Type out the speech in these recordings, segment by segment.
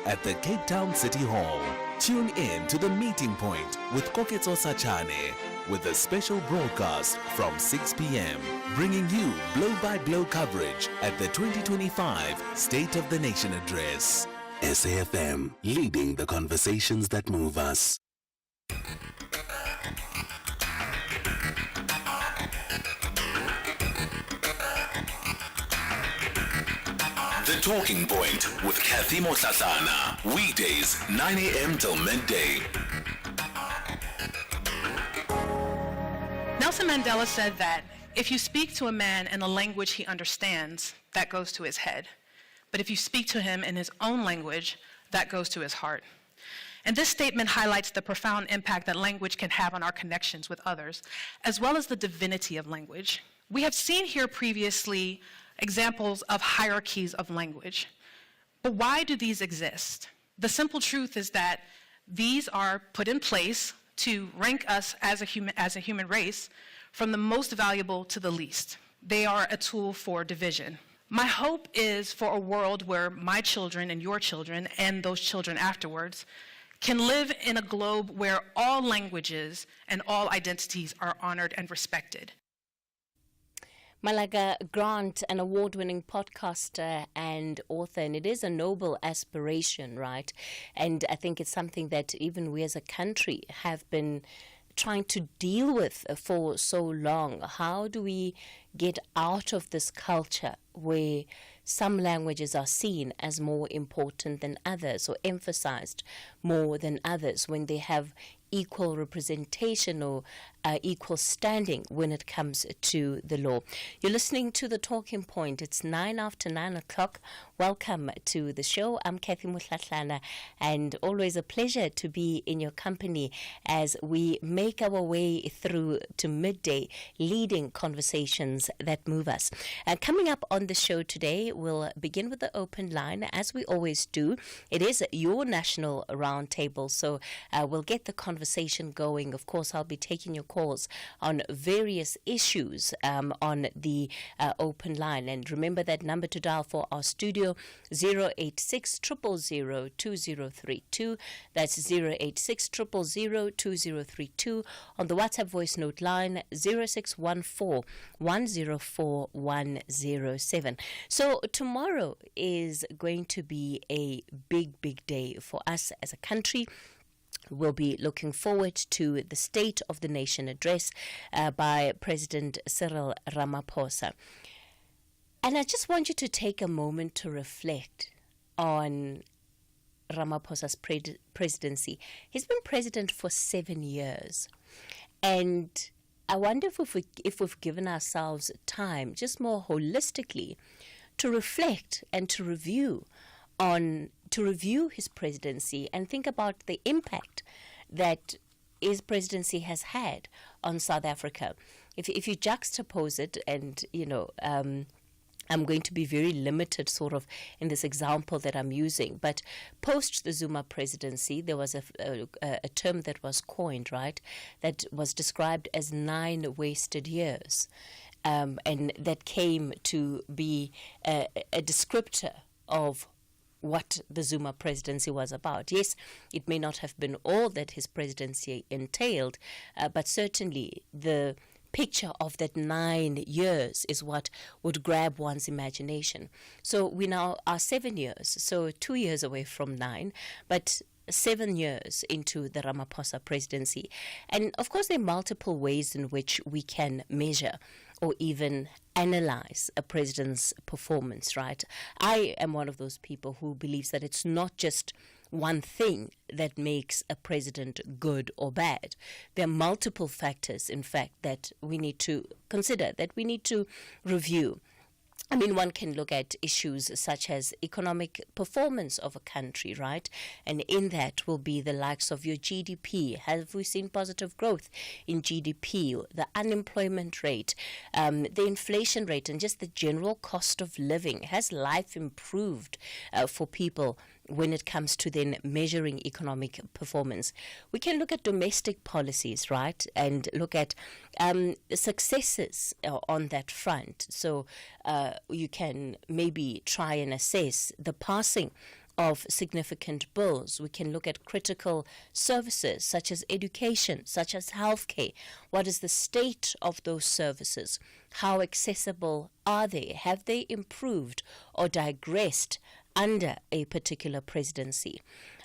at the Cape Town City Hall. Tune in to The Meeting Point with Koketso Sachane with a special broadcast from 6 p.m. bringing you blow-by-blow coverage at the 2025 State of the Nation Address. SAFM, leading the conversations that move us. The Talking Point with Cathy Mohlahlana. Weekdays, 9 a.m. till midday. Nelson Mandela said that if you speak to a man in a language he understands, that goes to his head. But if you speak to him in his own language, that goes to his heart. And this statement highlights the profound impact that language can have on our connections with others, as well as the divinity of language. We have seen here previously examples of hierarchies of language. But why do these exist? The simple truth is that these are put in place to rank us as a human race from the most valuable to the least. They are a tool for division. My hope is for a world where my children and your children and those children afterwards can live in a globe where all languages and all identities are honored and respected. Malaga Grant, an award-winning podcaster and author, and it is a noble aspiration, right? And I think it's something that even we as a country have been trying to deal with for so long. How do we get out of this culture where some languages are seen as more important than others or emphasized more than others when they have equal representation or equal standing when it comes to the law? You're listening to The Talking Point. It's 9 after 9 o'clock. Welcome to the show. I'm Cathy Mohlahlana, and always a pleasure to be in your company as we make our way through to midday, leading conversations that move us. Coming up on the show today, we'll begin with the open line, as we always do. It is your national roundtable, so we'll get the conversation going. Of course, I'll be taking your calls on various issues on the open line. And remember that number to dial for our studio, 086 000 2032. That's 086 000 2032. On the WhatsApp voice note line, 0614 104 107. So tomorrow is going to be a big day for us as a country. We'll be looking forward to the State of the Nation address by President Cyril Ramaphosa. And I just want you to take a moment to reflect on Ramaphosa's presidency. He's been president for 7 years. And I wonder if we've given ourselves time, just more holistically, to reflect and to review his presidency and think about the impact that his presidency has had on South Africa. If you juxtapose it, and I'm going to be very limited sort of in this example that I'm using, but post the Zuma presidency, there was a term that was coined, right, that was described as 9 wasted years, and that came to be a descriptor of what the Zuma presidency was about. Yes, it may not have been all that his presidency entailed, but certainly the picture of that 9 years is what would grab one's imagination. So we now are 7 years, so 2 years away from 9, but 7 years into the Ramaphosa presidency. And of course, there are multiple ways in which we can measure or even analyze a president's performance, right? I am one of those people who believes that it's not just one thing that makes a president good or bad. There are multiple factors, in fact, that we need to consider, that we need to review. I mean, one can look at issues such as economic performance of a country, right? And in that will be the likes of your GDP. Have we seen positive growth in GDP? The unemployment rate, the inflation rate, and just the general cost of living. Has life improved for people when it comes to then measuring economic performance? We can look at domestic policies, right? And look at successes on that front. So you can maybe try and assess the passing of significant bills. We can look at critical services such as education, such as healthcare. What is the state of those services? How accessible are they? Have they improved or digressed under a particular presidency?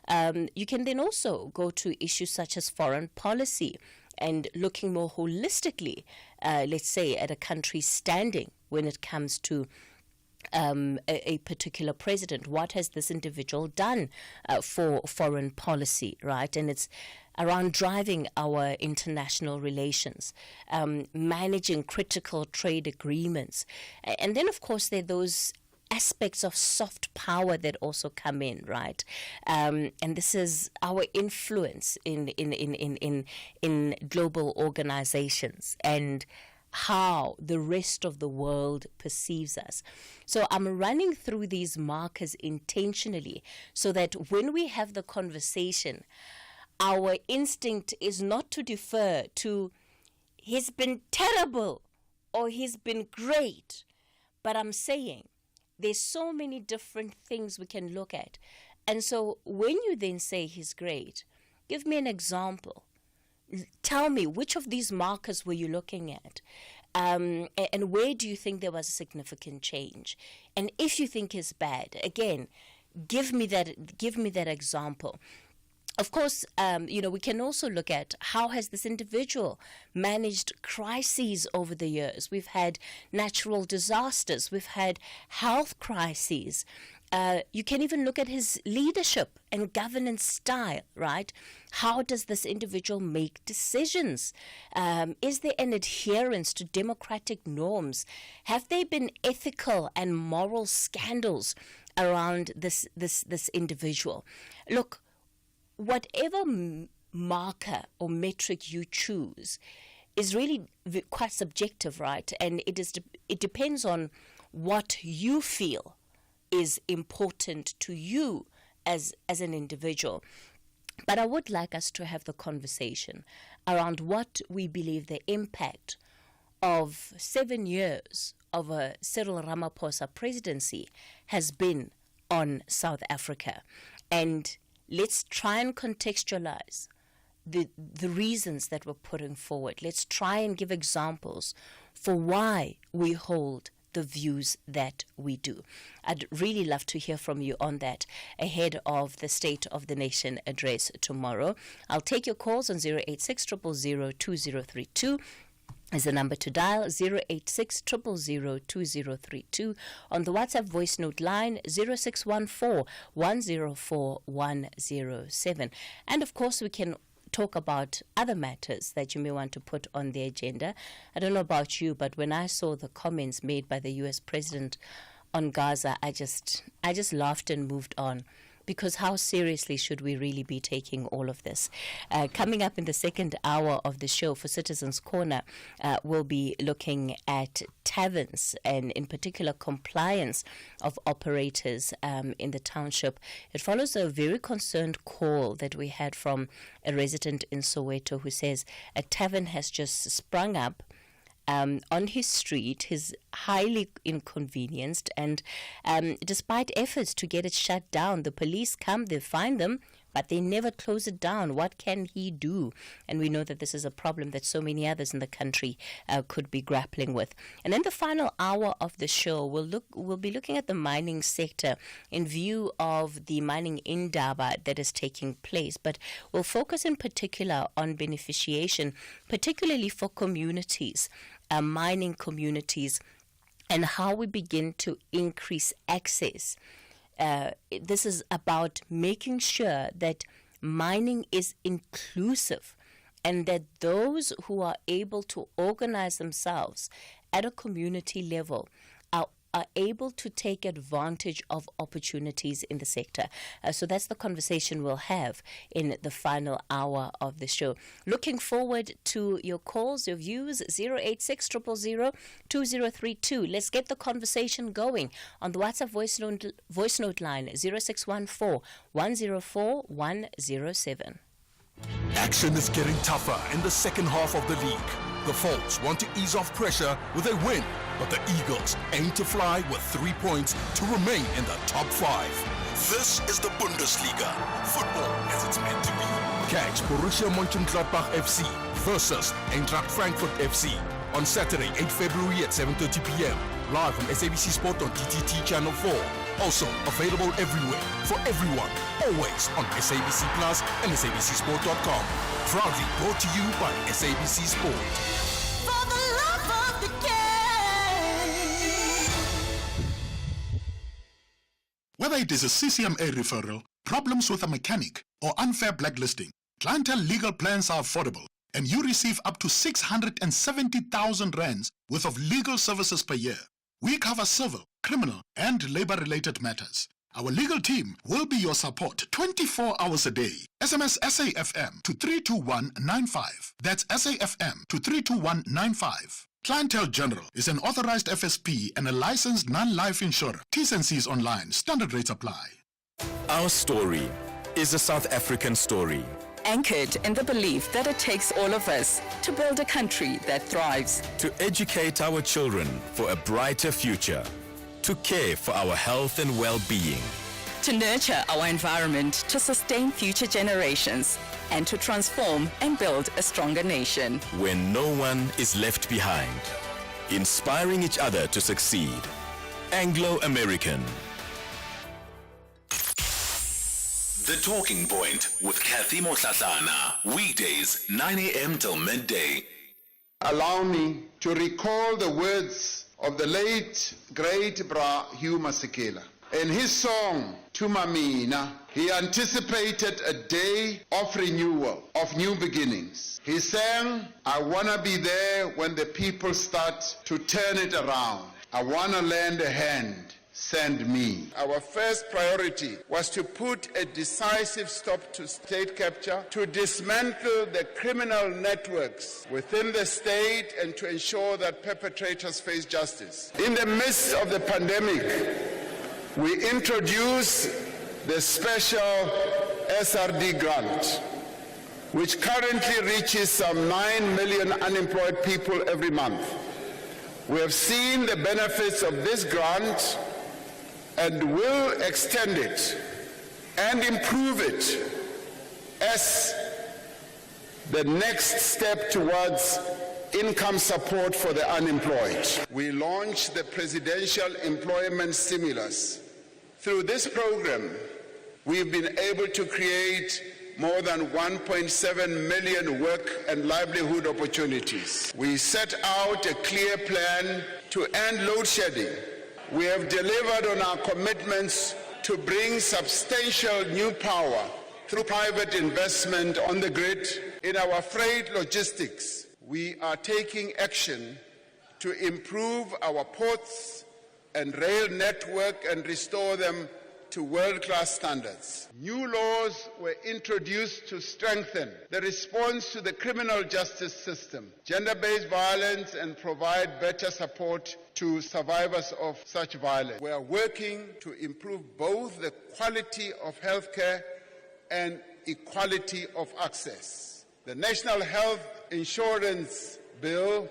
You can then also go to issues such as foreign policy and looking more holistically, let's say, at a country's standing when it comes to a particular president. What has this individual done for foreign policy, right? And it's around driving our international relations, managing critical trade agreements. And then, of course, there are those aspects of soft power that also come in, right? And this is our influence in global organizations and how the rest of the world perceives us. So I'm running through these markers intentionally so that when we have the conversation, our instinct is not to defer to he's been terrible or he's been great, but I'm saying there's so many different things we can look at. And so when you then say he's great, give me an example. Tell me, which of these markers were you looking at? And where do you think there was a significant change? And if you think it's bad, again, give me that example. Of course, we can also look at how has this individual managed crises over the years. We've had natural disasters. We've had health crises. You can even look at his leadership and governance style, right? How does this individual make decisions? Is there an adherence to democratic norms? Have there been ethical and moral scandals around this individual? Look, whatever marker or metric you choose is really quite subjective, right? And it depends on what you feel is important to you as an individual. But I would like us to have the conversation around what we believe the impact of 7 years of a Cyril Ramaphosa presidency has been on South Africa. And let's try and contextualize the reasons that we're putting forward. Let's try and give examples for why we hold the views that we do. I'd really love to hear from you on that ahead of the State of the Nation address tomorrow. I'll take your calls on 086 000 2032. Is the number to dial, 086 000 2032. On the WhatsApp voice note line, 0614 104 107. And of course, we can talk about other matters that you may want to put on the agenda. I don't know about you, but when I saw the comments made by the U.S. president on Gaza, I just laughed and moved on. Because how seriously should we really be taking all of this? Coming up in the second hour of the show for Citizens Corner, we'll be looking at taverns and in particular compliance of operators in the township. It follows a very concerned call that we had from a resident in Soweto who says a tavern has just sprung up on his street. He's highly inconvenienced, and despite efforts to get it shut down, the police come, they find them, but they never close it down. What can he do? And we know that this is a problem that so many others in the country could be grappling with. And in the final hour of the show, we'll be looking at the mining sector in view of the mining indaba that is taking place. But we'll focus in particular on beneficiation, particularly for communities, mining communities, and how we begin to increase access. This is about making sure that mining is inclusive and that those who are able to organize themselves at a community level are able to take advantage of opportunities in the sector. So that's the conversation we'll have in the final hour of the show. Looking forward to your calls, your views, 086 000 2032. Let's get the conversation going on the WhatsApp voice note line, 0614 104 107. Action is getting tougher in the second half of the league. The Folks want to ease off pressure with a win, but the Eagles aim to fly with 3 points to remain in the top 5. This is the Bundesliga, football as it's meant to be. Catch Borussia Mönchengladbach FC versus Eintracht Frankfurt FC on Saturday, 8 February at 7:30 p.m. live on SABC Sport on DTT Channel 4. Also available everywhere for everyone, always on SABC Plus and SABCSport.com. Proudly brought to you by SABC Sport. For the love of the game. Whether it is a CCMA referral, problems with a mechanic, or unfair blacklisting, clientele legal plans are affordable, and you receive up to 670,000 rands worth of legal services per year. We cover civil, criminal, and labor-related matters. Our legal team will be your support 24 hours a day. SMS SAFM to 32195. That's SAFM to 32195. Clientele General is an authorized FSP and a licensed non-life insurer. T's and C's online. Standard rates apply. Our story is a South African story. Anchored in the belief that it takes all of us to build a country that thrives. To educate our children for a brighter future. To care for our health and well-being. To nurture our environment to sustain future generations. And to transform and build a stronger nation. Where no one is left behind. Inspiring each other to succeed. Anglo-American. The Talking Point with Cathy Mohlahlana. Weekdays, 9 a.m. till midday. Allow me to recall the words of the late, great Bra Hugh Masekela. In his song, Tumamina, he anticipated a day of renewal, of new beginnings. He sang, I wanna be there when the people start to turn it around. I wanna lend a hand. Send me. Our first priority was to put a decisive stop to state capture, to dismantle the criminal networks within the state and to ensure that perpetrators face justice. In the midst of the pandemic, we introduced the special SRD grant, which currently reaches some 9 million unemployed people every month. We have seen the benefits of this grant and will extend it and improve it as the next step towards income support for the unemployed. We launched the Presidential Employment Stimulus. Through this program, we've been able to create more than 1.7 million work and livelihood opportunities. We set out a clear plan to end load shedding. We have delivered on our commitments to bring substantial new power through private investment on the grid. In our freight logistics, we are taking action to improve our ports and rail network and restore them to world-class standards. New laws were introduced to strengthen the response to the criminal justice system, gender-based violence, and provide better support to survivors of such violence. We are working to improve both the quality of healthcare and equality of access. The National Health Insurance Bill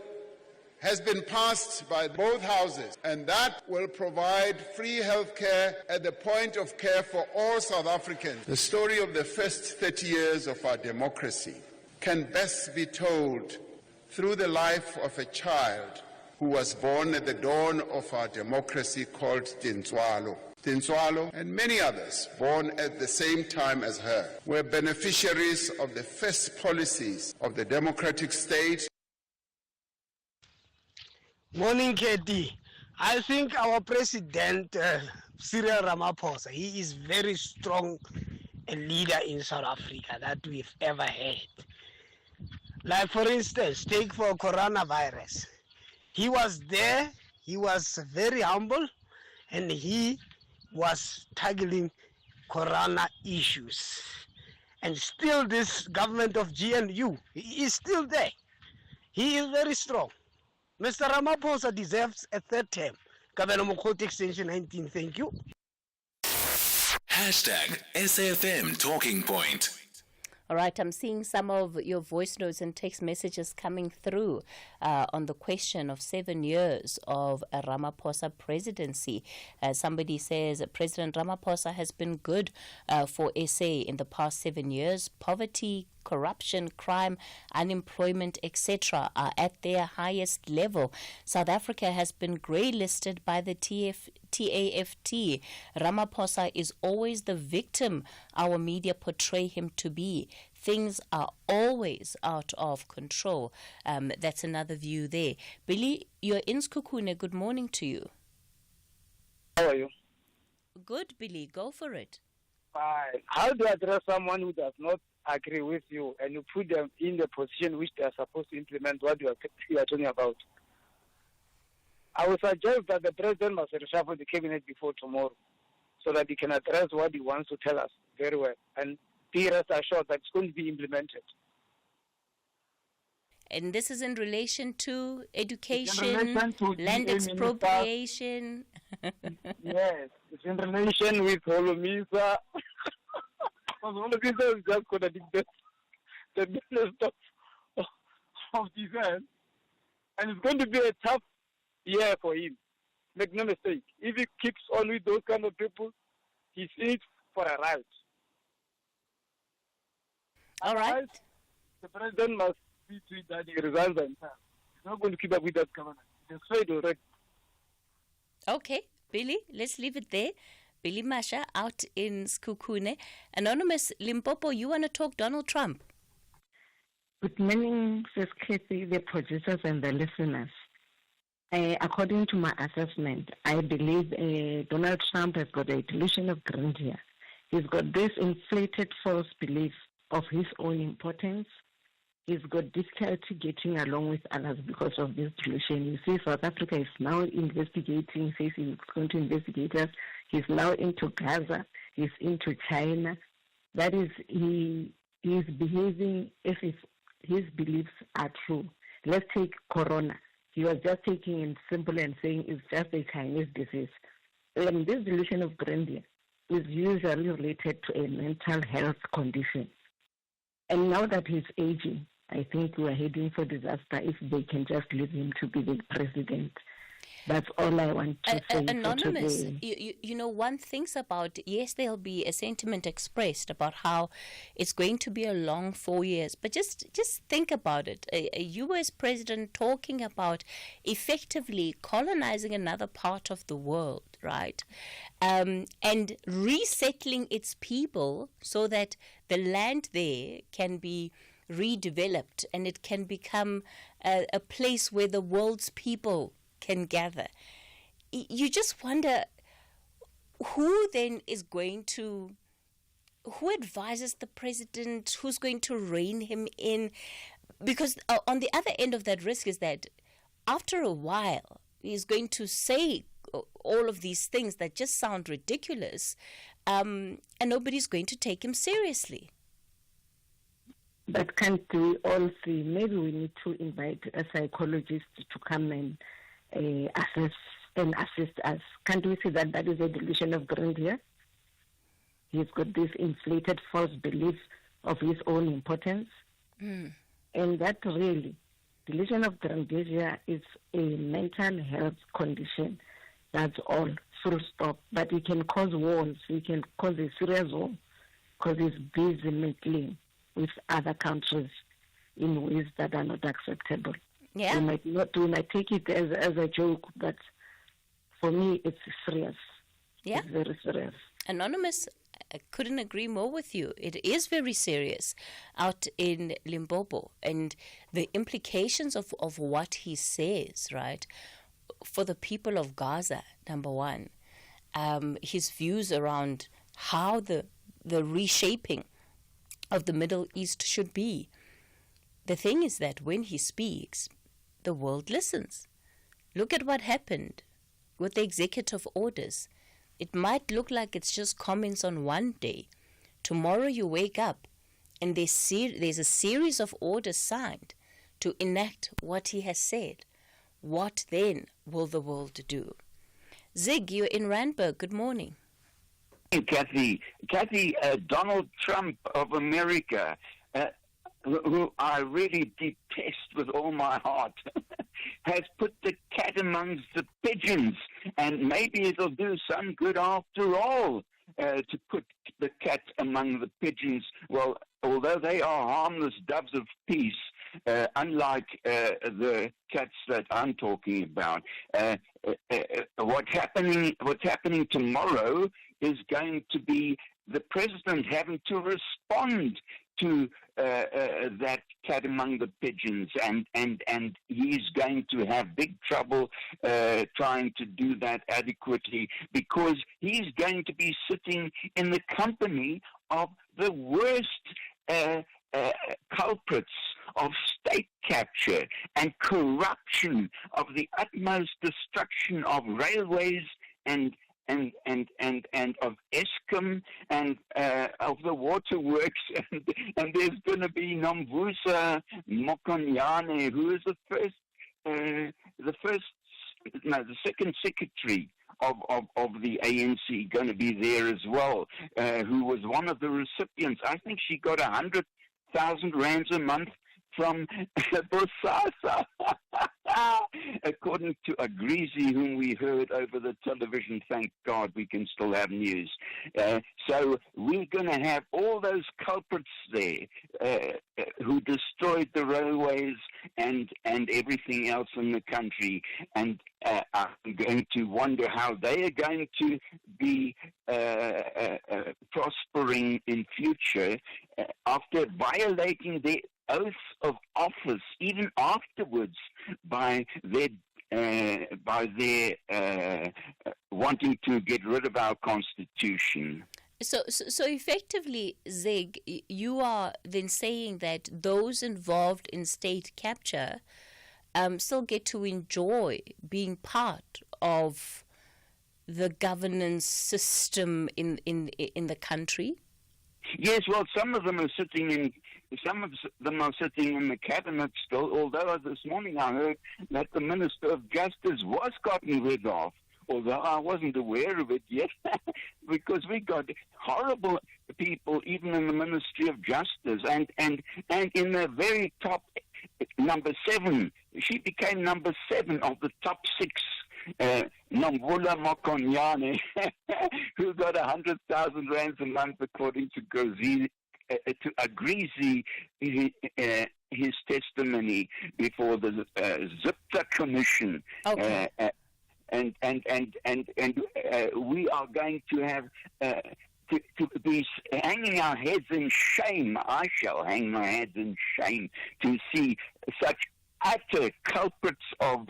has been passed by both houses, and that will provide free health care at the point of care for all South Africans. The story of the first 30 years of our democracy can best be told through the life of a child who was born at the dawn of our democracy called Tintswalo. Tintswalo and many others born at the same time as her were beneficiaries of the first policies of the democratic state. Morning, Cathy. I think our president, Cyril Ramaphosa, he is very strong a leader in South Africa that we've ever had. Like, for instance, take for coronavirus. He was there, he was very humble, and he was tackling corona issues. And still this government of GNU, he is still there. He is very strong. Mr. Ramaphosa deserves a third term. Governor Mokoti Extension 19, thank you. Hashtag SAFM Talking Point. All right, I'm seeing some of your voice notes and text messages coming through on the question of 7 years of a Ramaphosa presidency. Somebody says President Ramaphosa has been good for SA in the past 7 years. Poverty, corruption, crime, unemployment, etc. are at their highest level. South Africa has been grey-listed by the TAFT. Ramaphosa is always the victim our media portray him to be. Things are always out of control. That's another view there. Billy, you're in Skukune. Good morning to you. How are you? Good, Billy. Go for it. Fine. How do you address someone who does not agree with you and you put them in the position which they are supposed to implement what you are talking about? I would suggest that the president must reshuffle the cabinet before tomorrow so that he can address what he wants to tell us very well and be rest assured that it's going to be implemented. And this is in relation to education, relation to land expropriation. Yes, it's in relation with Holomisa. Because Holomisa is just contradicted the Minister of Defense. And it's going to be a tough year for him. Make no mistake. If he keeps on with those kind of people, he's in it for a ride. All right. Otherwise, the president must see to it that he resigns himself. He's not going to keep up with that government. It's failed already. Okay, Billy, let's leave it there. Billy Masha out in Skukune. Anonymous Limpopo, you want to talk Donald Trump? Good morning, Sis Cathy, the producers and the listeners. According to my assessment, I believe Donald Trump has got a delusion of grandeur. He's got this inflated false belief of his own importance. He's got difficulty getting along with others because of this delusion. You see, South Africa is now investigating, says he's going to investigate us. He's now into Gaza. He's into China. That is, he is behaving as if his beliefs are true. Let's take Corona. He was just taking it simple and saying it's just a Chinese disease. And this delusion of grandeur is usually related to a mental health condition. And now that he's aging, I think we are heading for disaster if they can just leave him to be the president. That's all I want to say. Anonymous, you know, one thinks about, yes, there'll be a sentiment expressed about how it's going to be a long 4 years, but just think about it. A U.S. president talking about effectively colonizing another part of the world, right? And resettling its people so that the land there can be redeveloped and it can become a place where the world's people can gather. You just wonder who then is going to, who advises the president, who's going to rein him in? Because on the other end of that risk is that after a while, he's going to say all of these things that just sound ridiculous, and nobody's going to take him seriously. But can't we all see, maybe we need to invite a psychologist to come and assess and assist us. Can't we see that that is a delusion of grandeur? He's got this inflated false belief of his own importance. And that really, delusion of grandeur is a mental health condition. That's all, full stop. But it can cause wars. It can cause a serious war because he's busy meddling with other countries in ways that are not acceptable. Yeah. We might take it as a joke, but for me, it's serious. Yeah. It's very serious. Anonymous, I couldn't agree more with you. It is very serious out in Limpopo, and the implications of what he says, right, for the people of Gaza, number one, his views around how the reshaping of the Middle East should be. The thing is that when he speaks, the world listens. Look at what happened with the executive orders. It might look like it's just comments on one day. Tomorrow you wake up and there's a series of orders signed to enact what he has said. What then will the world do? Zig, you're in Randburg. Good morning. Hey, Cathy, Donald Trump of America, who I really detest with all my heart, has put the cat amongst the pigeons, and maybe it'll do some good after all to put the cat among the pigeons. Well, although they are harmless doves of peace, unlike the cats that I'm talking about, what's happening tomorrow is going to be the president having to respond to that cat among the pigeons, and he's going to have big trouble trying to do that adequately, because he's going to be sitting in the company of the worst culprits of state capture and corruption, of the utmost destruction of railways and of Eskom and of the waterworks, and there's going to be Nomvusa Mokonyane, who is the second secretary of the ANC, going to be there as well, who was one of the recipients. I think she got 100,000 rands a month from Bosasa, according to Agrizi, whom we heard over the television. Thank God we can still have news. So we're going to have all those culprits there who destroyed the railways and everything else in the country. And I'm going to wonder how they are going to be prospering in future after violating their oath of office, even afterwards, by their wanting to get rid of our constitution. So effectively, Zeg, you are then saying that those involved in state capture still get to enjoy being part of the governance system in the country? Yes, well, some of them are sitting in the cabinet still, although this morning I heard that the Minister of Justice was gotten rid of, although I wasn't aware of it yet, because we got horrible people even in the Ministry of Justice, and in the very top, number 7, she became number 7 of the top 6, Nomvula Mokonyane, who got 100,000 rands a month, according to Agrizi, his testimony before the Zipta Commission. Okay. And we are going to have to be hanging our heads in shame. I shall hang my head in shame to see such utter culprits of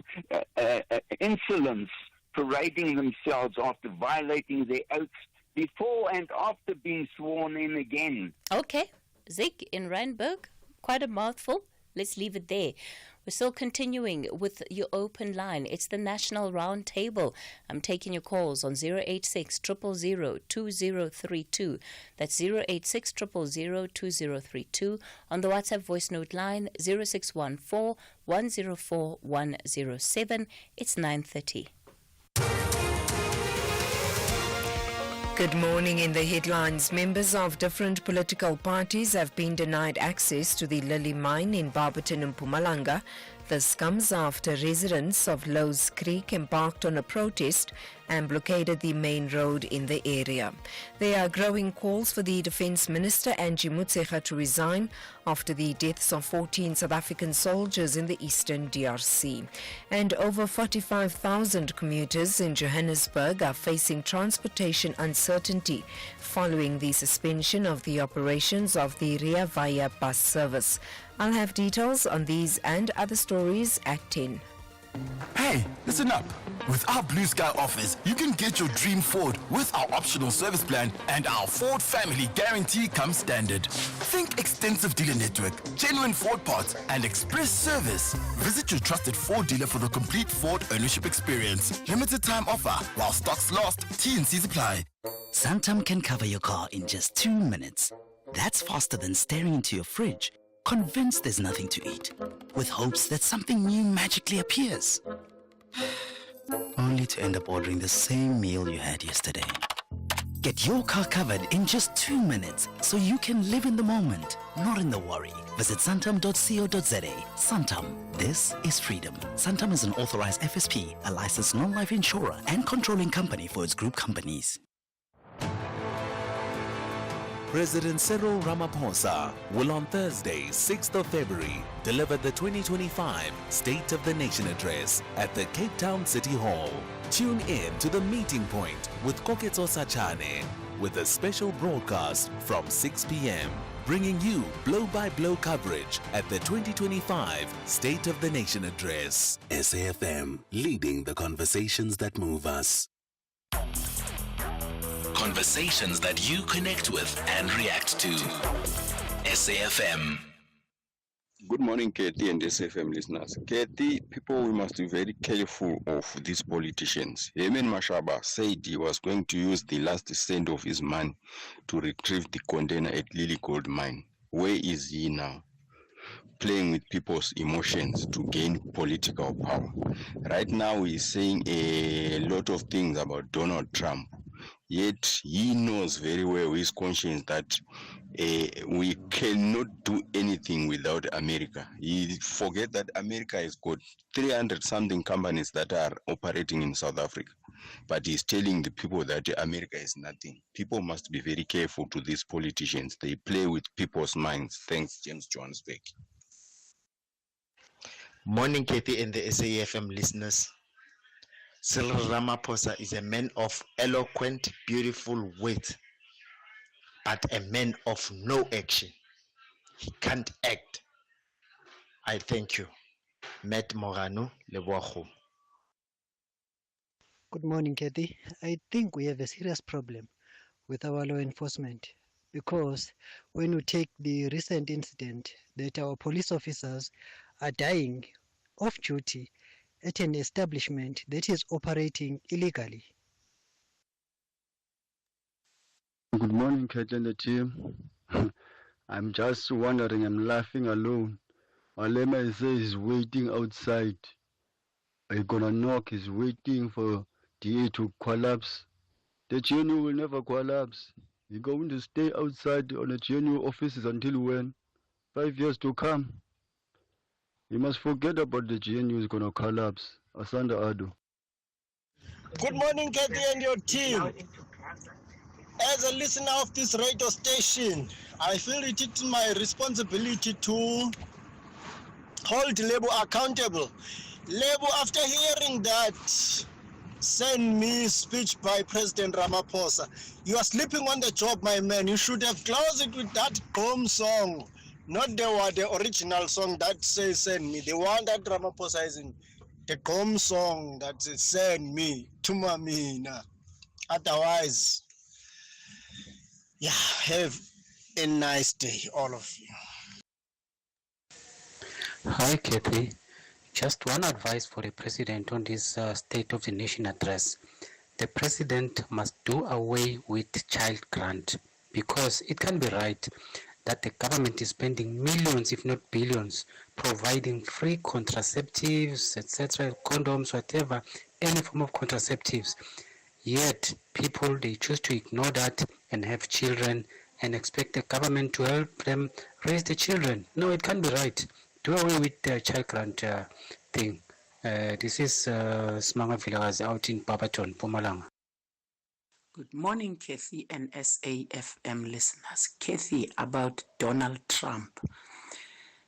insolence parading themselves after violating their oaths before and after being sworn in again. Okay. Zeg, in Randburg, quite a mouthful. Let's leave it there. We're still continuing with your open line. It's the National Round Table. I'm taking your calls on 086 000 2032. That's 086 000 2032. On the WhatsApp voice note line 0614 104 107. It's 9:30. Good morning. In the headlines, members of different political parties have been denied access to the Lily mine in Barberton and Mpumalanga. This comes after residents of Lowe's Creek embarked on a protest and blockaded the main road in the area. There are growing calls for the Defence Minister Angie Motshekga to resign after the deaths of 14 South African soldiers in the eastern DRC. And over 45,000 commuters in Johannesburg are facing transportation uncertainty following the suspension of the operations of the Rea Vaya bus service. I'll have details on these and other stories at 10. Hey, listen up. With our Blue Sky offers, you can get your dream Ford with our optional service plan and our Ford Family Guarantee comes standard. Think extensive dealer network, genuine Ford parts, and express service. Visit your trusted Ford dealer for the complete Ford ownership experience. Limited time offer while stocks last. T&Cs apply. Santam can cover your car in just 2 minutes. That's faster than staring into your fridge, convinced there's nothing to eat, with hopes that something new magically appears. Only to end up ordering the same meal you had yesterday. Get your car covered in just 2 minutes so you can live in the moment, not in the worry. Visit santam.co.za. Santam, this is freedom. Santam is an authorized FSP, a licensed non-life insurer and controlling company for its group companies. President Cyril Ramaphosa will on Thursday, 6th of February, deliver the 2025 State of the Nation Address at the Cape Town City Hall. Tune in to the meeting point with Koketso Sachane with a special broadcast from 6 p.m. bringing you blow-by-blow coverage at the 2025 State of the Nation Address. SAFM, leading the conversations that move us. Conversations that you connect with and react to. SAFM. Good morning, Cathy and SFM listeners. Cathy, people, we must be very careful of these politicians. Hemen Mashaba said he was going to use the last cent of his money to retrieve the container at Lily Gold Mine. Where is he now? Playing with people's emotions to gain political power. Right now, he's saying a lot of things about Donald Trump. Yet he knows very well, his conscience, that we cannot do anything without America. He forget that America has got 300-something companies that are operating in South Africa. But he's telling the people that America is nothing. People must be very careful to these politicians. They play with people's minds. Thanks, James Johannesburg. Morning, Cathy and the SAFM listeners. Cyril Ramaphosa is a man of eloquent, beautiful words, but a man of no action. He can't act. I thank you. Matt Morano, Leboago. Good morning, Cathy. I think we have a serious problem with our law enforcement because when we take the recent incident that our police officers are dying off duty at an establishment that is operating illegally. Good morning, Kat and the team. I'm just wondering, I'm laughing alone. Malema says he's waiting outside. Are you gonna knock? He's waiting for DA to collapse. The GNU will never collapse. You're going to stay outside on the GNU offices until when? 5 years to come. You must forget about the GNU is going to collapse. Asanda Adu. Good morning, Cathy and your team. As a listener of this radio station, I feel it is my responsibility to hold Lebo accountable. Lebo, after hearing that send me speech by President Ramaphosa, you are sleeping on the job, my man. You should have closed it with that home song. Not the original song that says send me. The one that Ramaphosa is in. The home song that says send me to Mamina. Otherwise, yeah, have a nice day, all of you. Hi, Cathy. Just one advice for the president on this State of the Nation address. The president must do away with child grant because it can be right that the government is spending millions, if not billions, providing free contraceptives, etc., condoms, whatever, any form of contraceptives. Yet people, they choose to ignore that and have children and expect the government to help them raise the children. No, it can't be right. Do away with the child grant thing. This is Smanga Vilakazi out in Barberton, Mpumalanga. Good morning, Cathy and SAFM listeners. Cathy, about Donald Trump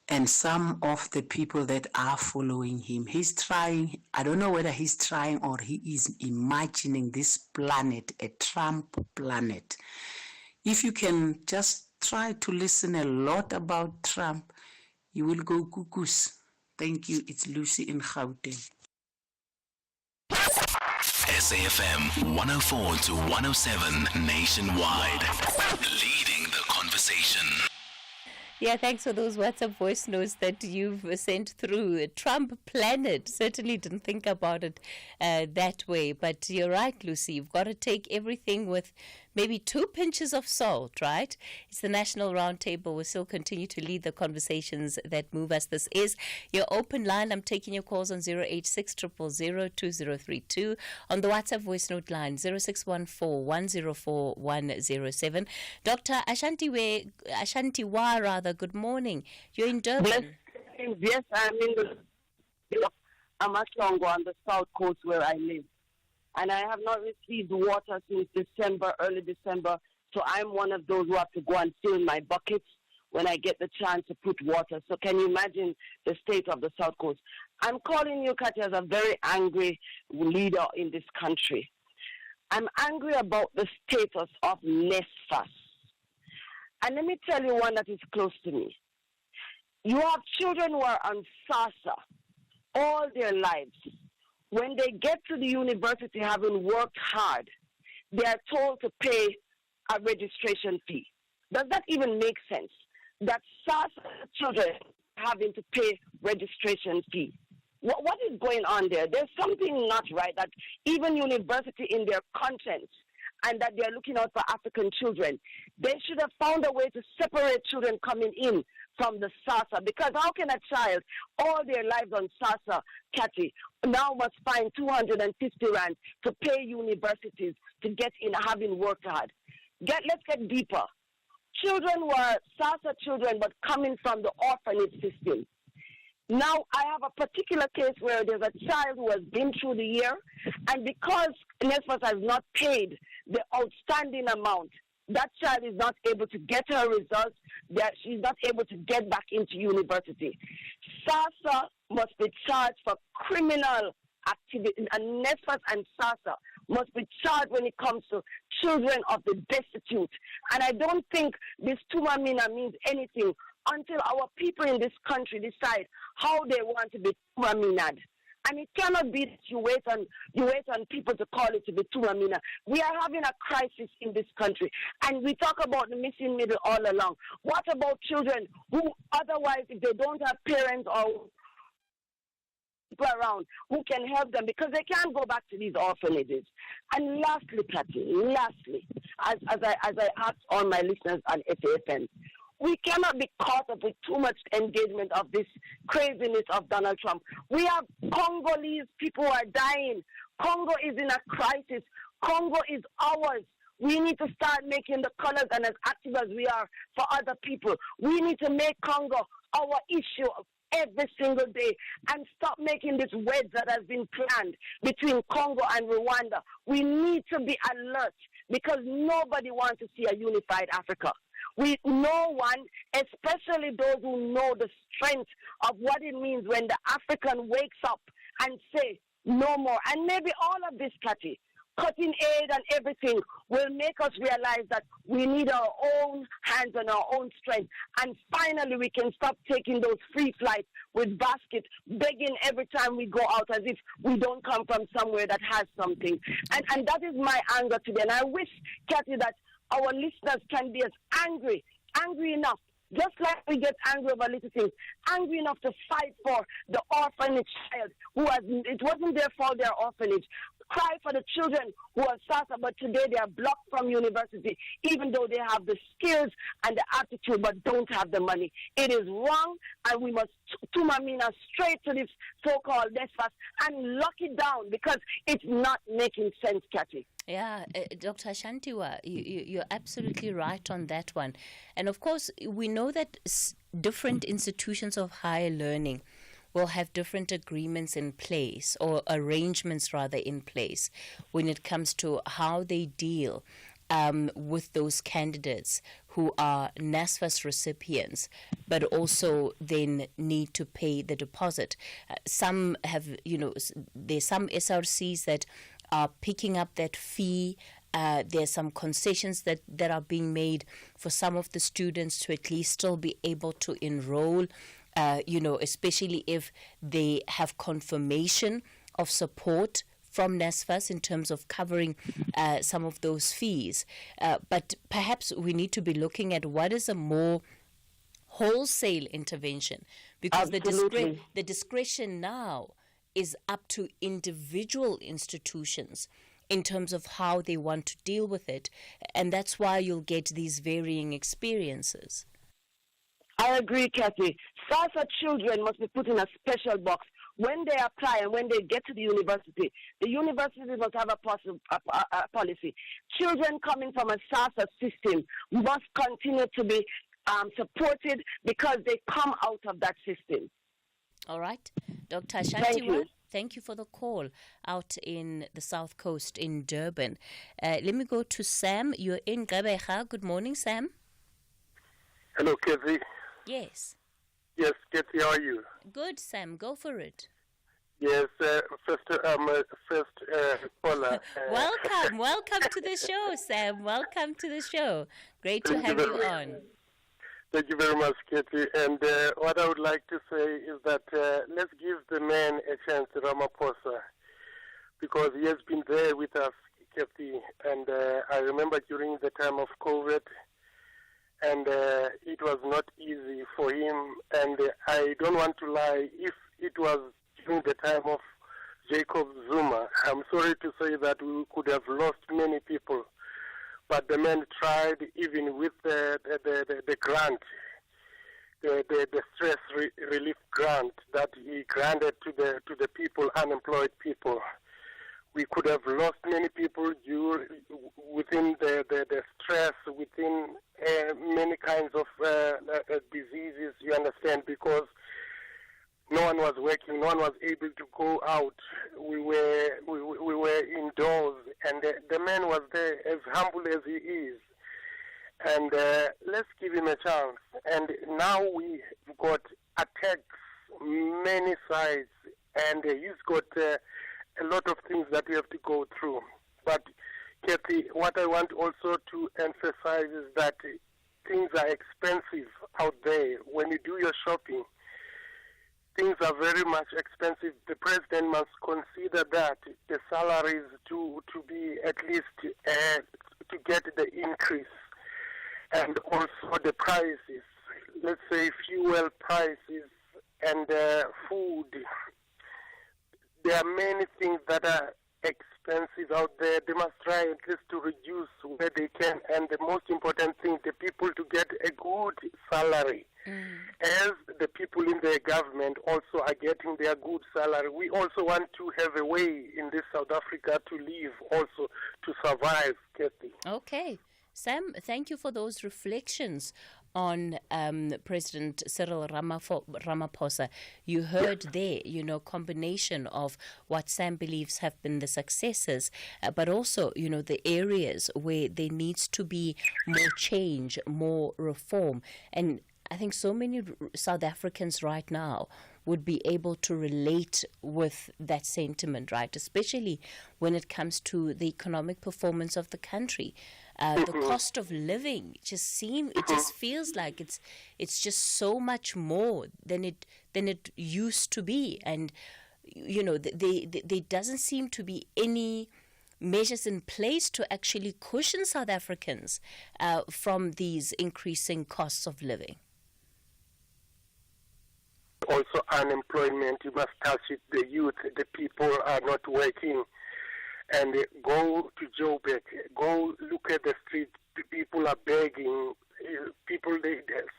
and some of the people that are following him. He's trying, I don't know whether he's trying or he is imagining this planet, a Trump planet. If you can just try to listen a lot about Trump, you will go cuckoos. Thank you. It's Lucy in Gauteng. SAFM 104 to 107 nationwide. Leading the conversation. Yeah, thanks for those WhatsApp voice notes that you've sent through. Trump planet, certainly didn't think about it that way. But you're right, Lucy. You've got to take everything with maybe 2 pinches of salt, right? It's the National Roundtable. We'll still continue to lead the conversations that move us. This is your open line. I'm taking your calls on 086 000 2032, on the WhatsApp voice note line 0614 104 107. Dr. Ashantiwa, good morning. You're in Durban. Yes, I'm in the Amatlongo on the south coast where I live. And I have not received water since early December. So I'm one of those who have to go and fill my buckets when I get the chance to put water. So can you imagine the state of the south coast? I'm calling you, Cathy, as a very angry leader in this country. I'm angry about the status of NSFAS. And let me tell you one that is close to me. You have children who are on SASA all their lives. When they get to the university having worked hard, they are told to pay a registration fee. Does that even make sense? That SASA children having to pay registration fee. What is going on there? There's something not right, that even university in their conscience and that they're looking out for African children, they should have found a way to separate children coming in from the SASA. Because how can a child, all their lives on SASA, Cathy, now must find 250 rand to pay universities to get in having worked hard? Let's get deeper. Children were SASA children, but coming from the orphanage system. Now, I have a particular case where there's a child who has been through the year, and because NSFAS has not paid the outstanding amount, that child is not able to get her results, that she's not able to get back into university. SASA must be charged for criminal activity, and NSFAS and SASA must be charged when it comes to children of the destitute. And I don't think this Tumamina means anything until our people in this country decide how they want to be Tumaminad. And it cannot be that you wait on people to call it to be Tumamina. We are having a crisis in this country, and we talk about the missing middle all along. What about children who otherwise, if they don't have parents or people around who can help them, because they can't go back to these orphanages? And lastly, Cathy, as I asked all my listeners on SAFM, we cannot be caught up with too much engagement of this craziness of Donald Trump. We have Congolese people who are dying. Congo is in a crisis. Congo is ours. We need to start making the colors, and as active as we are for other people, we need to make Congo our issue every single day and stop making this wedge that has been planned between Congo and Rwanda. We need to be alert, because nobody wants to see a unified Africa. No one, especially those who know the strength of what it means when the African wakes up and say, no more. And maybe all of this, Cathy, cutting aid and everything will make us realize that we need our own hands and our own strength. And finally, we can stop taking those free flights with baskets, begging every time we go out as if we don't come from somewhere that has something. And that is my anger today. And I wish, Cathy, that our listeners can be as angry enough, just like we get angry over little things, angry enough to fight for the orphanage child it wasn't their fault they're orphanage. Cry for the children who are SASA, but today they are blocked from university, even though they have the skills and the aptitude, but don't have the money. It is wrong, and we must Tumamina straight to this so-called NSFAS and lock it down, because it's not making sense, Cathy. Yeah, Dr. Ashantiwa, you're absolutely right on that one. And of course, we know that different institutions of higher learning will have different agreements in place, or arrangements rather in place, when it comes to how they deal with those candidates who are NSFAS recipients, but also then need to pay the deposit. Some have, there's some SRCs that are picking up that fee. There's some concessions that are being made for some of the students to at least still be able to enroll, especially if they have confirmation of support from NSFAS in terms of covering some of those fees. But perhaps we need to be looking at what is a more wholesale intervention, because the discretion now is up to individual institutions in terms of how they want to deal with it. And that's why you'll get these varying experiences. I agree, Cathy. SASA children must be put in a special box. When they apply and when they get to the university must have a policy. Children coming from a SASA system must continue to be supported because they come out of that system. All right. Dr. Ashanti, thank you for the call out in the South Coast in Durban. Let me go to Sam. You're in Gqeberha. Good morning, Sam. Hello, Cathy. Yes. Yes, Cathy, how are you? Good, Sam. Go for it. Yes, first caller. Welcome to the show, Sam. Welcome to the show. Great to have you on. Thank you very much, Cathy. And what I would like to say is that let's give the man a chance, Ramaphosa, because he has been there with us, Cathy. And I remember during the time of COVID, and it was not easy for him. And I don't want to lie. If it was during the time of Jacob Zuma, I'm sorry to say that we could have lost many people. But the man tried, even with the grant, the stress relief grant that he granted to the people, unemployed people. We could have lost many people within the stress, within many kinds of diseases, you understand, because no one was working, no one was able to go out. We were indoors, and the man was there, as humble as he is. And let's give him a chance. And now we've got attacks, many sides, and he's got a lot of things that we have to go through. But, Cathy, what I want also to emphasize is that things are expensive out there. When you do your shopping, things are very much expensive. The president must consider that the salaries to be at least to get the increase, and also the prices. Let's say fuel prices and food. There are many things that are expensive out there. They must try at least to reduce where they can. And the most important thing, the people to get a good salary. As the people in the government also are getting their good salary, we also want to have a way in this South Africa to live, also to survive, Cathy. Okay. Sam, thank you for those reflections on President Cyril Ramaphosa. You heard there, combination of what Sam believes have been the successes, but also, the areas where there needs to be more change, more reform. And I think so many South Africans right now would be able to relate with that sentiment, right? Especially when it comes to the economic performance of the country. The cost of living it just feels like it's just so much more than it used to be, and there doesn't seem to be any measures in place to actually cushion South Africans from these increasing costs of living. Also, unemployment, you must touch it. The youth, the people are not working. And go to Joburg, go look at the street. People are begging. People,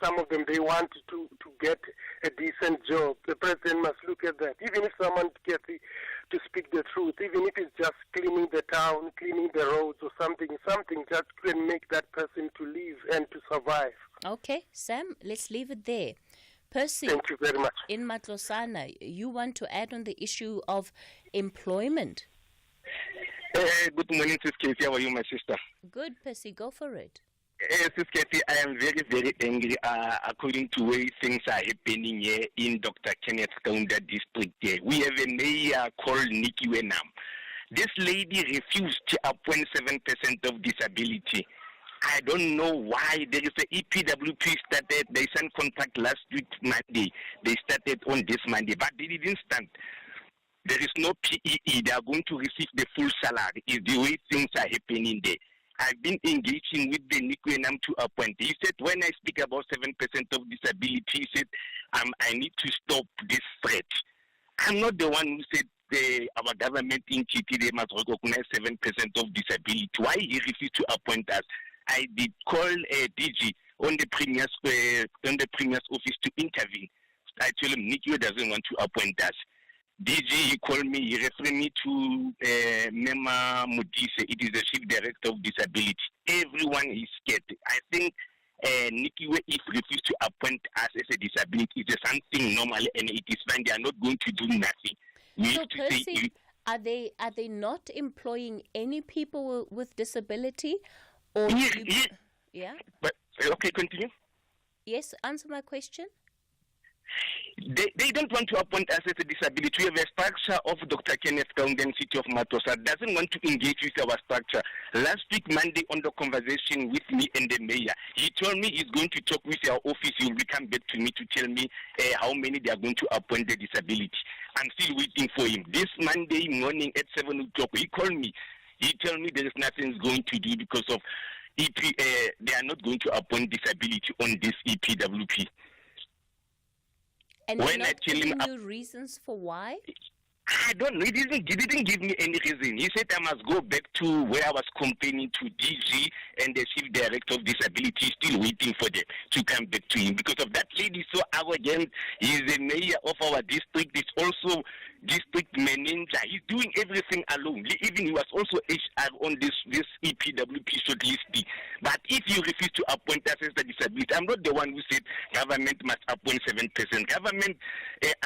some of them, they want to get a decent job. The president must look at that. Even if someone gets to speak the truth, even if it's just cleaning the town, cleaning the roads or something just can make that person to live and to survive. Okay, Sam, let's leave it there. Percy, thank you very much. In Matlosana, you want to add on the issue of employment? Good morning, Sis Cathy. How are you, my sister? Good, Percy. Go for it. Sis Cathy, I am very, very angry according to way things are happening here in Dr. Kenneth Kaunda district. Here. We have a mayor called Nikki Wenam. This lady refused to appoint 7% of disability. I don't know why. There is the EPWP started. They signed contract last week, Monday. They started on this Monday, but they didn't stand. There is no PEE. They are going to receive the full salary. Is the way things are happening there. I've been engaging with the Nikwenam to appoint. He said, when I speak about 7% of disability, he said, I need to stop this threat. I'm not the one who said our government in Chiti, they must recognize 7% of disability. Why he refused to appoint us? I did call DG on the Premier's office to intervene. I told him Nikio doesn't want to appoint us. DG, he called me, he referred me to Mema Modise. It is the Chief Director of Disability. Everyone is scared. I think Nikiwe, if refused to appoint us as a disability, it is something normal and it is fine. They are not going to do nothing. So, Percy, are they not employing any people with disability? Or yeah? But, okay, continue. Yes, answer my question. They don't want to appoint us as a disability. We have a structure of Dr. Kenneth Kaunda in City of Matosa doesn't want to engage with our structure. Last week, Monday, on the conversation with me and the mayor, he told me he's going to talk with our office. He will come back to me to tell me how many they are going to appoint the disability. I'm still waiting for him. This Monday morning at 7 o'clock, he called me. He told me there is nothing going to do because of EP. They are not going to appoint disability on this EPWP. And when not giving you reasons for why? I don't know. He didn't give me any reason. He said I must go back to where I was complaining to DG and the Chief Director of Disability, still waiting for them to come back to him. Because of that lady so arrogant. He's the mayor of our district. He's also district manager. He's doing everything alone. Even he was also HR on this EPWP shortlisting. But if you refuse to appoint us as the disability, I'm not the one who said government must appoint 7%. Government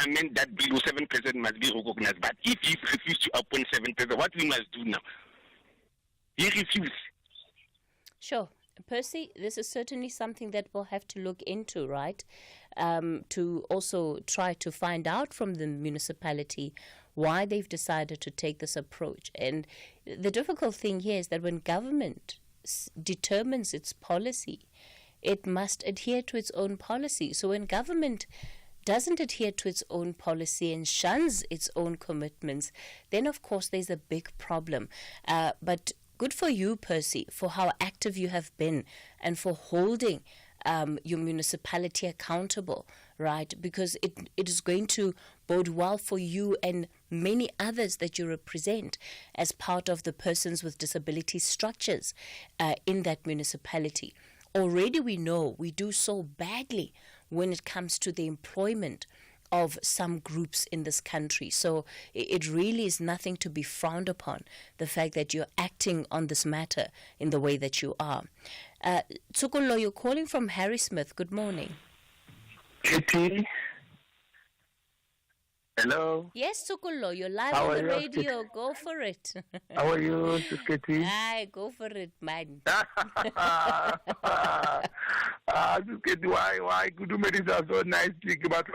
amend that bill 7% must be recognized. But if you refuse to appoint 7%, what we must do now? He refused. Sure. Percy, this is certainly something that we'll have to look into, right? To also try to find out from the municipality why they've decided to take this approach. And the difficult thing here is that when government determines its policy, it must adhere to its own policy. So when government doesn't adhere to its own policy and shuns its own commitments, then of course there's a big problem. But good for you, Percy, for how active you have been and for holding your municipality accountable, right? Because it is going to bode well for you and many others that you represent as part of the persons with disability structures in that municipality. Already we know we do so badly when it comes to the employment of some groups in this country. So it really is nothing to be frowned upon, the fact that you're acting on this matter in the way that you are. Tsukolo, you're calling from Harrismith. Good morning. Cathy? Hello? Yes, Tsukolo, you're live How on the are you, radio. Go for it. How are you, Cathy? Aye, go for it, man. Cathy, why? Good morning, so nicely. But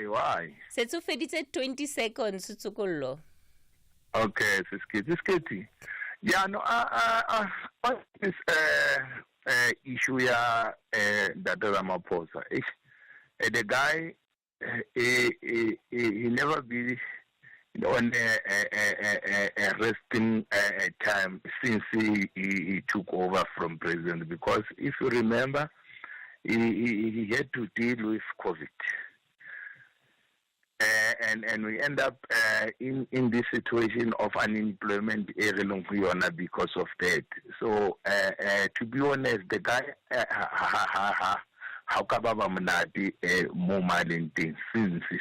why? Setsu feditse 20 seconds, Tsukolo. Okay, Cathy. Yeah, no, what is issue ya that Ramaphosa? The guy, he never be on a resting time since he took over from president, because if you remember, he had to deal with COVID. And we end up in this situation of unemployment because of that. So to be honest, the guy how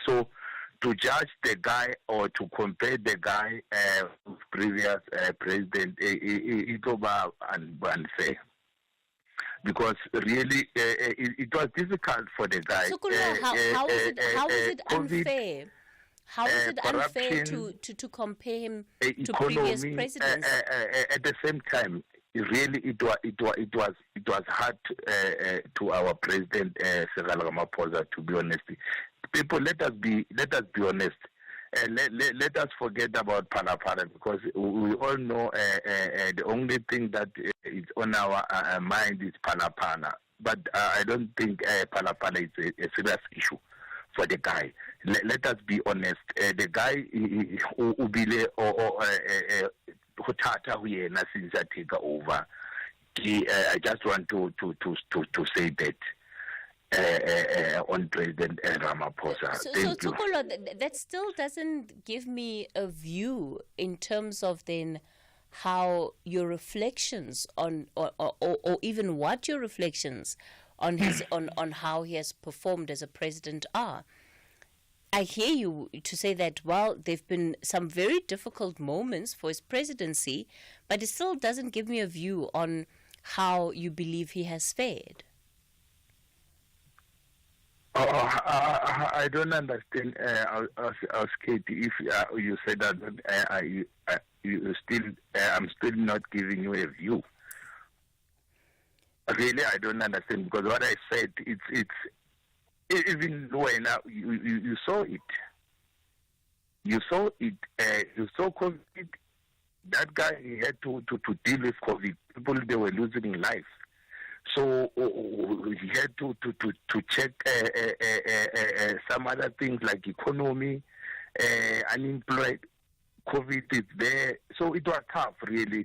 so to judge the guy or to compare the guy with previous president, it was unfair. Because really, it was difficult for the guy. So, how is it unfair? How is it unfair to compare him to previous presidents? At the same time, really, it was hard to our president Cyril Ramaphosa. To be honest, people, let us be honest. Let us forget about Palapala, because we all know the only thing that is on our mind is Palapala. But I don't think Palapala is a serious issue for the guy. Let us be honest. The guy ubile or Hutata Huyena since I take over. I just want to say that on President Ramaphosa. So Thank you. Tsokolo, that still doesn't give me a view in terms of then how your reflections on, or even what your reflections on his on how he has performed as a president are. I hear you to say that, well, there've been some very difficult moments for his presidency, but it still doesn't give me a view on how you believe he has fared. I don't understand, Katie, if you said that you still, I'm still not giving you a view. Really, I don't understand, because what I said, it's even when you saw it. You saw it. You saw COVID. That guy, he had to deal with COVID. People, they were losing lives. So he had to check some other things like economy, unemployed. COVID is there. So it was tough, really.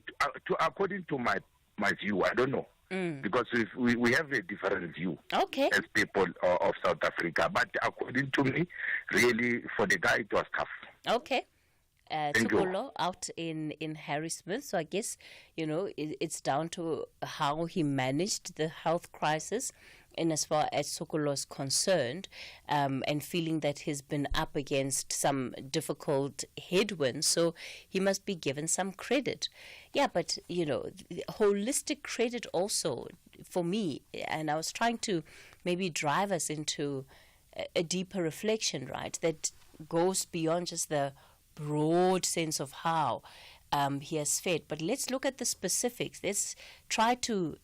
According to my view, I don't know. Because we have a different view as people of South Africa. But according to me, really, for the guy, it was tough. Okay. Tsokolo out in Harry Smith. So I guess, it's down to how he managed the health crisis. And as far as Tsokolo is concerned, and feeling that he's been up against some difficult headwinds, so he must be given some credit. Yeah, but, holistic credit also, for me, and I was trying to maybe drive us into a deeper reflection, right, that goes beyond just the broad sense of how he has fared. But let's look at the specifics. Let's try to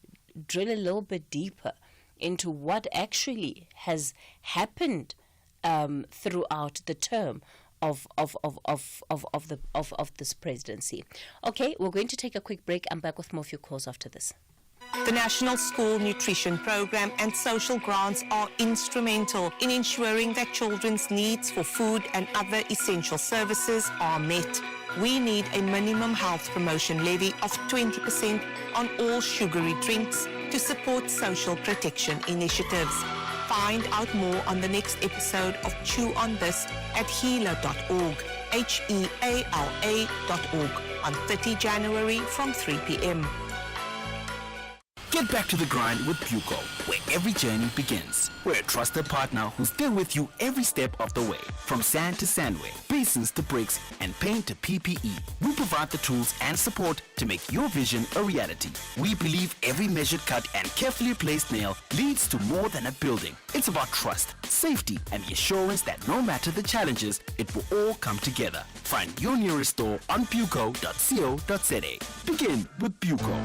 drill a little bit deeper into what actually has happened throughout the term of this presidency. Okay, we're going to take a quick break. I'm back with more of your calls after this. The National School Nutrition Program and social grants are instrumental in ensuring that children's needs for food and other essential services are met. We need a minimum health promotion levy of 20% on all sugary drinks to support social protection initiatives. Find out more on the next episode of Chew on This at heala.org, HEALA.org, on 30 January from 3 p.m. Get back to the grind with Puco, where every journey begins. We're a trusted partner who's there with you every step of the way. From sand to sandware, basins to bricks, and paint to PPE, we provide the tools and support to make your vision a reality. We believe every measured cut and carefully placed nail leads to more than a building. It's about trust, safety, and the assurance that no matter the challenges, it will all come together. Find your nearest store on puco.co.za. Begin with Puco.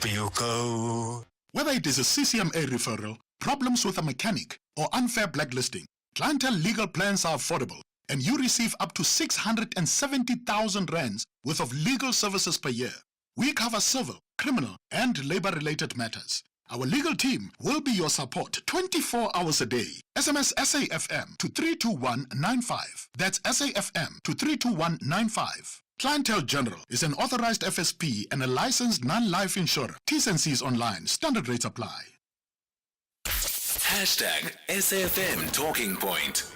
Puco. Whether it is a CCMA referral, problems with a mechanic, or unfair blacklisting, Clientele legal plans are affordable, and you receive up to 670,000 rands worth of legal services per year. We cover civil, criminal, and labor-related matters. Our legal team will be your support 24 hours a day. SMS SAFM to 32195. That's SAFM to 32195. Clientele General is an authorized FSP and a licensed non-life insurer. T's and C's online. Standard rates apply. Hashtag SAFM Talking Point.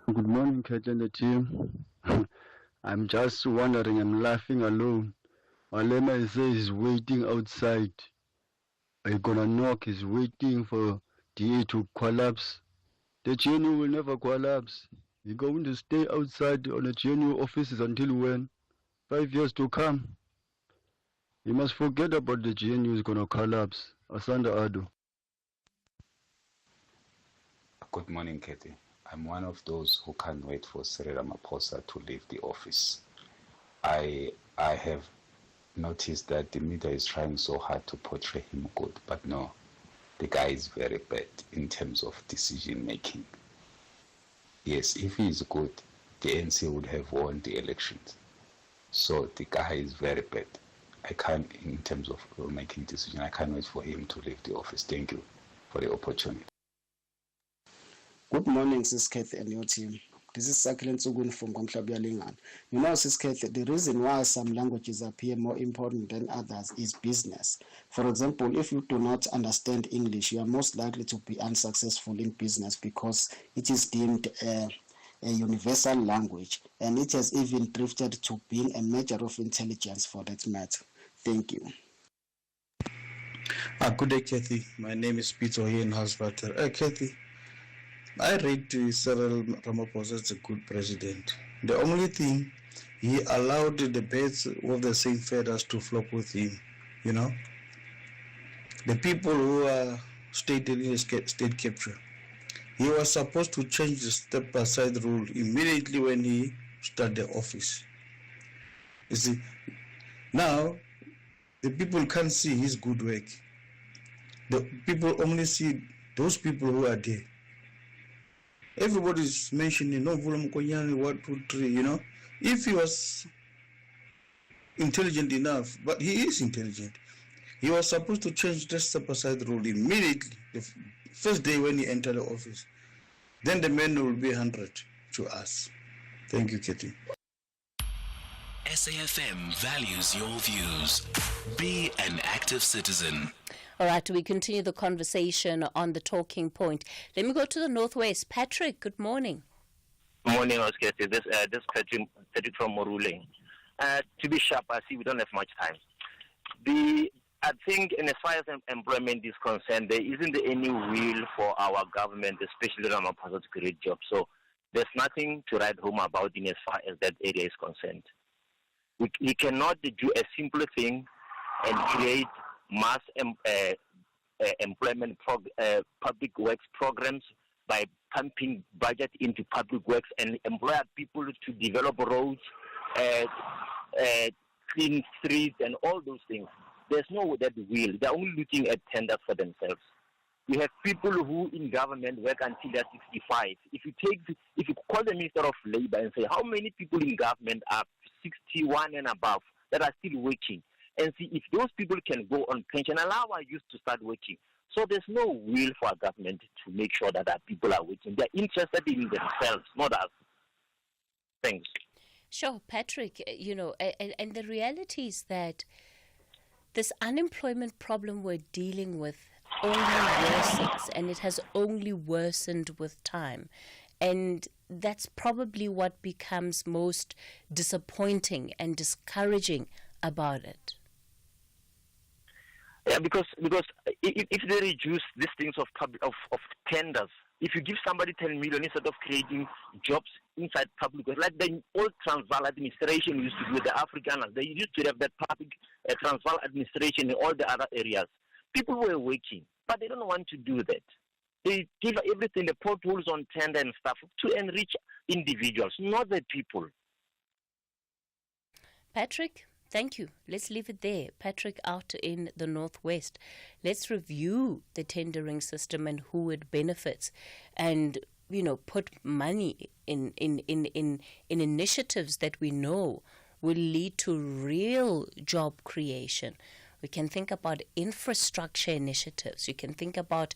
Good morning, Cathy and the team. I'm just wondering, I'm laughing alone. Olema says he's waiting outside. Are you gonna knock? He's waiting for DA to collapse. The GNU will never collapse. You're going to stay outside on the GNU offices until when? 5 years to come. You must forget about the GNU is going to collapse. Asanda Ado. Good morning, Cathy. I'm one of those who can't wait for Cyril Ramaphosa to leave the office. I have noticed that the media is trying so hard to portray him good, but no, the guy is very bad in terms of decision making. Yes, if he is good, the ANC would have won the elections. So the guy is very bad. I can't, in terms of making decisions, I can't wait for him to leave the office. Thank you for the opportunity. Good morning, Sis Cathy and your team. This is Sakile Nsugun from Kwamhlabyalingan. You know, Sis Cathy, the reason why some languages appear more important than others is business. For example, if you do not understand English, you are most likely to be unsuccessful in business because it is deemed a universal language, and it has even drifted to being a measure of intelligence for that matter. Thank you. Good day, Cathy. My name is Peter here in Housebutler. Cathy, I rate Cyril Ramaphosa as a good president. The only thing, he allowed the birds of the same feathers to flock with him, you know. The people who are stated in state capture, he was supposed to change the step-aside rule immediately when he started the office. You see, now the people can't see his good work. The people only see those people who are there. Everybody's mentioning no Mkonyani, 1, 2, 3, you know. If he was intelligent enough, but he is intelligent, he was supposed to change the step-aside rule immediately, the first day when he entered the office. Then the man will be 100 to us. Thank you, Cathy. SAFM values your views. Be an active citizen. All right, we continue the conversation on the talking point. Let me go to the Northwest. Patrick, good morning. Morning, Oscar. This Patrick from Morule. To be sharp, I see we don't have much time. I think, and as far as employment is concerned, there isn't any will for our government, especially Ramaphosa, to create jobs. So there's nothing to write home about in as far as that area is concerned. We cannot do a simple thing and create mass employment public works programs by pumping budget into public works and employ people to develop roads, clean streets, and all those things. There's no that will. They're only looking at tenders for themselves. We have people who in government work until they're 65. If you call the Minister of Labor and say how many people in government are 61 and above that are still working, and see if those people can go on pension, allow our youth to start working. So there's no will for our government to make sure that our people are working. They're interested in themselves, not us. Thanks. Sure, Patrick, you know, and the reality is that this unemployment problem we're dealing with only worsens, and it has only worsened with time. And that's probably what becomes most disappointing and discouraging about it. Yeah, because if they reduce these things of tenders, if you give somebody 10 million instead of creating jobs inside public, like the old Transvaal administration used to do, the Afrikaners, they used to have that public Transvaal administration in all the other areas. People were working, but they don't want to do that. They give everything, the potholes on tender and stuff, to enrich individuals, not the people. Patrick? Thank you. Let's leave it there. Patrick out in the Northwest. Let's review the tendering system and who it benefits, and you know, put money in initiatives that we know will lead to real job creation. We can think about infrastructure initiatives. You can think about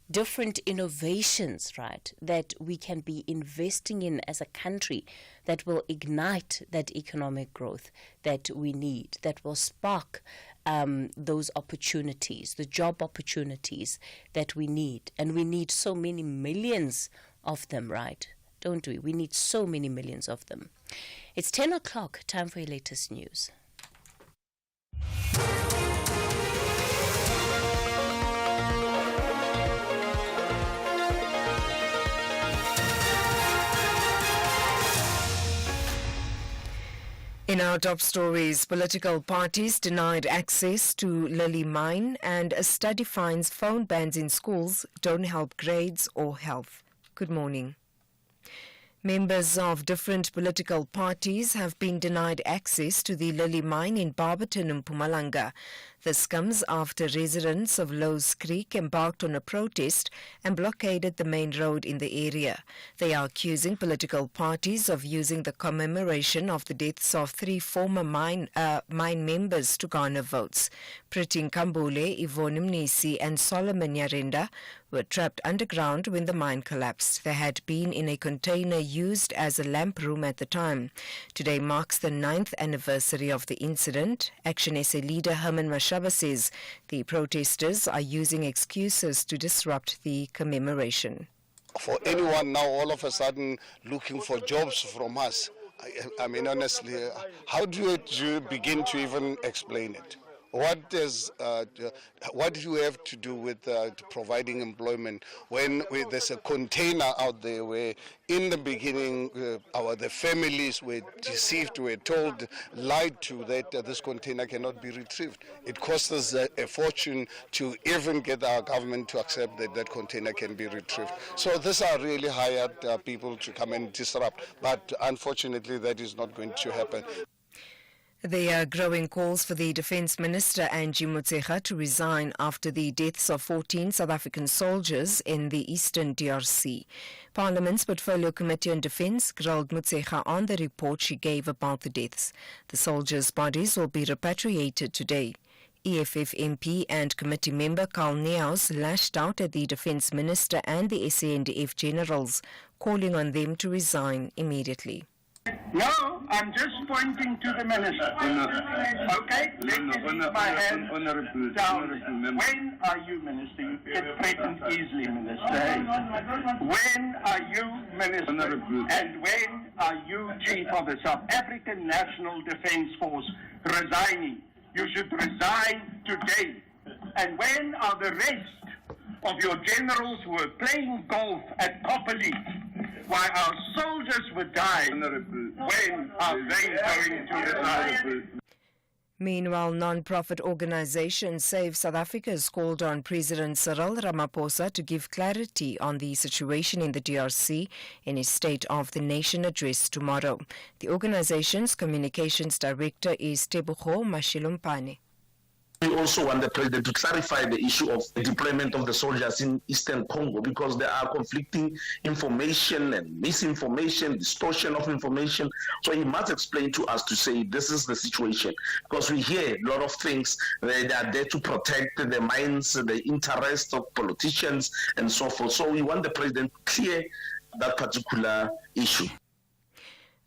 different innovations, right, that we can be investing in as a country that will ignite that economic growth that we need, that will spark those opportunities, the job opportunities that we need. And we need so many millions of them, right? Don't we? We need so many millions of them. It's 10 o'clock, time for your latest news. In our top stories, political parties denied access to Lily Mine, and a study finds phone bans in schools don't help grades or health. Good morning. Members of different political parties have been denied access to the Lily Mine in Barberton and Mpumalanga. This comes after residents of Lowe's Creek embarked on a protest and blockaded the main road in the area. They are accusing political parties of using the commemoration of the deaths of 3 former mine members to garner votes. Priti Nkambule, Yvonne Mnisi and Solomon Yarenda were trapped underground when the mine collapsed. They had been in a container used as a lamp room at the time. Today marks the 9th anniversary of the incident. Action SA leader Herman Mashaba says the protesters are using excuses to disrupt the commemoration. For anyone now all of a sudden looking for jobs from us, I mean honestly, how do you begin to even explain it? What do you have to do with providing employment when there's a container out there where in the beginning the families were deceived, were told, lied to that this container cannot be retrieved. It costs us a fortune to even get our government to accept that that container can be retrieved. So these are really hired people to come and disrupt, but unfortunately that is not going to happen. There are growing calls for the Defence Minister Angie Motshekga to resign after the deaths of 14 South African soldiers in the eastern DRC. Parliament's Portfolio Committee on Defence grilled Motshekga on the report she gave about the deaths. The soldiers' bodies will be repatriated today. EFF MP and committee member Carl Neus lashed out at the Defence Minister and the SANDF generals, calling on them to resign immediately. No, I'm just pointing to the minister. Okay, let me leave my hand down. When are you minister? You get threatened easily, minister. When are you minister? And when are you chief of the South African National Defence Force resigning? You should resign today. And when are the rest of your generals who were playing golf at Copperleaf while our soldiers were dying? When are they going to resign? Meanwhile, non-profit organisation Save South Africa has called on President Cyril Ramaphosa to give clarity on the situation in the DRC in his State of the Nation address tomorrow. The organisation's communications director is Tebogo Mashilumpane. We also want the president to clarify the issue of the deployment of the soldiers in Eastern Congo, because there are conflicting information and misinformation, distortion of information. So he must explain to us to say this is the situation, because we hear a lot of things. They are there to protect the minds, the interests of politicians and so forth. So we want the president to clear that particular issue.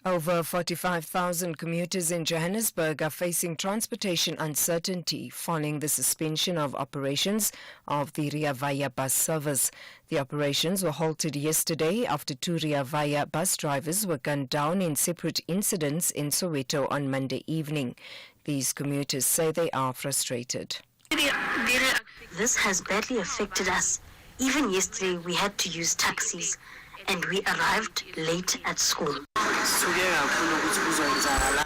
Over 45,000 commuters in Johannesburg are facing transportation uncertainty following the suspension of operations of the Rea Vaya bus service. The operations were halted yesterday after 2 Rea Vaya bus drivers were gunned down in separate incidents in Soweto on Monday evening. These commuters say they are frustrated. This has badly affected us. Even yesterday we had to use taxis, and we arrived late at school.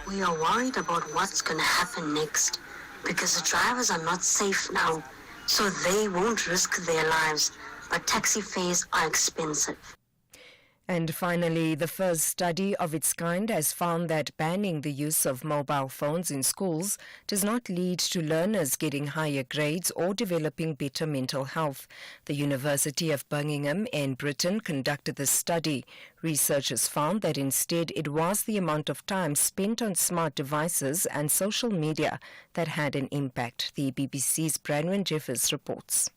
We are worried about what's going to happen next, because the drivers are not safe now, so they won't risk their lives, but taxi fares are expensive. And finally, the first study of its kind has found that banning the use of mobile phones in schools does not lead to learners getting higher grades or developing better mental health. The University of Birmingham in Britain conducted this study. Researchers found that instead it was the amount of time spent on smart devices and social media that had an impact. The BBC's Branwen Jeffers reports.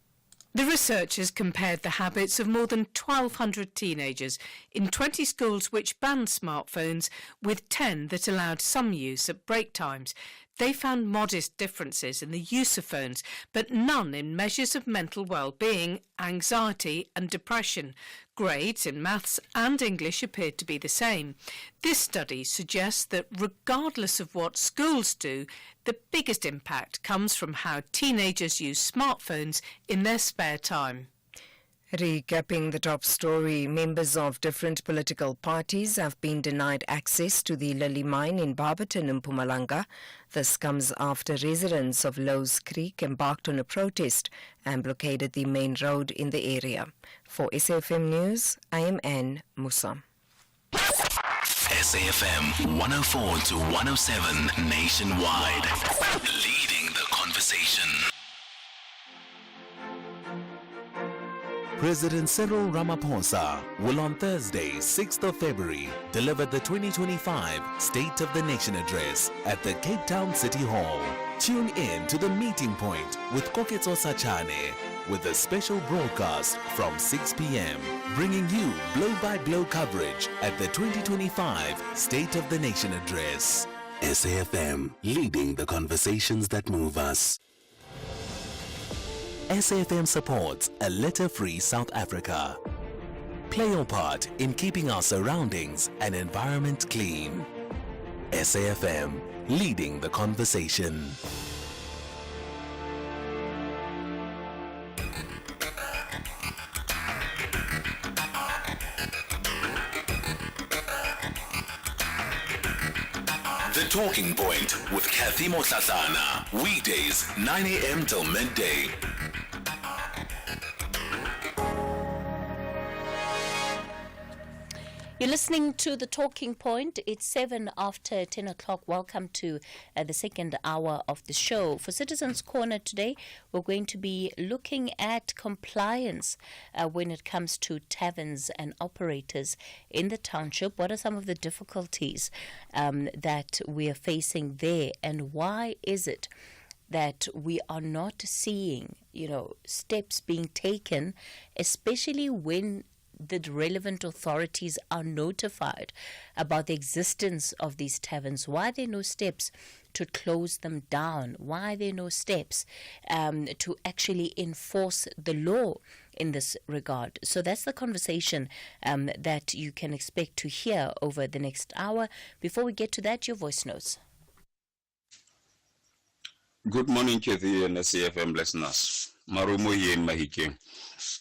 The researchers compared the habits of more than 1,200 teenagers in 20 schools which banned smartphones with 10 that allowed some use at break times. They found modest differences in the use of phones, but none in measures of mental well-being, anxiety and depression. Grades in maths and English appeared to be the same. This study suggests that regardless of what schools do, the biggest impact comes from how teenagers use smartphones in their spare time. Recapping the top story, members of different political parties have been denied access to the Lily mine in Barberton in Mpumalanga. This comes after residents of Lowe's Creek embarked on a protest and blockaded the main road in the area. For SAFM News, I am Anne Musa. SAFM 104 to 107 nationwide. Leading the conversation. President Cyril Ramaphosa will on Thursday, 6th of February, deliver the 2025 State of the Nation Address at the Cape Town City Hall. Tune in to the meeting point with Koketso Sachane with a special broadcast from 6 p.m. bringing you blow-by-blow coverage at the 2025 State of the Nation Address. SAFM, leading the conversations that move us. SAFM supports a litter-free South Africa. Play your part in keeping our surroundings and environment clean. SAFM, leading the conversation. The Talking Point with Cathy Mohlahlana. Weekdays, 9 a.m. till midday. You're listening to The Talking Point. It's 7 after 10 o'clock. Welcome to the second hour of the show. For Citizens Corner today, we're going to be looking at compliance when it comes to taverns and operators in the township. What are some of the difficulties that we are facing there, and why is it that we are not seeing, steps being taken, especially when the relevant authorities are notified about the existence of these taverns? Why are there no steps to close them down? Why are there no steps to actually enforce the law in this regard? So that's the conversation that you can expect to hear over the next hour. Before we get to that, your voice notes. Good morning, Cathy and SAFM listeners. Marumo here in Mahike.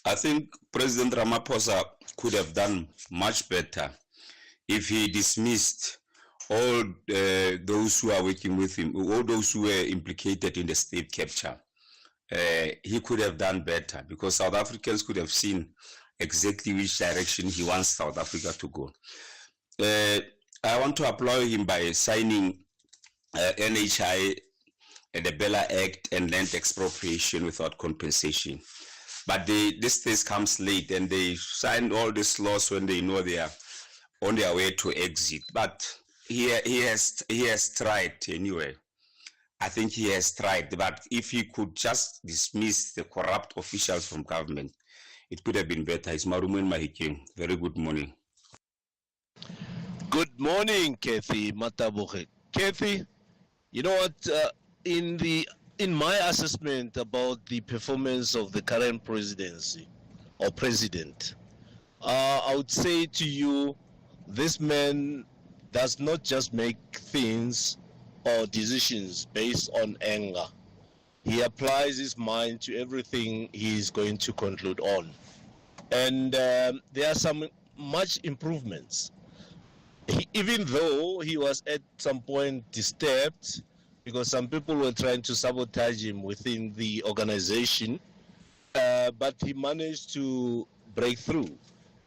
I think President Ramaphosa could have done much better if he dismissed all those who are working with him, all those who were implicated in the state capture. He could have done better because South Africans could have seen exactly which direction he wants South Africa to go. I want to applaud him by signing NHI, the Bella Act, and land expropriation without compensation. But this case comes late, and they signed all these laws when they know they are on their way to exit. But he has tried anyway. I think he has tried. But if he could just dismiss the corrupt officials from government, it could have been better. It's Marumen Mahike. Very good morning. Good morning, Cathy Mataboge. Cathy, you know what? In my assessment about the performance of the current presidency or president, I would say to you, this man does not just make things or decisions based on anger. He applies his mind to everything he is going to conclude on. And there are some much improvements. Even though he was at some point disturbed, because some people were trying to sabotage him within the organization, but he managed to break through.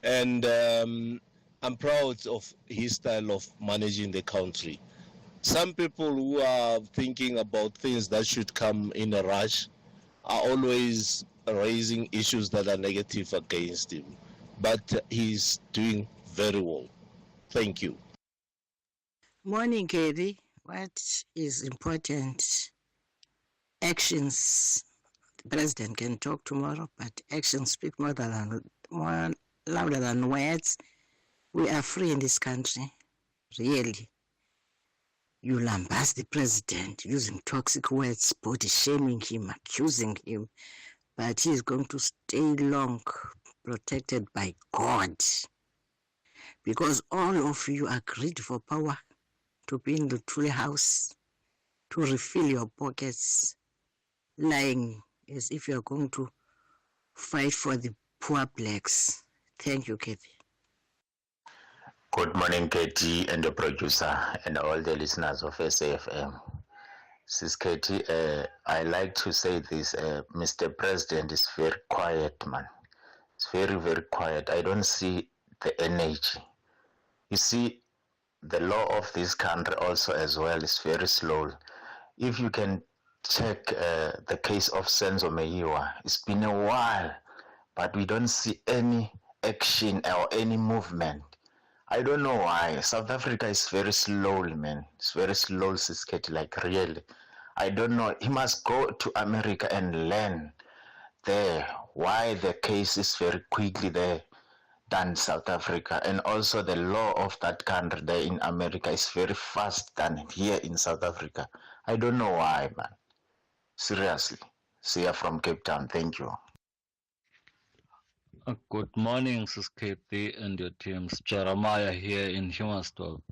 And I'm proud of his style of managing the country. Some people who are thinking about things that should come in a rush are always raising issues that are negative against him. But he's doing very well. Thank you. Morning, Cathy. What is important? Actions. The president can talk tomorrow, but actions speak more louder than words. We are free in this country, really. You lambast the president using toxic words, body shaming him, accusing him, but he is going to stay long, protected by God, because all of you agreed for power, to be in the Tule house, to refill your pockets, lying as if you're going to fight for the poor blacks. Thank you, Cathy. Good morning, Katie and the producer and all the listeners of SAFM. Sis Katie, I like to say this, Mr. President is very quiet, man. It's very, very quiet. I don't see the energy. You see, the law of this country also as well is very slow. If you can check the case of Senzo Meyiwa, it's been a while but we don't see any action or any movement. I don't know why. South Africa is very slowly, man. It's very slow, Sisketi, like really. I don't know. He must go to America and learn there why the case is very quickly there than South Africa. And also the law of that country there in America is very fast than here in South Africa. I don't know why, man. Seriously. See you from Cape Town. Thank you. Good morning, Sis Cathy and your teams. Jeremiah here in Humansdorp.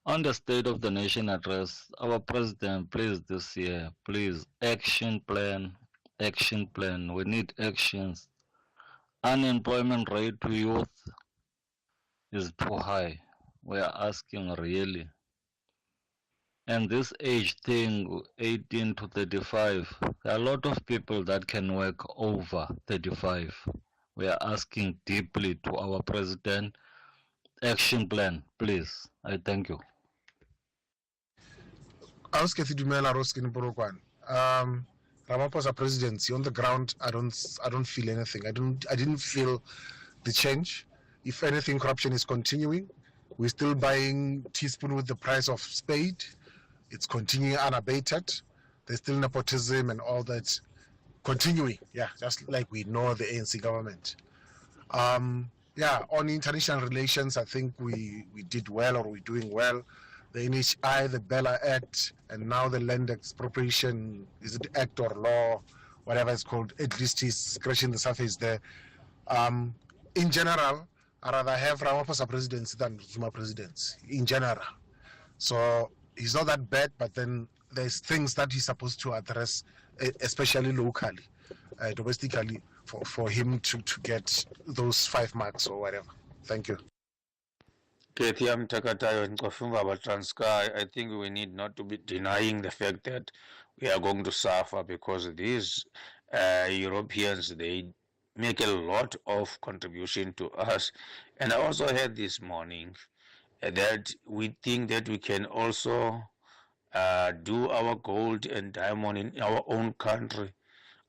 On the State of the Nation address, our president, please this year, please, action plan. We need actions. Unemployment rate to youth is too high. We are asking really. And this age thing, 18 to 35, there are a lot of people that can work over 35. We are asking deeply to our president, action plan, please. I thank you. I was Cathy Mohlahlana. Ramaphosa presidency on the ground. I don't feel anything. I didn't feel the change. If anything, corruption is continuing. We're still buying teaspoon with the price of spade. It's continuing unabated. There's still nepotism and all that continuing. Yeah, just like we know the ANC government. On international relations, I think we did well, or we're doing well. The NHI, the Bella Act, and now the Land Expropriation, is it Act or Law, whatever it's called, at least he's scratching the surface there. In general, I'd rather have Ramaphosa presidency than Zuma presidency, in general. So he's not that bad, but then there's things that he's supposed to address, especially locally, domestically, for him to get those 5 marks or whatever. Thank you. Cathy Mohlahlana in Kofumba Transkei, I think we need not to be denying the fact that we are going to suffer, because these Europeans, they make a lot of contribution to us. And I also heard this morning that we think that we can also do our gold and diamond in our own country.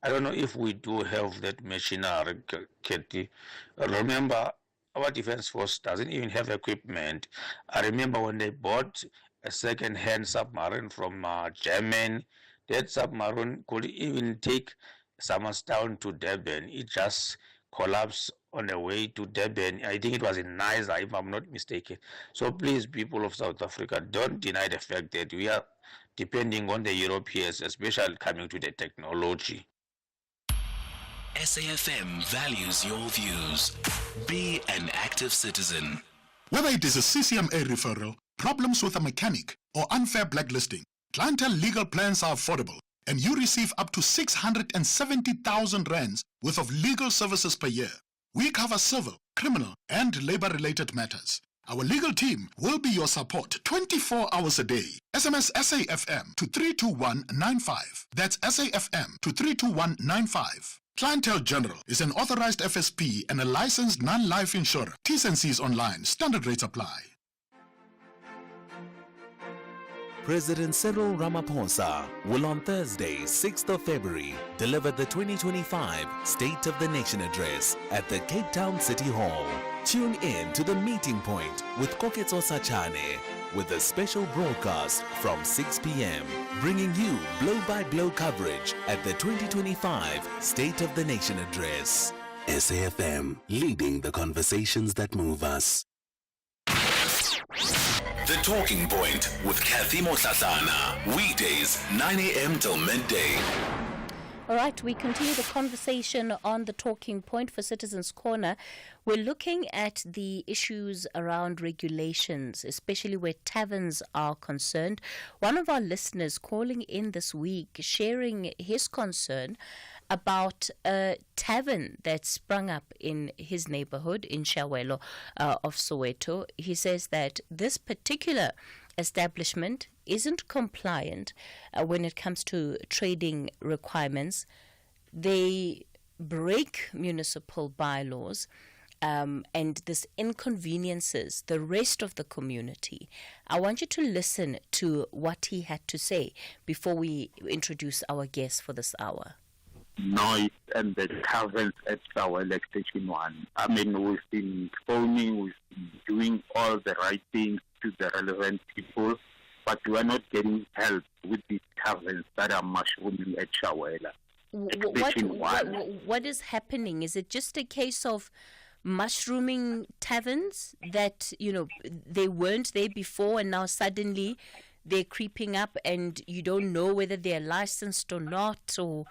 I don't know if we do have that machinery, Cathy. Remember, our defense force doesn't even have equipment. I remember when they bought a second-hand submarine from Germany. That submarine could even take someone down to Durban. It just collapsed on the way to Durban. I think it was in Niza, if I'm not mistaken. So please, people of South Africa, don't deny the fact that we are depending on the Europeans, especially coming to the technology. SAFM values your views. Be an active citizen. Whether it is a CCMA referral, problems with a mechanic, or unfair blacklisting, clientele legal plans are affordable, and you receive up to 670,000 rands worth of legal services per year. We cover civil, criminal, and labor-related matters. Our legal team will be your support 24 hours a day. SMS SAFM to 32195. That's SAFM to 32195. Clientele General is an authorized FSP and a licensed non-life insurer. T's and C's online. Standard rates apply. President Cyril Ramaphosa will on Thursday, 6th of February, deliver the 2025 State of the Nation Address at the Cape Town City Hall. Tune in to the meeting point with Koketso Sachane with a special broadcast from 6 p.m., bringing you blow-by-blow coverage at the 2025 State of the Nation Address. SAFM, leading the conversations that move us. The Talking Point with Cathy Mohlahlana. Weekdays, 9 a.m. till midday. All right, we continue the conversation on the Talking Point for Citizens Corner. We're looking at the issues around regulations, especially where taverns are concerned. One of our listeners calling in this week, sharing his concern about a tavern that sprung up in his neighborhood in Shawelo of Soweto. He says that this particular establishment isn't compliant when it comes to trading requirements. They break municipal bylaws, and this inconveniences the rest of the community. I want you to listen to what he had to say before we introduce our guest for this hour. noise and the taverns at our Station 1. I mean, we've been phoning, we've been doing all the right things to the relevant people, but we are not getting help with these taverns that are mushrooming at Shawela. What is happening? Is it just a case of mushrooming taverns that, they weren't there before and now suddenly they're creeping up and you don't know whether they're licensed or not, or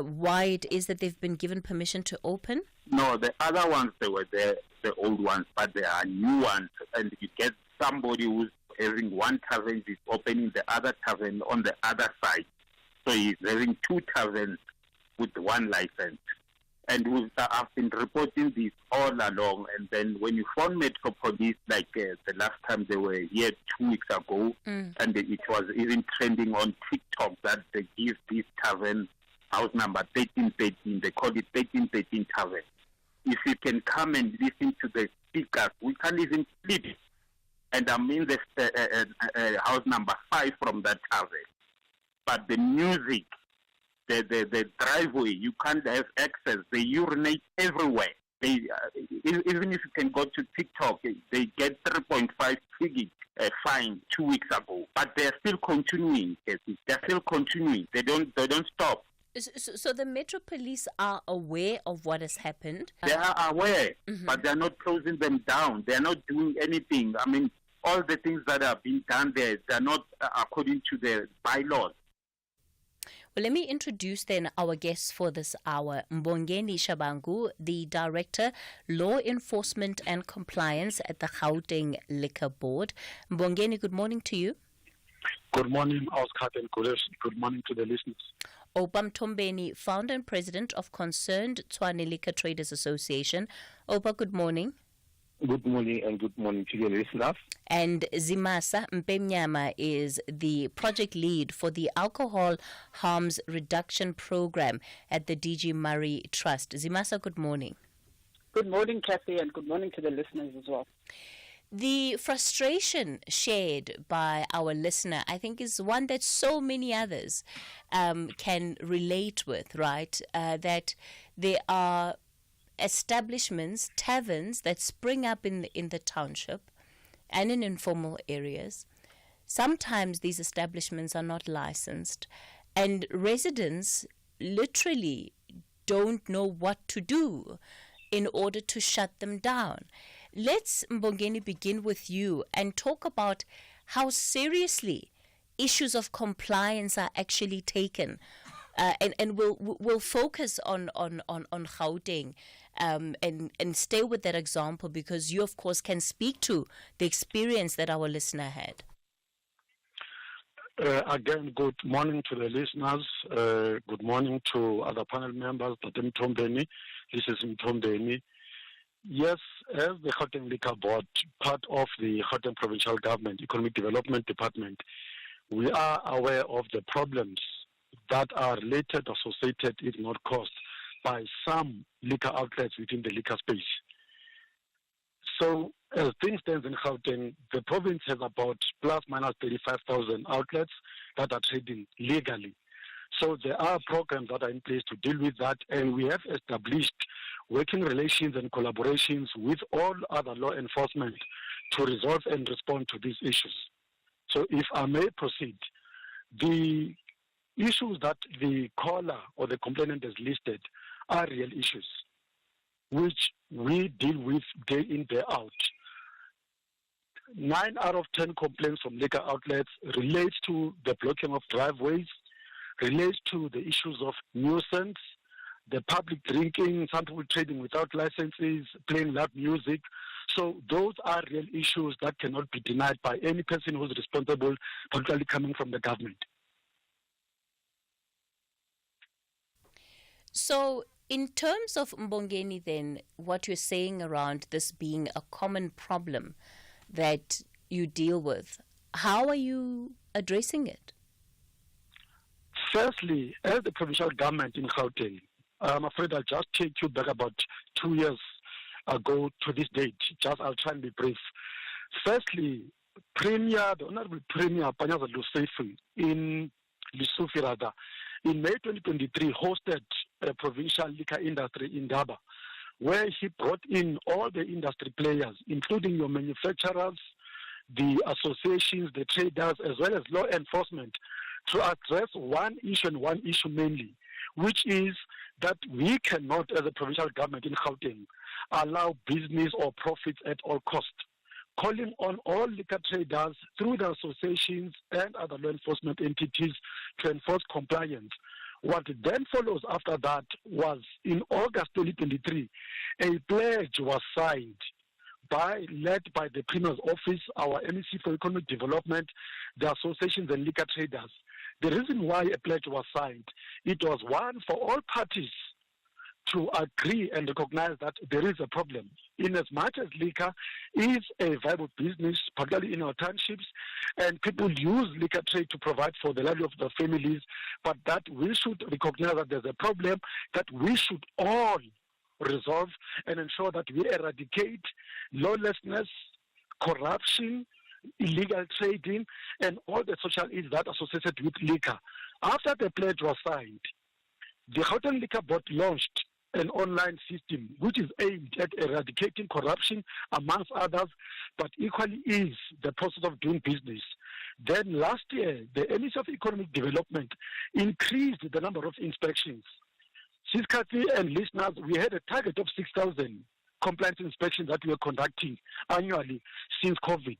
why it is that they've been given permission to open? No, the other ones, they were there, the old ones, but there are new ones, and you get somebody who's having one tavern, is opening the other tavern on the other side. So he's having two taverns with one license. And I've been reporting this all along. And then when you phone Metro Police, like the last time they were here 2 weeks ago, and it was even trending on TikTok that they give this tavern house number 1313. They call it 1313 tavern. If you can come and listen to the speakers, we can't even sleep. And I'm in the house number 5 from that tavern. But the music, the driveway, you can't have access. They urinate everywhere. They even if you can go to TikTok, they get 3.5 fine 2 weeks ago. But they're still continuing. They're still continuing. They don't stop. So the Metro Police are aware of what has happened? They are aware, but they're not closing them down. They're not doing anything. I mean, all the things that are being done there, they're not according to the bylaws. Well, let me introduce then our guests for this hour. Mbongeni Shabangu, the Director, Law Enforcement and Compliance at the Gauteng Liquor Board. Mbongeni, good morning to you. Good morning, Oscar, and good morning to the listeners. Opa Mtombeni, Founder and President of Concerned Tshwane Liquor Traders Association. Opa, good morning. Good morning and good morning to your listeners. And Zimasa Mpemnyama is the project lead for the Alcohol Harms Reduction Program at the DG Murray Trust. Zimasa, good morning. Good morning, Cathy, and good morning to the listeners as well. The frustration shared by our listener, I think, is one that so many others can relate with, right? That there are establishments, taverns that spring up in the township and in informal areas. Sometimes these establishments are not licensed, and residents literally don't know what to do in order to shut them down. Let's, Mbongeni, begin with you and talk about how seriously issues of compliance are actually taken. And we'll focus on Gauteng and stay with that example, because you, of course, can speak to the experience that our listener had. Again, good morning to the listeners. Good morning to other panel members. Mtombeni. This is Mtombeni. Yes, as the Gauteng Liquor Board, part of the Gauteng Provincial Government Economic Development Department, we are aware of the problems that are related, associated, if not caused, by some liquor outlets within the liquor space. So, as things stand in Gauteng, the province has about plus minus 35,000 outlets that are trading legally. So there are programs that are in place to deal with that, and we have established working relations and collaborations with all other law enforcement to resolve and respond to these issues. So if I may proceed, the issues that the caller or the complainant has listed are real issues, which we deal with day in, day out. 9 out of 10 complaints from liquor outlets relates to the blocking of driveways, relates to the issues of nuisance, the public drinking, some people trading without licenses, playing loud music. So those are real issues that cannot be denied by any person who's responsible, particularly coming from the government. So in terms of Mbongeni then, what you're saying around this being a common problem that you deal with, how are you addressing it? Firstly, as the provincial government in Gauteng, I'm afraid I'll just take you back about 2 years ago to this date. I'll try and be brief. Firstly, the Honorable Premier Panyaza Lusefu in Lesotho, in May 2023, hosted provincial liquor industry in Daba, where he brought in all the industry players, including your manufacturers, the associations, the traders, as well as law enforcement, to address one issue and one issue mainly, which is that we cannot, as a provincial government in Gauteng, allow business or profits at all costs. Calling on all liquor traders through the associations and other law enforcement entities to enforce compliance. What then follows after that was in August 2023, a pledge was signed led by the Premier's Office, our MEC for Economic Development, the associations and liquor traders. The reason why a pledge was signed, it was one for all parties to agree and recognize that there is a problem. In as much as liquor is a viable business, particularly in our townships, and people use liquor trade to provide for the livelihood of their families, but that we should recognize that there's a problem that we should all resolve and ensure that we eradicate lawlessness, corruption, illegal trading, and all the social ills that are associated with liquor. After the pledge was signed, the Gauteng Liquor Board launched an online system which is aimed at eradicating corruption amongst others, but equally is the process of doing business. Then last year, the Ministry of Economic Development increased the number of inspections. Sis Cathy and listeners, we had a target of 6,000 compliance inspections that we were conducting annually since COVID.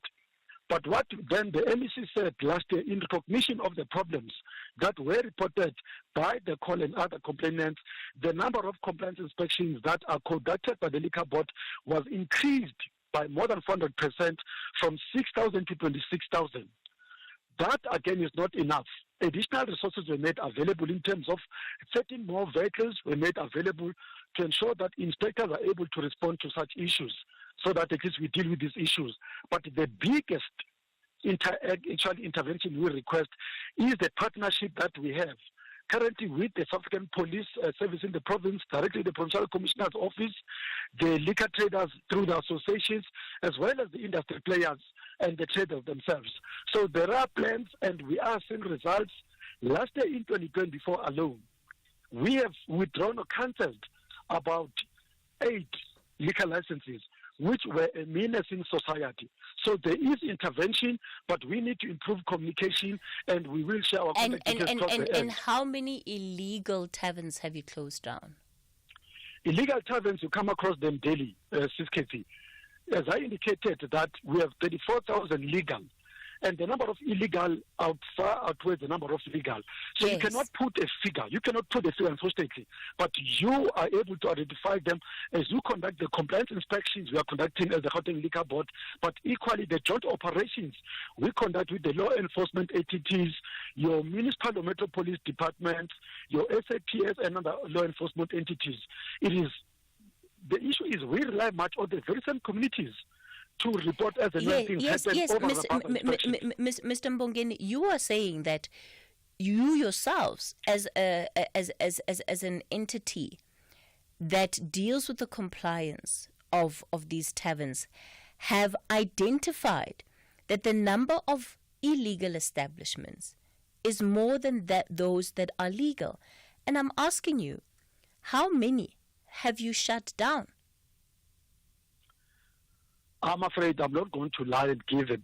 But what then the MEC said last year, in recognition of the problems that were reported by the call and other complainants, the number of compliance inspections that are conducted by the Liquor Board was increased by more than 400% from 6,000 to 26,000. That, again, is not enough. Additional resources were made available in terms of 13 more vehicles were made available to ensure that inspectors are able to respond to such issues, so that at least we deal with these issues. But the biggest intervention we request is the partnership that we have currently with the South African Police Service in the province, directly the Provincial Commissioner's Office, the liquor traders through the associations, as well as the industry players and the traders themselves. So there are plans and we are seeing results. Last year in 2024 alone, we have withdrawn or cancelled about 8 liquor licenses, which were a menace in society. So there is intervention, but we need to improve communication, and we will share our And how many illegal taverns have you closed down? Illegal taverns, you come across them daily, Sis Cathy. As I indicated, that we have 34,000 legal, and the number of illegal far outweighs the number of legal. So yes, you cannot put a figure. You cannot put a figure, unfortunately, but you are able to identify them as you conduct the compliance inspections we are conducting as the Gauteng Liquor Board, but equally the joint operations we conduct with the law enforcement entities, your municipal or metro police departments, your SAPS and other law enforcement entities. The issue is we rely much on the very same communities to report as and when things happen over Mr. Mbongeni, you are saying that you yourselves, as an entity that deals with the compliance of these taverns, have identified that the number of illegal establishments is more than those that are legal. And I'm asking you, how many have you shut down? I'm afraid I'm not going to lie and give a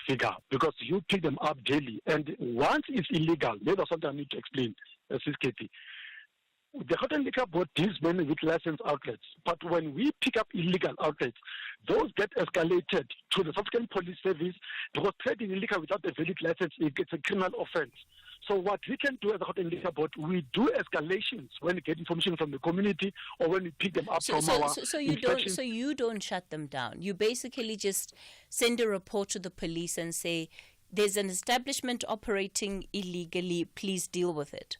figure, because you pick them up daily. And once it's illegal, maybe something I need to explain, Sis Cathy. The Gauteng Liquor Board deals mainly with licensed outlets. But when we pick up illegal outlets, those get escalated to the South African Police Service, because trading in liquor without a valid license, it's a criminal offense. So what we can do as a Gauteng Liquor Board, we do escalations when we get information from the community or when we pick them up from our inspections. So you don't shut them down. You basically just send a report to the police and say, there's an establishment operating illegally, please deal with it.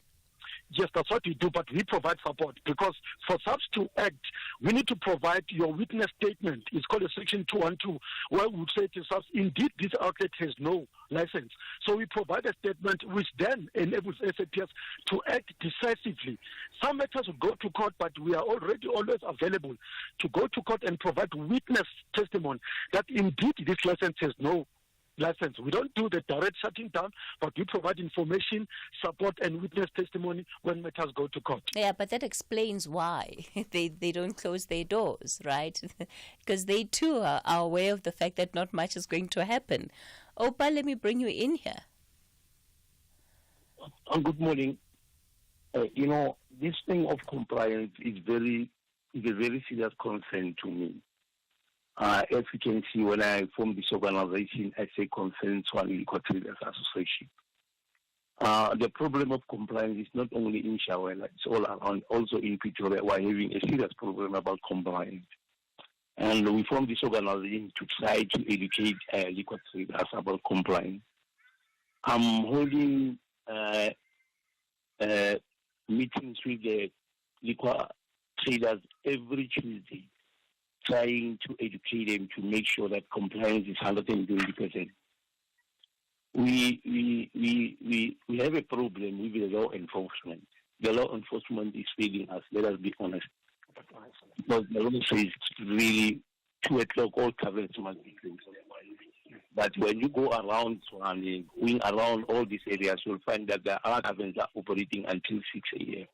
Yes, that's what we do, but we provide support, because for such to act, we need to provide your witness statement. It's called a Section 212, where we would say to us, indeed, this outlet has no license. So we provide a statement which then enables SAPS to act decisively. Some matters will go to court, but we are already always available to go to court and provide witness testimony that indeed this license has no license. We don't do the direct shutting down, but we provide information, support, and witness testimony when matters go to court. Yeah, but that explains why they don't close their doors, right? Because they too are aware of the fact that not much is going to happen. Opa, let me bring you in here. Good morning. This thing of compliance is a very serious concern to me. As you can see, when I formed this organization, I say concern to an Liquor Traders Association. The problem of compliance is not only in Shawela, it's all around. Also in Pretoria, we're having a serious problem about compliance. And we formed this organization to try to educate liquor traders about compliance. I'm holding meetings with the liquor traders every Tuesday, trying to educate them to make sure that compliance is 120%. We have a problem with the law enforcement. The law enforcement is failing us, let us be honest. But the law says really 2 o'clock all taverns must be closed. But when you go around going around all these areas, you'll find that the other taverns are operating until 6 a.m.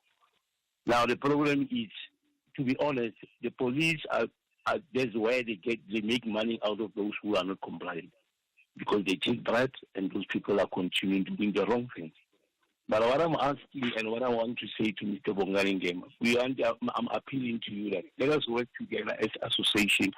Now the problem is, to be honest, the police that's where they make money out of those who are not compliant, because they take bribes and those people are continuing doing the wrong things. But what I'm asking and what I want to say to Mr. Bongaringema, I'm appealing to you that let us work together as an association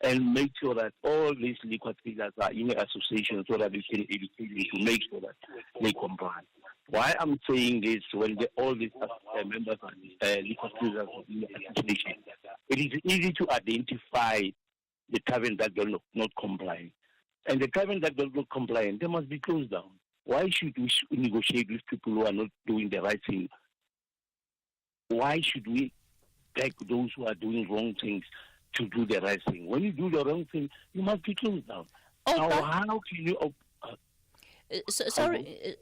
and make sure that all these liquor traders are in an association so that we can educate them to make sure that they comply. Why I'm saying this, when all these members of liquor traders are in the association, it is easy to identify the tavern that will not comply. And the tavern that will not comply, they must be closed down. Why should we negotiate with people who are not doing the right thing? Why should we beg those who are doing wrong things to do the right thing? When you do the wrong thing, you must be closed down. How can you...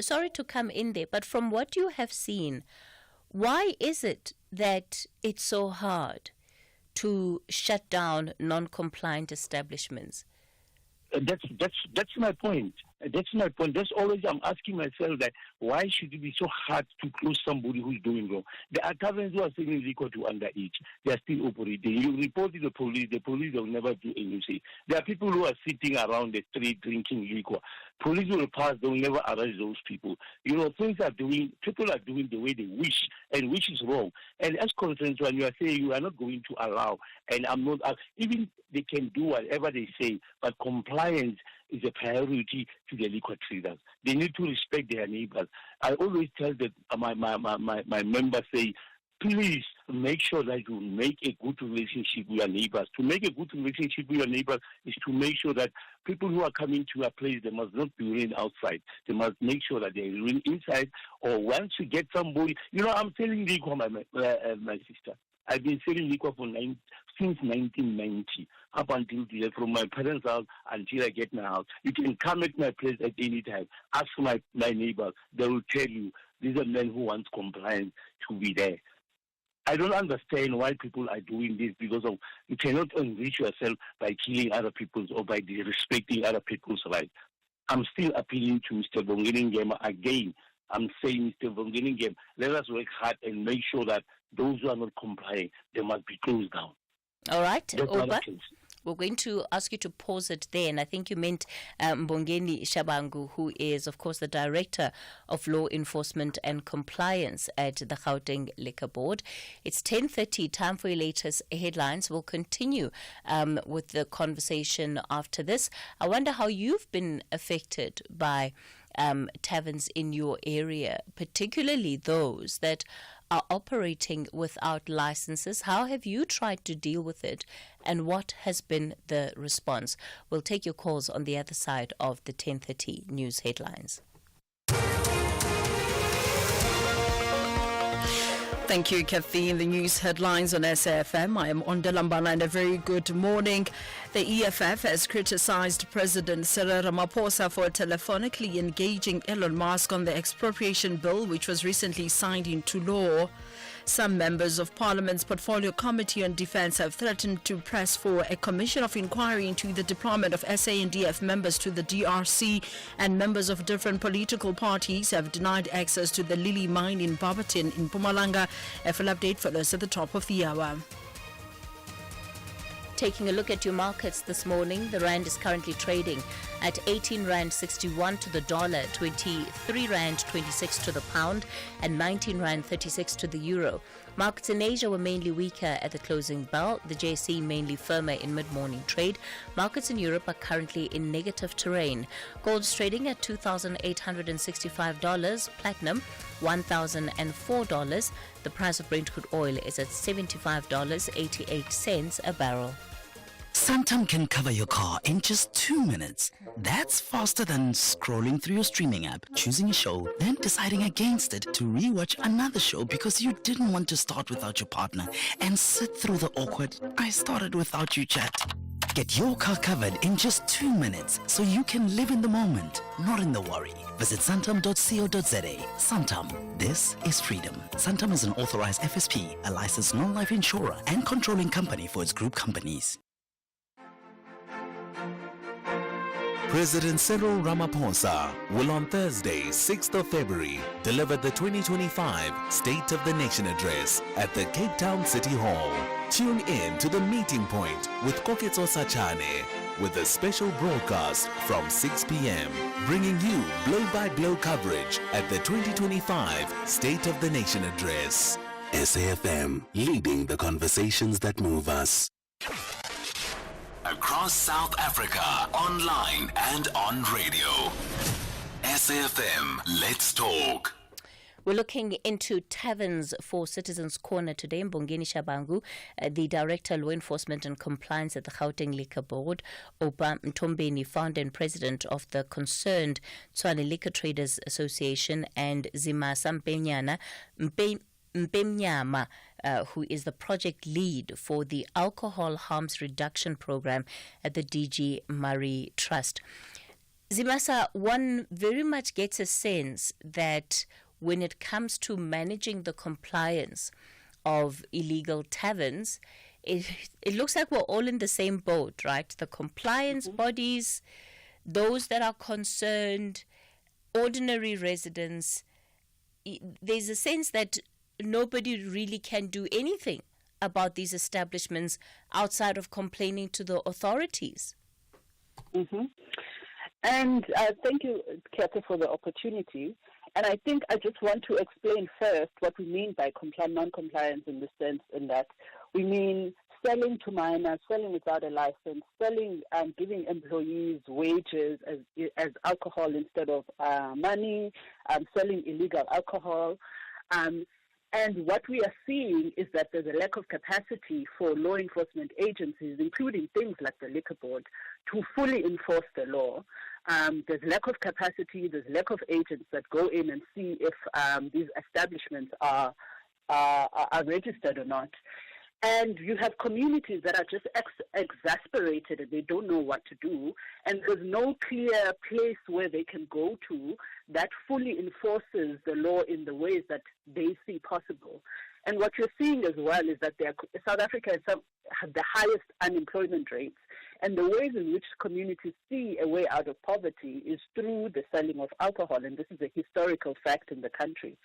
sorry to come in there, but from what you have seen, why is it that it's so hard to shut down non-compliant establishments? That's my point. That's my point. That's always I'm asking myself that why should it be so hard to close somebody who's doing wrong? There are taverns who are selling liquor to underage. They are still operating. You report to the police will never do anything. There are people who are sitting around the street drinking liquor. Police will pass, they will never arrest those people. People are doing the way they wish, and which is wrong. And as concerns when you are saying you are not going to allow, and I'm not, even they can do whatever they say, but compliance is a priority to the liquor traders. They need to respect their neighbors. I always tell that my members say, please make sure that you make a good relationship with your neighbors. To make a good relationship with your neighbors is to make sure that people who are coming to your place, they must not be running outside. They must make sure that they're running inside. Or once you get somebody, I'm selling liquor, my sister. I've been selling liquor since 1990, up until today, from my parents' house until I get my house. You can come at my place at any time. Ask my neighbors. They will tell you, these are men who want compliance to be there. I don't understand why people are doing this, because of you cannot enrich yourself by killing other people's or by disrespecting other people's rights. I'm still appealing to Mr. Bongaringema again. I'm saying, Mr. Bongaringema, let us work hard and make sure that those who are not complying, they must be closed down. All right, Oba, we're going to ask you to pause it there. And I think you meant Mbongeni Shabangu, who is, of course, the Director of Law Enforcement and Compliance at the Gauteng Liquor Board. It's 10:30, time for your latest headlines. We'll continue with the conversation after this. I wonder how you've been affected by taverns in your area, particularly those that are operating without licenses. How have you tried to deal with it, and what has been the response? We'll take your calls on the other side of the 10:30 news headlines. Thank you, Cathy. In the news headlines on SAFM, I am Ondalambana, and a very good morning. The EFF has criticized President Cyril Ramaphosa for telephonically engaging Elon Musk on the expropriation bill, which was recently signed into law. Some members of Parliament's Portfolio Committee on Defence have threatened to press for a commission of inquiry into the deployment of SANDF members to the DRC, and members of different political parties have denied access to the Lily mine in Barberton in Mpumalanga. A full update follows at the top of the hour. Taking a look at your markets this morning, the rand is currently trading at 18 rand 61 to the dollar, 23 rand 26 to the pound, and 19 rand 36 to the euro. Markets in Asia were mainly weaker at the closing bell, the JSE mainly firmer in mid-morning trade. Markets in Europe are currently in negative terrain. Gold is trading at $2,865, platinum $1,004. The price of Brent crude oil is at $75.88 a barrel. Santam can cover your car in just 2 minutes. That's faster than scrolling through your streaming app, choosing a show, then deciding against it to rewatch another show because you didn't want to start without your partner and sit through the awkward "I started without you" chat. Get your car covered in just 2 minutes so you can live in the moment, not in the worry. Visit santam.co.za. Santam, this is freedom. Santam is an authorized FSP, a licensed non-life insurer and controlling company for its group companies. President Cyril Ramaphosa will on Thursday, 6th of February, deliver the 2025 State of the Nation Address at the Cape Town City Hall. Tune in to the meeting point with Koketso Sachane with a special broadcast from 6 p.m., bringing you blow-by-blow coverage at the 2025 State of the Nation Address. SAFM, leading the conversations that move us. Across South Africa, online and on radio. SAFM, let's talk. We're looking into taverns for Citizens Corner today. Mbongeni Shabangu, the Director, Law Enforcement and Compliance at the Gauteng Liquor Board, Oba Mtombeni, founder and president of the concerned Tshwane Liquor Traders Association, and Zimasa Mpemnyama, who is the project lead for the Alcohol Harms Reduction Program at the DG Murray Trust. Zimasa, one very much gets a sense that when it comes to managing the compliance of illegal taverns, it looks like we're all in the same boat, right? The compliance bodies, those that are concerned, ordinary residents. There's a sense that nobody really can do anything about these establishments outside of complaining to the authorities. Mm-hmm. And thank you, Cathy, for the opportunity. And I think I just want to explain first what we mean by non-compliance in the sense in that we mean selling to minors, selling without a license, selling, giving employees wages as alcohol instead of money, selling illegal alcohol. And what we are seeing is that there's a lack of capacity for law enforcement agencies, including things like the Liquor Board, to fully enforce the law. There's lack of capacity, there's lack of agents that go in and see if these establishments are registered or not. And you have communities that are just exasperated and they don't know what to do. And there's no clear place where they can go to that fully enforces the law in the ways that they see possible. And what you're seeing as well is that South Africa has the highest unemployment rates. And the ways in which communities see a way out of poverty is through the selling of alcohol. And this is a historical fact in the country.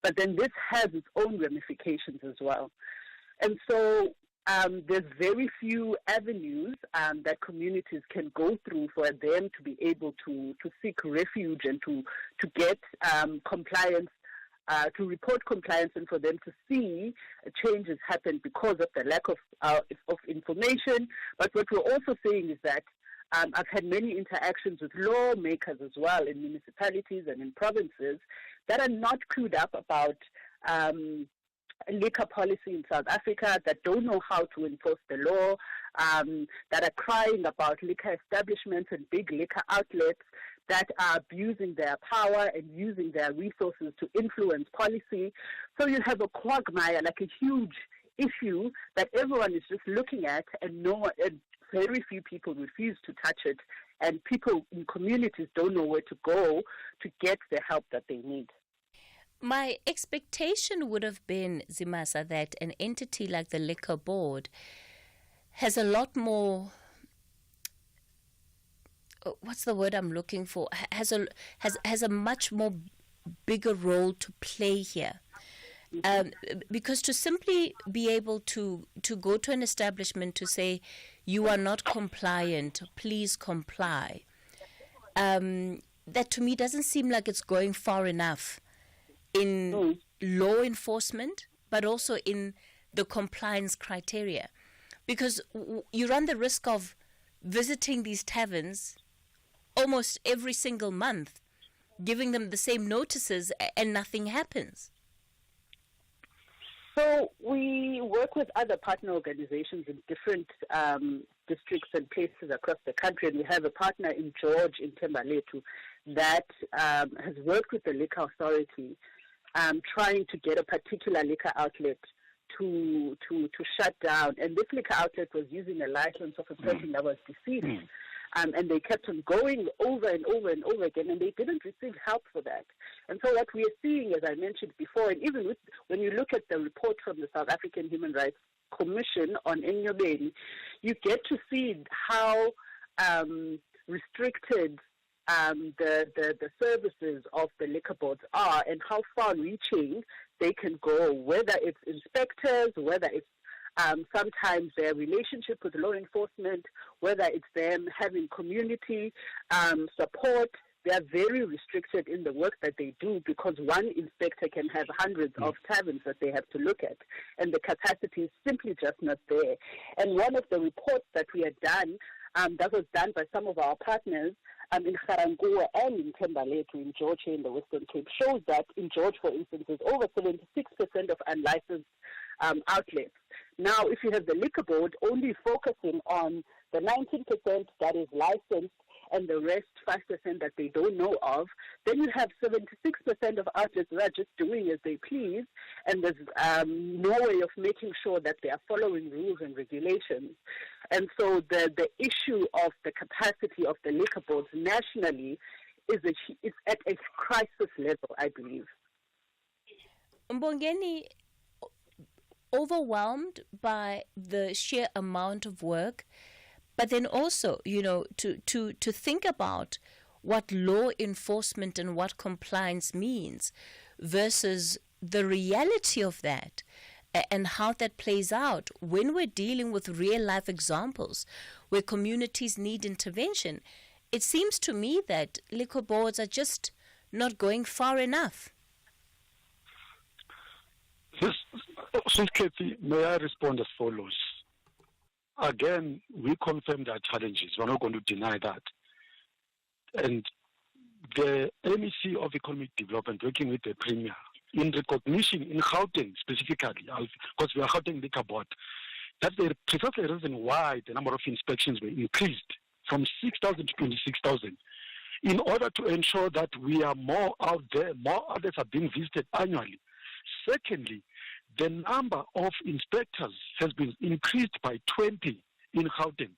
But then this has its own ramifications as well. And so there's very few avenues that communities can go through for them to be able to seek refuge and to get compliance, to report compliance, and for them to see changes happen because of the lack of information. But what we're also seeing is that I've had many interactions with lawmakers as well in municipalities and in provinces that are not clued up about liquor policy in South Africa, that don't know how to enforce the law, that are crying about liquor establishments and big liquor outlets that are abusing their power and using their resources to influence policy. So you have a quagmire, like a huge issue that everyone is just looking at, and very few people refuse to touch it, and people in communities don't know where to go to get the help that they need. My expectation would have been, Zimasa, that an entity like the Liquor Board has a lot more, what's the word I'm looking for, has a much more bigger role to play here. Because to simply be able to go to an establishment to say, you are not compliant, please comply, that to me doesn't seem like it's going far enough in law enforcement, but also in the compliance criteria. Because you run the risk of visiting these taverns almost every single month, giving them the same notices, and nothing happens. So we work with other partner organizations in different districts and places across the country, and we have a partner in George, in Thembaletu, that has worked with the liquor authority, trying to get a particular liquor outlet to shut down. And this liquor outlet was using a license of a person that was deceased. And they kept on going over and over and over again, and they didn't receive help for that. And so what we are seeing, as I mentioned before, and even when you look at the report from the South African Human Rights Commission on Enyobeni, you get to see how restricted the services of the liquor boards are, and how far-reaching they can go, whether it's inspectors, whether it's sometimes their relationship with law enforcement, whether it's them having community support. They are very restricted in the work that they do, because one inspector can have hundreds of taverns that they have to look at, and the capacity is simply just not there. And one of the reports that we had done, that was done by some of our partners in Garankuwa and in Thembaletu, in George, in the Western Cape, shows that in George, for instance, there's over 76% of unlicensed outlets. Now, if you have the liquor board only focusing on the 19% that is licensed and the rest 5% that they don't know of, then you have 76% of outlets that are just doing as they please, and there's no way of making sure that they are following rules and regulations. And so the issue of the capacity of the liquor boards nationally is at a crisis level, I believe. Mbongeni, overwhelmed by the sheer amount of work, but then also, to think about what law enforcement and what compliance means versus the reality of that, and how that plays out when we're dealing with real-life examples where communities need intervention. It seems to me that liquor boards are just not going far enough. So, Cathy, may I respond as follows? Again, we confirm there are challenges. We're not going to deny that. And the MEC of Economic Development, working with the Premier, in recognition, in Gauteng specifically, because we are Gauteng Liquor Board, that's the precise reason why the number of inspections were increased from 6,000 to 26,000, in order to ensure that we are more out there, more outlets are being visited annually. Secondly, the number of inspectors has been increased by 20 in Gauteng.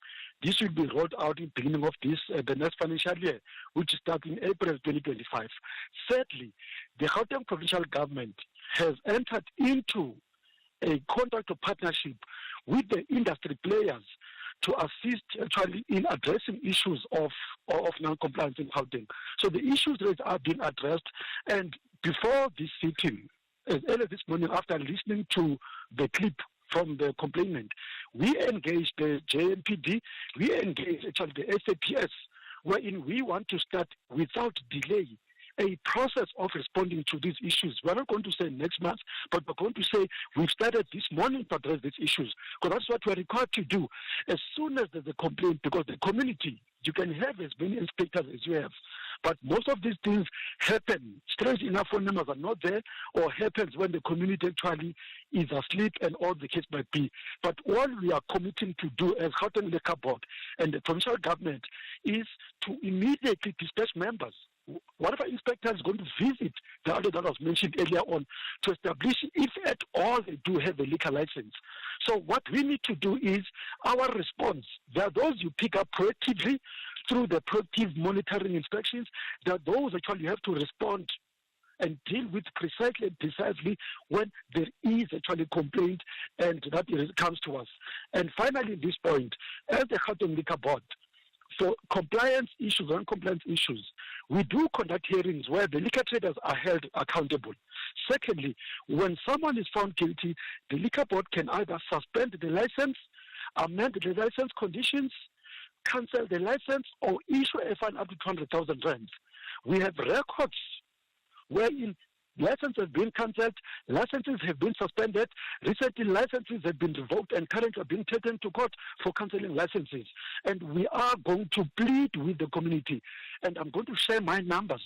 This will be rolled out in the beginning of the next financial year, which starts in April 2025. Thirdly, the Gauteng provincial government has entered into a contract of partnership with the industry players to assist actually in addressing issues of non-compliance in Gauteng. So the issues that are being addressed, and before this sitting, as early this morning, after listening to the clip from the complainant, we engaged the JMPD, we engaged actually the SAPS, wherein we want to start without delay a process of responding to these issues. We're not going to say next month, but we're going to say we've started this morning to address these issues, because that's what we're required to do. As soon as there's a complaint, because the community, you can have as many inspectors as you have, but most of these things happen, strange enough, phone numbers are not there, or happens when the community actually is asleep, and all the case might be. But all we are committing to do as Gauteng Liquor Board and the provincial government is to immediately dispatch members. Whatever inspector is going to visit the outlet that was mentioned earlier on, to establish if at all they do have a liquor license. So what we need to do is our response. There are those you pick up proactively through the proactive monitoring inspections. There are those actually you have to respond and deal with precisely when there is actually complaint and that it comes to us. And finally, this point, as the Gauteng Liquor Board, for compliance issues, non-compliance issues, we do conduct hearings where the liquor traders are held accountable. Secondly, when someone is found guilty, the liquor board can either suspend the license, amend the license conditions, cancel the license, or issue a fine up to 200,000 rands. We have records wherein licenses have been cancelled, licenses have been suspended, recently licenses have been revoked and currently are being taken to court for cancelling licenses. And we are going to plead with the community, and I'm going to share my numbers.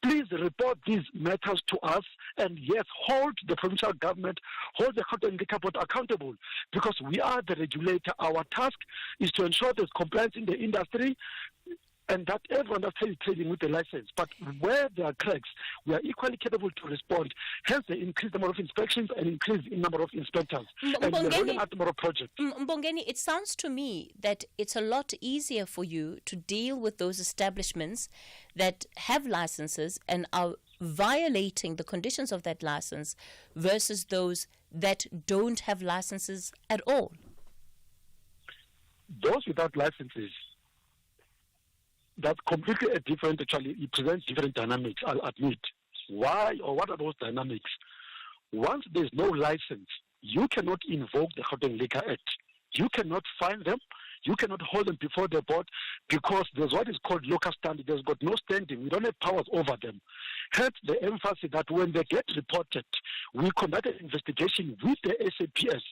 Please report these matters to us, and yes, hold the provincial government, hold the Gauteng Liquor Board accountable, because we are the regulator. Our task is to ensure there's compliance in the industry, and that everyone is trading with the license. But where there are cracks, we are equally capable to respond. Hence the increased number of inspections and increase in number of inspectors. And we are rolling out more projects. Mbongeni, it sounds to me that it's a lot easier for you to deal with those establishments that have licenses and are violating the conditions of that license versus those that don't have licenses at all. Those without licenses, that's completely a different, actually, it presents different dynamics, I'll admit. Why or what are those dynamics? Once there's no license, you cannot invoke the Gauteng Liquor Act. You cannot fine them. You cannot hold them before the board because there's what is called local standing. There's got no standing. We don't have powers over them. Hence the emphasis that when they get reported, we conduct an investigation with the SAPS.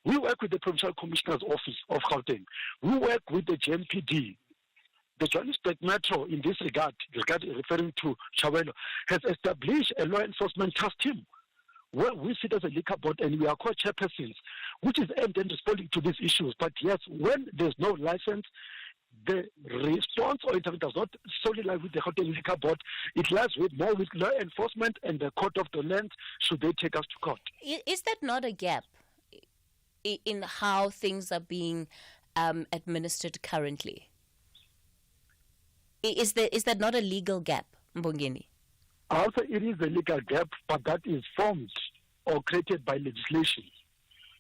We work with the Provincial Commissioner's Office of Gauteng. We work with the GMPD. The Johannesburg Metro, in this regard referring to Chawelo, has established a law enforcement task team where we sit as a liquor board and we are called chairpersons, which is aimed at responding to these issues. But yes, when there's no license, the response or intervention does not solely lie with the Gauteng Liquor Board. It lies more with law enforcement and the Court of the Land should they take us to court. Is that not a gap in how things are being administered currently? Is that not a legal gap, Mbongeni? Also, it is a legal gap, but that is formed or created by legislation.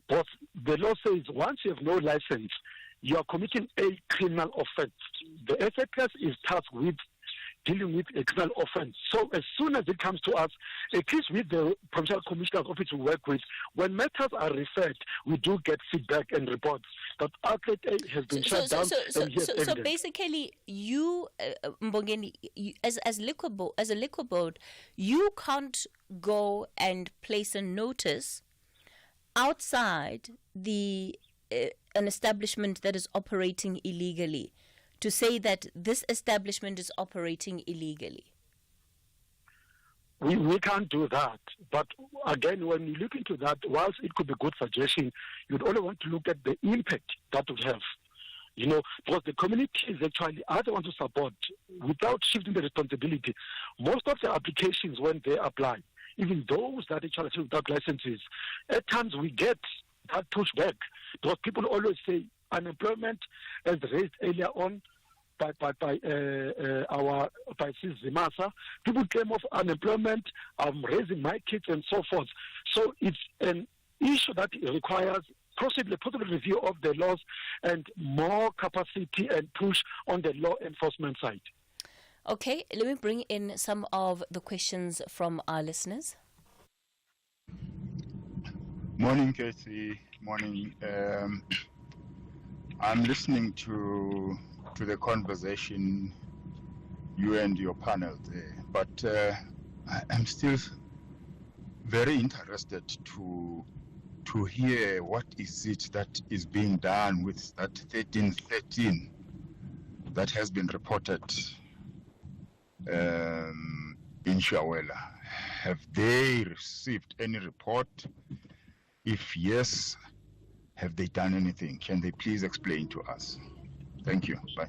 But the law says once you have no license, you are committing a criminal offense. The SAPS is tasked with dealing with a criminal offense. So as soon as it comes to us, at least with the Provincial Commissioner's Office we work with, when matters are referred, we do get feedback and reports that outlet A has been shut down. So basically, you, Mbongeni, as a liquor board, you can't go and place a notice outside an establishment that is operating illegally to say that this establishment is operating illegally. We can't do that. But again, when you look into that, whilst it could be a good suggestion, you'd only want to look at the impact that would have. Because the communities actually are the ones to support without shifting the responsibility. Most of the applications, when they apply, even those that actually without licenses, at times we get that pushback. Because people always say unemployment, as raised earlier on by Zimasa, people claim of unemployment, raising my kids and so forth. So it's an issue that requires possible review of the laws and more capacity and push on the law enforcement side. Okay, let me bring in some of the questions from our listeners. Morning, Cathy. Morning. I'm listening to the conversation, you and your panel there, but I'm still very interested to hear what is it that is being done with that 1313 that has been reported in Chawela. Have they received any report? If yes, have they done anything? Can they please explain to us? Thank you. Bye.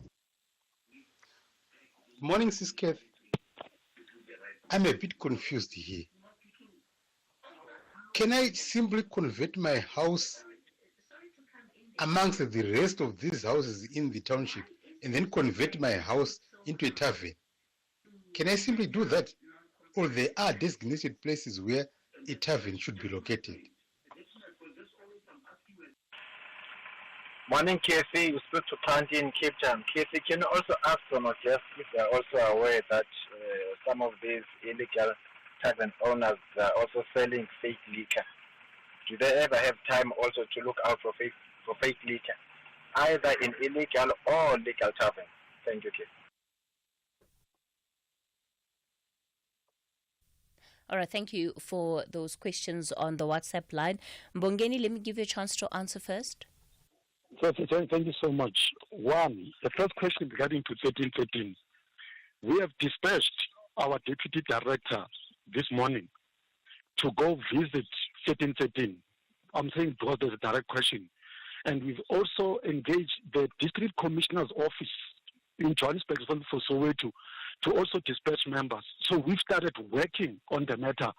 Morning, Sis Cathy. I'm a bit confused here. Can I simply convert my house amongst the rest of these houses in the township and then convert my house into a tavern? Can I simply do that? or there are designated places where a tavern should be located. Morning, Cathy. You speak to Panti in Cape Town. Cathy, can you also ask some of guests if they are also aware that some of these illegal tavern owners are also selling fake liquor? Do they ever have time also to look out for fake liquor, either in illegal or legal taverns? Thank you, Cathy. All right, thank you for those questions on the WhatsApp line. Mbongeni, let me give you a chance to answer first. So, thank you so much. One, the first question regarding to 1313. We have dispatched our deputy director this morning to go visit 1313. I'm saying because there's a direct question. And we've also engaged the district commissioner's office in Johannesburg for Soweto to also dispatch members. So we've started working on the matter,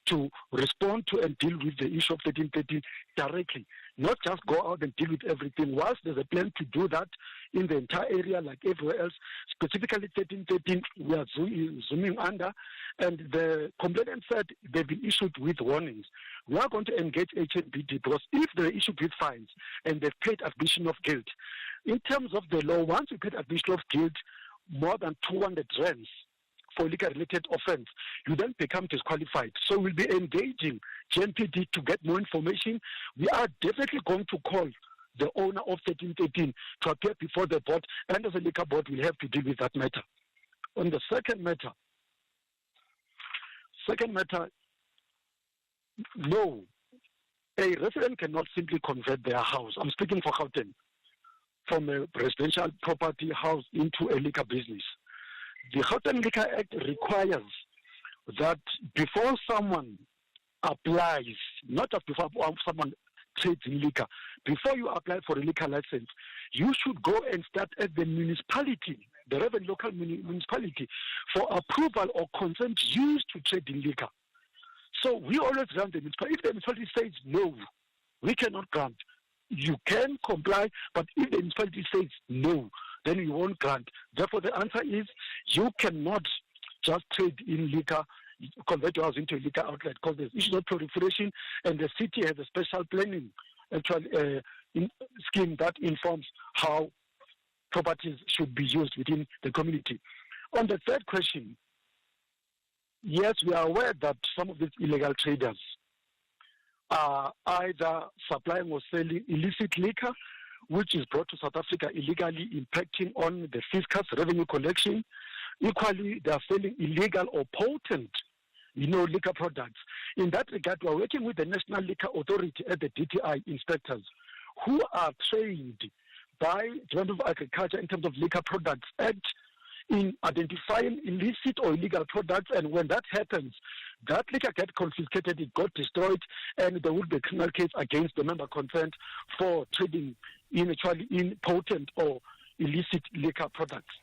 to respond to and deal with the issue of 1313 directly, not just go out and deal with everything. Whilst there's a plan to do that in the entire area like everywhere else, specifically 1313, we are zooming under, and the complainant said they've been issued with warnings. We are going to engage HNBD because if they're issued with fines and they've paid admission of guilt, in terms of the law, once you paid admission of guilt, more than 200 rands for liquor-related offense, you then become disqualified. So we'll be engaging GNPD to get more information. We are definitely going to call the owner of 1313 to appear before the board, and as a liquor board, we'll have to deal with that matter. On the second matter, no, a resident cannot simply convert their house. I'm speaking for Gauteng, from a residential property house into a liquor business. The Gauteng Liquor Act requires that before someone applies, not just before someone trades in liquor, before you apply for a liquor license, you should go and start at the municipality, the relevant local municipality, for approval or consent used to trade in liquor. So we always grant the municipality. If the municipality says no, we cannot grant. You can comply, but if the municipality says no, then you won't grant. Therefore, the answer is you cannot just trade in liquor, convert your house into a liquor outlet, because there's issues of proliferation, and the city has a special planning scheme that informs how properties should be used within the community. On the third question, yes, we are aware that some of these illegal traders are either supplying or selling illicit liquor, which is brought to South Africa illegally, impacting on the fiscus revenue collection. Equally, they are selling illegal or potent, liquor products. In that regard, we are working with the National Liquor Authority at the DTI inspectors, who are trained by the Department of Agriculture in terms of Liquor Products Act in identifying illicit or illegal products, and when that happens, that liquor gets confiscated, it got destroyed, and there will be a criminal case against the member concerned for trading in potent or illicit liquor products.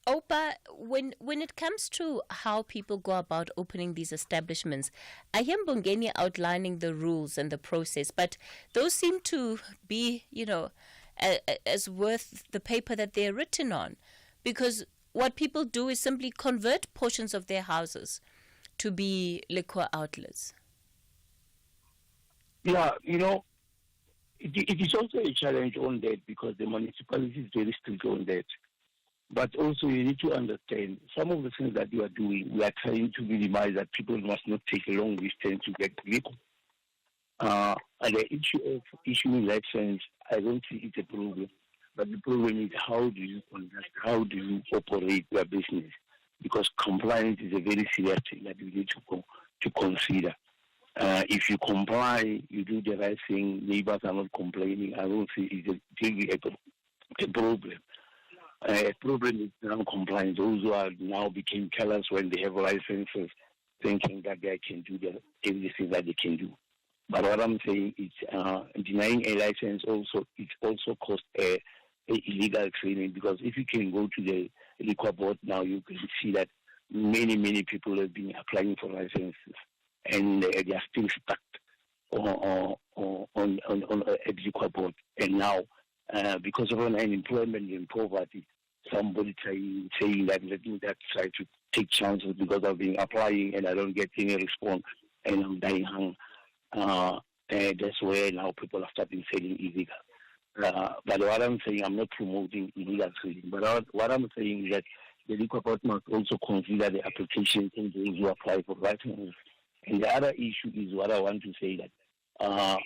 Opa, when it comes to how people go about opening these establishments, I hear Mbongeni outlining the rules and the process, but those seem to be, as worth the paper that they're written on, because what people do is simply convert portions of their houses to be liquor outlets. Yeah, it is also a challenge on that because the municipality is very strict on that. But also you need to understand some of the things that you are doing, we are trying to minimize that people must not take a long distance to get liquor. And the issue of issuing license, I don't see it's a problem. But the problem is how do you conduct, how do you operate your business? Because compliance is a very serious thing that you need to consider. If you comply, you do the right thing, neighbors are not complaining, I don't see it's a problem. A problem is non-compliance. Those who are now became careless when they have licenses, thinking that they can do everything that they can do. But what I'm saying is denying a license also costs a illegal training, because if you can go to the liquor board now, you can see that many people have been applying for licenses and they are still stuck on a liquor board. And now, because of unemployment and poverty, somebody saying that let me try to take chances because I've been applying and I don't get any response and I'm dying hung. And that's where now people are starting selling illegal. But what I'm saying, I'm not promoting illegal trading, but what I'm saying is that the liquor board must also consider the applications and those who apply for licenses. And the other issue is what I want to say that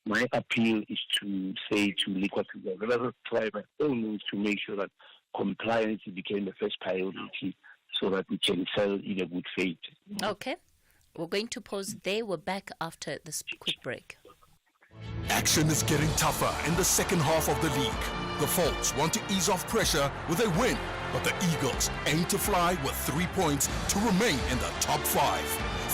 my appeal is to say to liquor people, let us try by all means to make sure that compliance became the first priority so that we can sell in a good faith. Okay. We're going to pause there. We're back after this quick break. Action is getting tougher in the second half of the league. The Folks want to ease off pressure with a win, but the Eagles aim to fly with 3 points to remain in the top 5.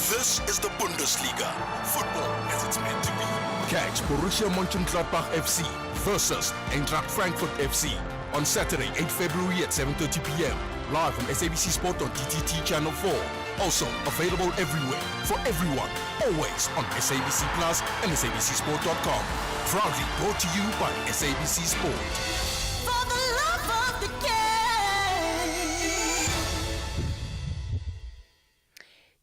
This is the Bundesliga, football as it's meant to be. Catch Borussia Mönchengladbach FC versus Eintracht Frankfurt FC on Saturday, 8 February at 7:30 p.m. live on SABC Sport on DTT Channel 4. Also available everywhere, for everyone, always on SABC Plus and SABCSport.com. Proudly brought to you by SABC Sport. For the love of the game.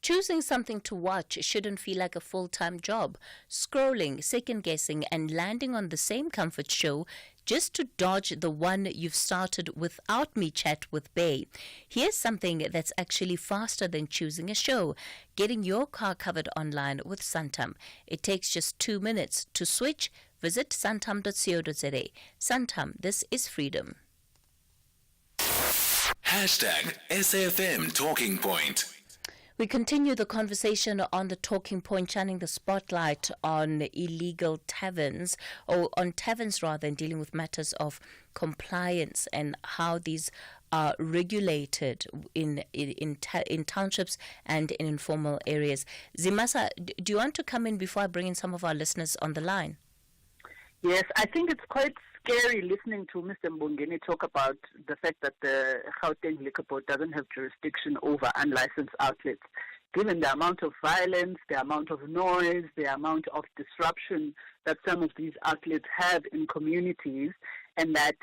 Choosing something to watch shouldn't feel like a full-time job. Scrolling, second-guessing, and landing on the same comfort show just to dodge the one you've started without me chat with Bay. Here's something that's actually faster than choosing a show. Getting your car covered online with Santam. It takes just 2 minutes to switch. Visit santam.co.za. Santam, this is freedom. Hashtag SAFM Talking Point. We continue the conversation on the Talking Point, shining the spotlight on illegal taverns, or on taverns rather, and dealing with matters of compliance and how these are regulated in townships and in informal areas. Zimasa, do you want to come in before I bring in some of our listeners on the line? Yes, I think it's quite scary listening to Mr. Mbongeni talk about the fact that the Gauteng Liquor Board doesn't have jurisdiction over unlicensed outlets. Given the amount of violence, the amount of noise, the amount of disruption that some of these outlets have in communities, and that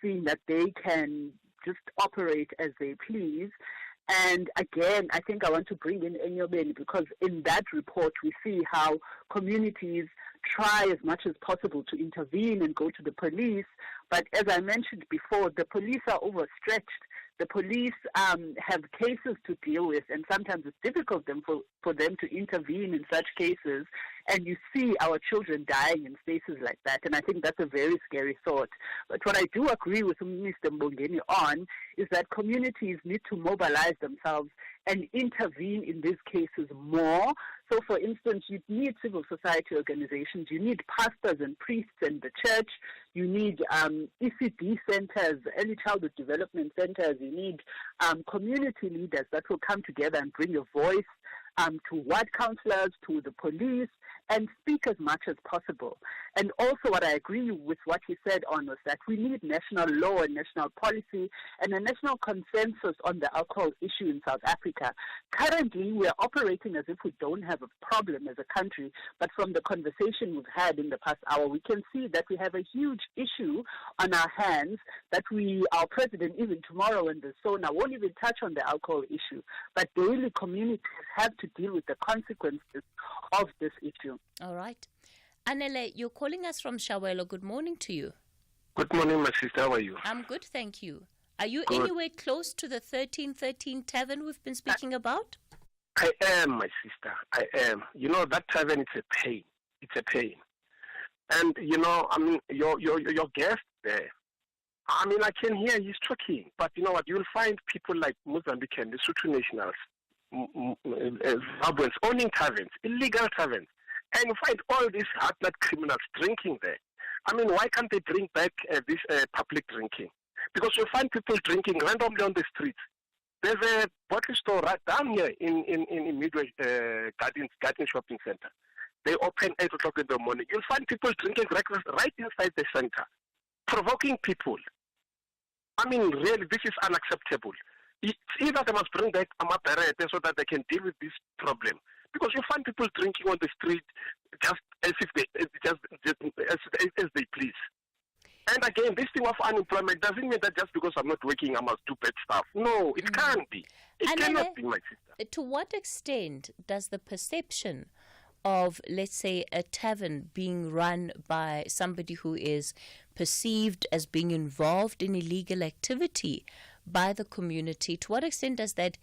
seeing that they can just operate as they please. And again, I think I want to bring in Enyobeni, because in that report we see how communities try as much as possible to intervene and go to the police. But as I mentioned before, the police are overstretched. The police have cases to deal with, and sometimes it's difficult for them to intervene in such cases. And you see our children dying in spaces like that, and I think that's a very scary thought. But what I do agree with Mr. Mbongeni on is that communities need to mobilize themselves and intervene in these cases more. So, for instance, you need civil society organizations, you need pastors and priests in the church, you need ECD centers, early childhood development centers, you need community leaders that will come together and bring a voice to ward councillors, to the police, and speak as much as possible. And also what I agree with what he said on was that we need national law and national policy and a national consensus on the alcohol issue in South Africa. Currently, we are operating as if we don't have a problem as a country, but from the conversation we've had in the past hour, we can see that we have a huge issue on our hands that our president, even tomorrow in the SONA, won't even touch on the alcohol issue. But daily communities have to deal with the consequences of this issue. All right. Anele, you're calling us from Shawelo. Good morning to you. Good morning, my sister. How are you? I'm good, thank you. Are you Good. anywhere close to the 1313 tavern we've been speaking about? I am, my sister. I am. You know, that tavern, it's a pain. It's a pain. And, you know, I mean, your guest there, I mean, I can hear he's talking, but you know what? You'll find people like Mozambican, the Sotho nationals, Zimbabweans owning taverns, illegal taverns. And you find all these hard-nut criminals drinking there. I mean, why can't they bring back this public drinking? Because you find people drinking randomly on the streets. There's a bottle store right down here in Midway Garden Shopping Center. They open 8 o'clock in the morning. You'll find people drinking right inside the center, provoking people. I mean, really, this is unacceptable. It's either they must bring back Amaperete so that they can deal with this problem. Because you find people drinking on the street just as if as they please. And again, this thing of unemployment doesn't mean that just because I'm not working, I must do bad stuff. No, it can't be. It cannot be, my sister. To what extent does the perception of, let's say, a tavern being run by somebody who is perceived as being involved in illegal activity by the community, to what extent does that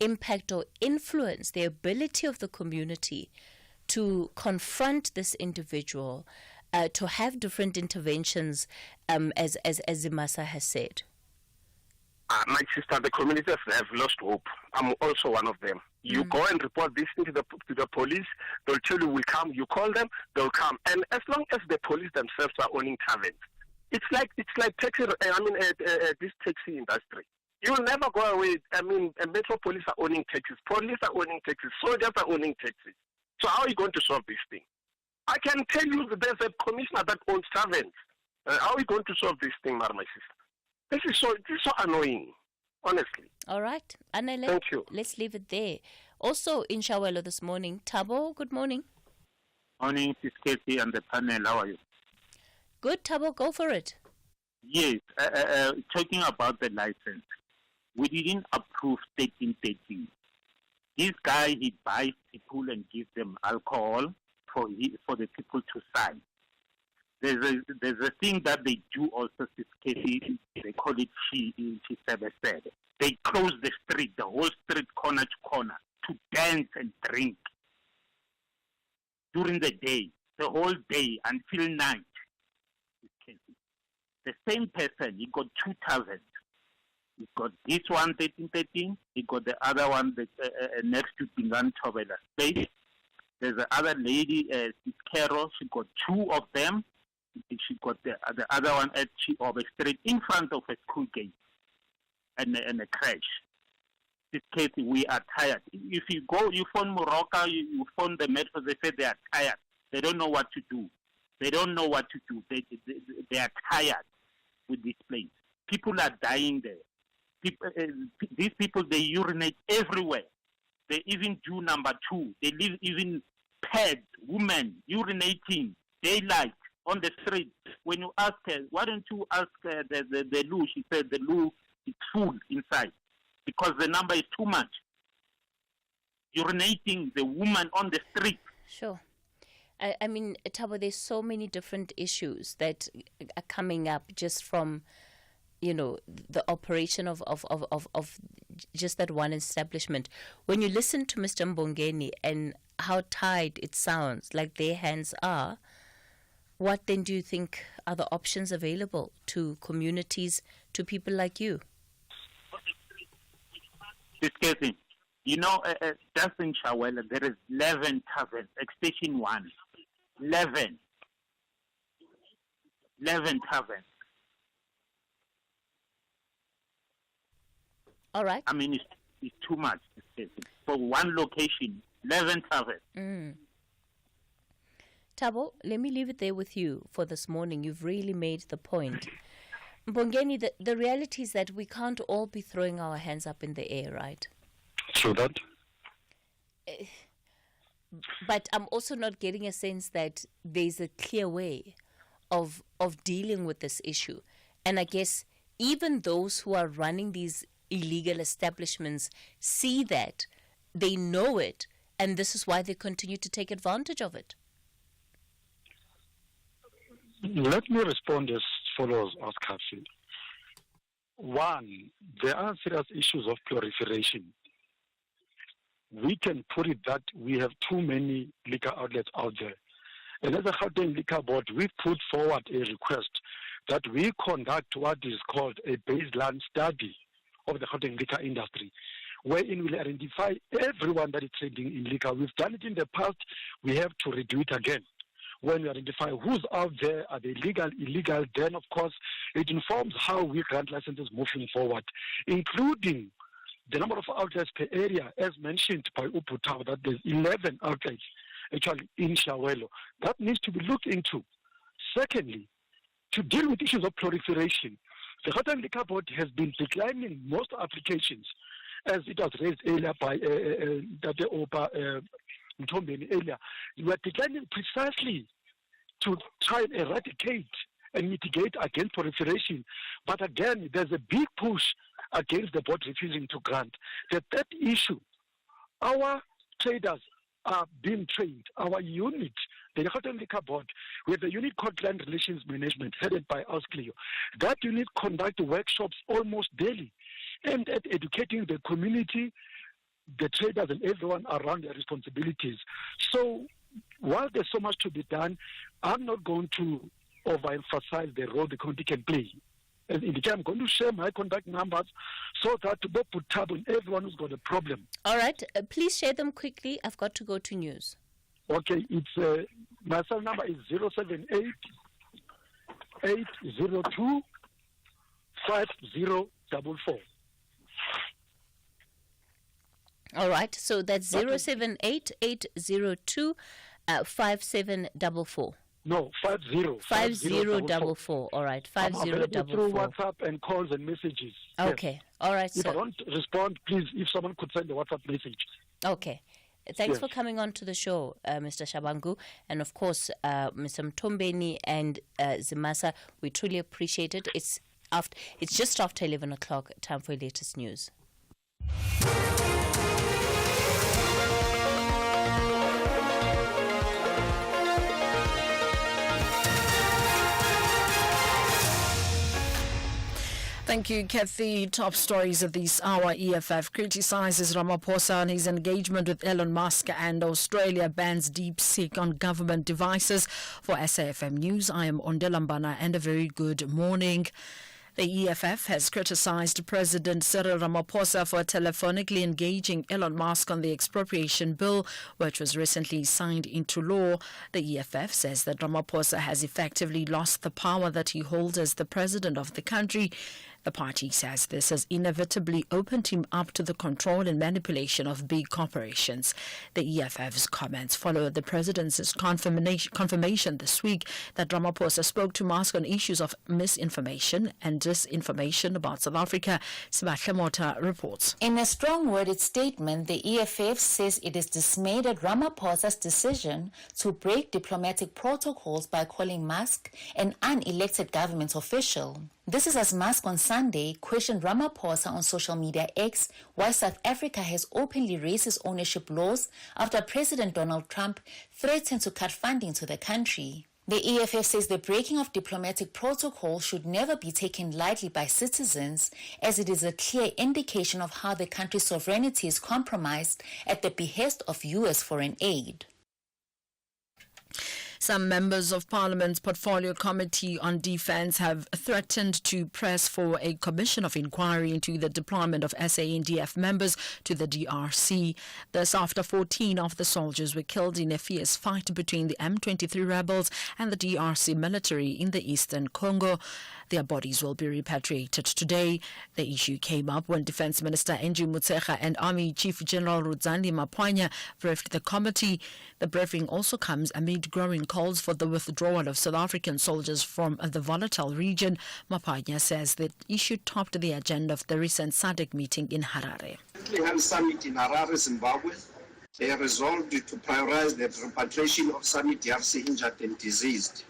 impact or influence the ability of the community to confront this individual, to have different interventions, as Zimasa has said? My sister, the communities have lost hope. I'm also one of them. You go and report this thing to the police, they'll tell you we'll come. You call them, they'll come. And as long as the police themselves are owning taverns, it's like taxi. This taxi industry. You'll never go away. Metro police are owning taxis, police are owning taxis, soldiers are owning taxis. So how are you going to solve this thing? I can tell you that there's a commissioner that owns taverns. How are we going to solve this thing, my sister? This is so annoying, honestly. All right. Anna, Thank you. Let's leave it there. Also in Shawelo this morning, Thabo, good morning. Morning, Sis Cathy and the panel. How are you? Good, Thabo, go for it. Yes, talking about the license, we didn't approve 1313. This guy, he buys people and gives them alcohol for the people to sign. There's a thing that they do also, Sis Cathy, they call it she said. They close the street, the whole street corner to corner, to dance and drink during the day, the whole day until night. The same person, he got 2,000. He got this one, 1313. He got the other one next to Bingan Tobela Space. There's the other lady, Carol. She got 2 of them. She got the other one at Chiobe Street in front of a school gate and a crash. This case, we are tired. If you go, you phone Morocco, you phone the metro, they say they are tired. They don't know what to do. They don't know what to do. They are tired with this place. People are dying there. These people, they urinate everywhere. They even do number 2. They leave even pets, women urinating daylight on the street. When you ask her, why don't you ask the loo? She said the loo is full inside because the number is too much. Urinating the woman on the street. Sure. I mean, Thabo, there's so many different issues that are coming up just from, the operation of just that one establishment. When you listen to Mr. Mbongeni and how tied it sounds, like their hands are, what then do you think are the options available to communities, to people like you? Discussing. Just in Shawela, there is 11 taverns, Station 1. 11 taverns. All right. I mean, it's too much. For one location, 11 taverns. Thabo, let me leave it there with you for this morning. You've really made the point. Mbongeni, the reality is that we can't all be throwing our hands up in the air, right? True that. But I'm also not getting a sense that there's a clear way of dealing with this issue. And I guess even those who are running these illegal establishments see that, they know it, and this is why they continue to take advantage of it. Let me respond as follows, as Cathy. One, there are serious issues of proliferation. We can put it that we have too many liquor outlets out there. And as a Gauteng Liquor Board, we put forward a request that we conduct what is called a baseline study of the Gauteng liquor industry, wherein we'll identify everyone that is trading in liquor. We've done it in the past. We have to redo it again. When we identify who's out there, are they legal, illegal, then of course it informs how we grant licenses moving forward, including the number of outlets per area, as mentioned by Uputau, that there's 11 outlets actually in Shawelo. That needs to be looked into. Secondly, to deal with issues of proliferation, the Gauteng Liquor Board has been declining most applications, as it was raised earlier by Dr. Oba Mtombeni earlier. We are declining precisely to try and eradicate and mitigate against proliferation. But again, there's a big push against the board refusing to grant. The third issue, our traders are being trained. Our unit, the Gauteng Liquor Board, with the unit called Land Relations Management, headed by Ausclio. That unit conducts workshops almost daily, aimed at educating the community, the traders, and everyone around their responsibilities. So while there's so much to be done, I'm not going to overemphasize the role the community can play. And in the time, I'm going to share my contact numbers so that to put tab on everyone who's got a problem. All right. Please share them quickly. I've got to go to news. Okay. It's my cell number is 078 802 5044. All right. So that's 078 802 5744. No, 50. 5044. All right, 5044. Through WhatsApp and calls and messages. Okay. Yes. All right, If sir. I don't respond, please, if someone could send a WhatsApp message. Okay. Thanks Yes. for coming on to the show, Mr. Shabangu. And of course, Mr. Mtombeni and Zimasa, we truly appreciate it. It's just after 11 o'clock, time for latest news. Thank you, Cathy. Top stories of this hour. EFF criticizes Ramaphosa on his engagement with Elon Musk, and Australia bans DeepSeek on government devices. For SAFM News, I am Ondelambana, and a very good morning. The EFF has criticized President Cyril Ramaphosa for telephonically engaging Elon Musk on the expropriation bill, which was recently signed into law. The EFF says that Ramaphosa has effectively lost the power that he holds as the president of the country. The party says this has inevitably opened him up to the control and manipulation of big corporations. The EFF's comments follow the president's confirmation this week that Ramaphosa spoke to Musk on issues of misinformation and disinformation about South Africa. Sibahle Mota reports. In a strong-worded statement, the EFF says it is dismayed at Ramaphosa's decision to break diplomatic protocols by calling Musk an unelected government official. This is as Musk on Sunday questioned Ramaphosa on social media X why South Africa has openly racist ownership laws after President Donald Trump threatened to cut funding to the country. The EFF says the breaking of diplomatic protocol should never be taken lightly by citizens, as it is a clear indication of how the country's sovereignty is compromised at the behest of U.S. foreign aid. Some members of Parliament's Portfolio Committee on Defence have threatened to press for a commission of inquiry into the deployment of SANDF members to the DRC. This after 14 of the soldiers were killed in a fierce fight between the M23 rebels and the DRC military in the eastern Congo. Their bodies will be repatriated today. The issue came up when Defence Minister Angie Motshekga and Army Chief General Rudzani Maponya briefed the committee. The briefing also comes amid growing calls for the withdrawal of South African soldiers from the volatile region. Maponya says the issue topped the agenda of the recent SADC meeting in Harare. The summit in Harare, Zimbabwe, they resolved to prioritize the repatriation of SAMI DRC injured and diseased.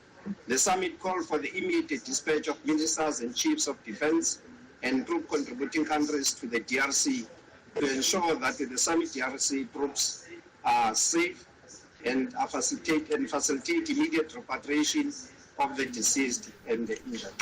The summit called for the immediate dispatch of ministers and chiefs of defense and group contributing countries to the DRC to ensure that the SAMI DRC troops are safe and facilitate immediate repatriation of the deceased and the injured.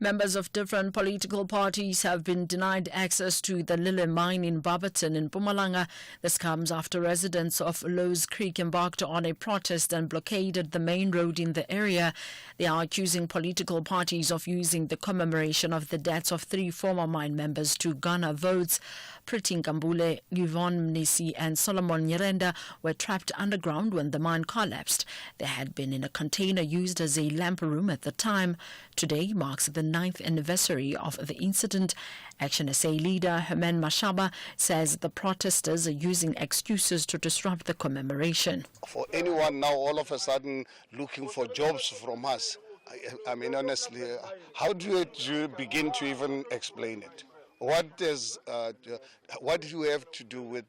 Members of different political parties have been denied access to the Lille mine in Barberton in Mpumalanga. This comes after residents of Lowe's Creek embarked on a protest and blockaded the main road in the area. They are accusing political parties of using the commemoration of the deaths of 3 former mine members to garner votes. Priti Nkambule, Yvonne Mnisi and Solomon Nyirenda were trapped underground when the mine collapsed. They had been in a container used as a lamp room at the time. Today marks the 9th anniversary of the incident. Action SA leader Herman Mashaba says the protesters are using excuses to disrupt the commemoration. For anyone now all of a sudden looking for jobs from us, I mean honestly, how do you begin to even explain it? what do you have to do with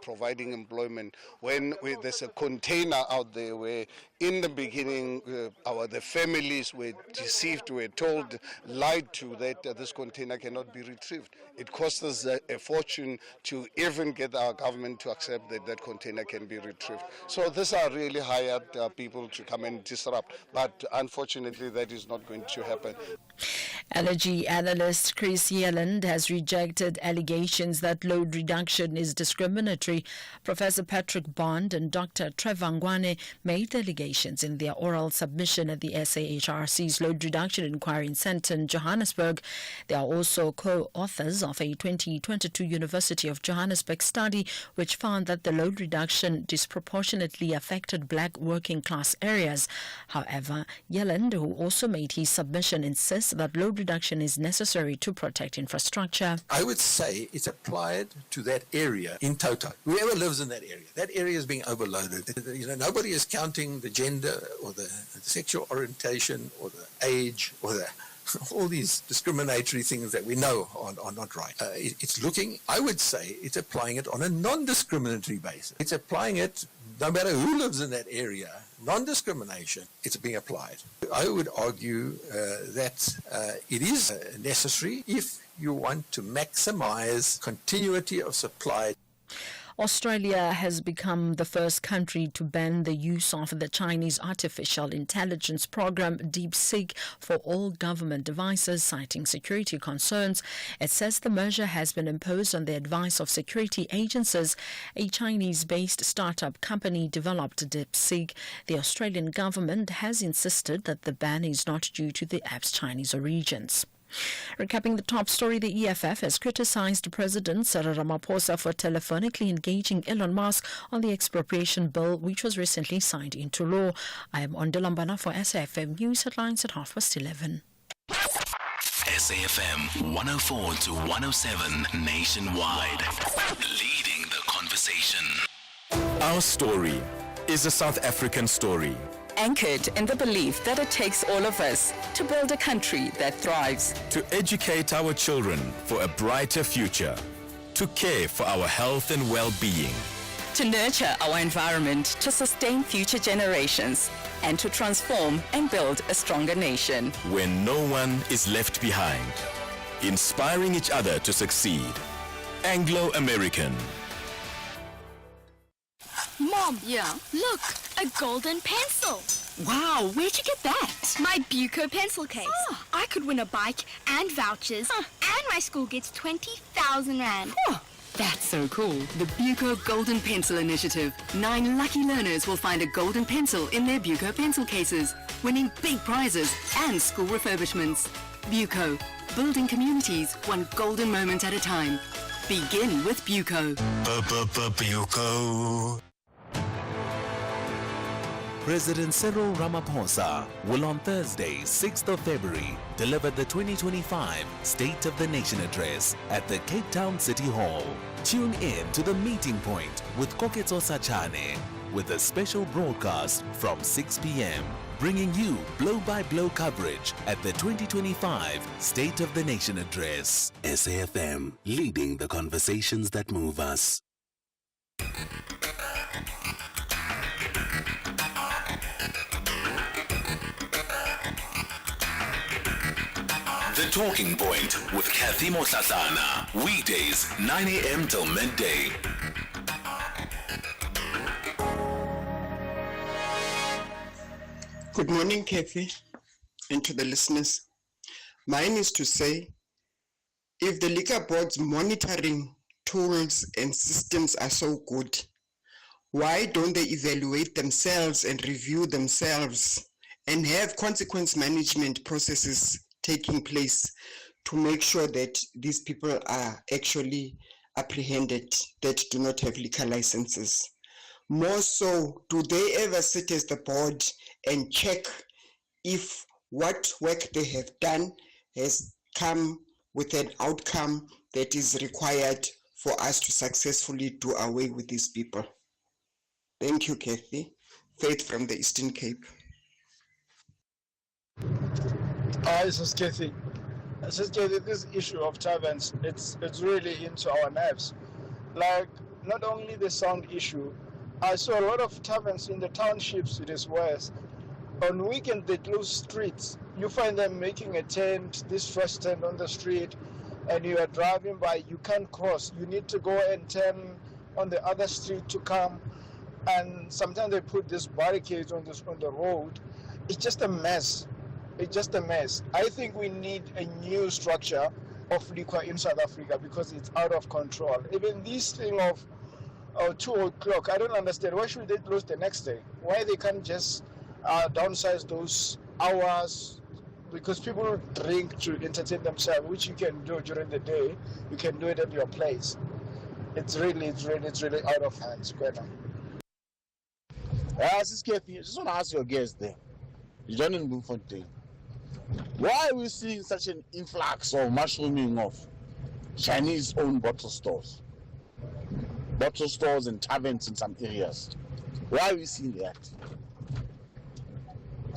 providing employment when there's a container out there where in the beginning the families were deceived, were told, lied to that this container cannot be retrieved. It costs us a fortune to even get our government to accept that that container can be retrieved. So these are really hired people to come and disrupt, but unfortunately that is not going to happen. Energy analyst Chris Yelland has rejected allegations that load reduction is discriminatory. Professor Patrick Bond and Dr. Trevor Ngwane made the allegations in their oral submission at the SAHRC's Load Reduction Inquiry in Sandton, Johannesburg. They are also co-authors of a 2022 University of Johannesburg study which found that the load reduction disproportionately affected black working class areas. However, Yelland, who also made his submission, insists that load reduction is necessary to protect infrastructure. I would say it's applied to that area in toto. Whoever lives in that area is being overloaded. Nobody is counting the gender or the sexual orientation or the age or all these discriminatory things that we know are not right. I would say it's applying it on a non-discriminatory basis. It's applying it no matter who lives in that area. Non-discrimination, it's being applied. I would argue that it is necessary if you want to maximize continuity of supply. Australia has become the first country to ban the use of the Chinese artificial intelligence program DeepSeek for all government devices, citing security concerns. It says the measure has been imposed on the advice of security agencies. A Chinese-based startup company developed DeepSeek. The Australian government has insisted that the ban is not due to the app's Chinese origins. Recapping the top story, the EFF has criticized President Cyril Ramaphosa for telephonically engaging Elon Musk on the expropriation bill, which was recently signed into law. I am Ondilambana for SAFM News Headlines at 11:30. SAFM 104 to 107 nationwide. Leading the conversation. Our story is a South African story. Anchored in the belief that it takes all of us to build a country that thrives. To educate our children for a brighter future. To care for our health and well-being. To nurture our environment to sustain future generations. And to transform and build a stronger nation. When no one is left behind. Inspiring each other to succeed. Anglo-American. Mom, yeah, look, a golden pencil. Wow, where'd you get that? My Buco pencil case. I could win a bike and vouchers, and my school gets 20,000 Rand. That's so cool. The Buco Golden Pencil Initiative. 9 lucky learners will find a golden pencil in their Buco pencil cases, winning big prizes and school refurbishments. Buco, building communities one golden moment at a time. Begin with Buco. Buco. President Cyril Ramaphosa will on Thursday, 6th of February, deliver the 2025 State of the Nation Address at the Cape Town City Hall. Tune in to the meeting point with Koketso Sachane with a special broadcast from 6 p.m. bringing you blow-by-blow coverage at the 2025 State of the Nation Address. SAFM, leading the conversations that move us. The Talking Point with Cathy Mohlahlana. Weekdays, 9 a.m. till midday. Good morning, Cathy, and to the listeners. Mine is to say, if the Liquor Board's monitoring tools and systems are so good, why don't they evaluate themselves and review themselves and have consequence management processes taking place to make sure that these people are actually apprehended that do not have liquor licenses? More so, do they ever sit as the board and check if what work they have done has come with an outcome that is required for us to successfully do away with these people? Thank you, Cathy. Faith from the Eastern Cape. This is Cathy. Sister, this issue of taverns, it's really into our nerves. Like, not only the sound issue, I saw a lot of taverns in the townships it is worse. On weekend they close streets. You find them making a tent, this first tent on the street, and you are driving by, you can't cross. You need to go and turn on the other street to come. And sometimes they put these barricades on the road. It's just a mess. It's just a mess. I think we need a new structure of liquor in South Africa because it's out of control. Even this thing of 2 o'clock, I don't understand. Why should they close the next day? Why they can't just downsize those hours? Because people drink to entertain themselves, which you can do during the day. You can do it at your place. It's really out of hands. This is Cathy. I just want to ask your guest there. John in Bloemfontein. Why are we seeing such an influx of mushrooming of Chinese-owned bottle stores and taverns in some areas? Why are we seeing that?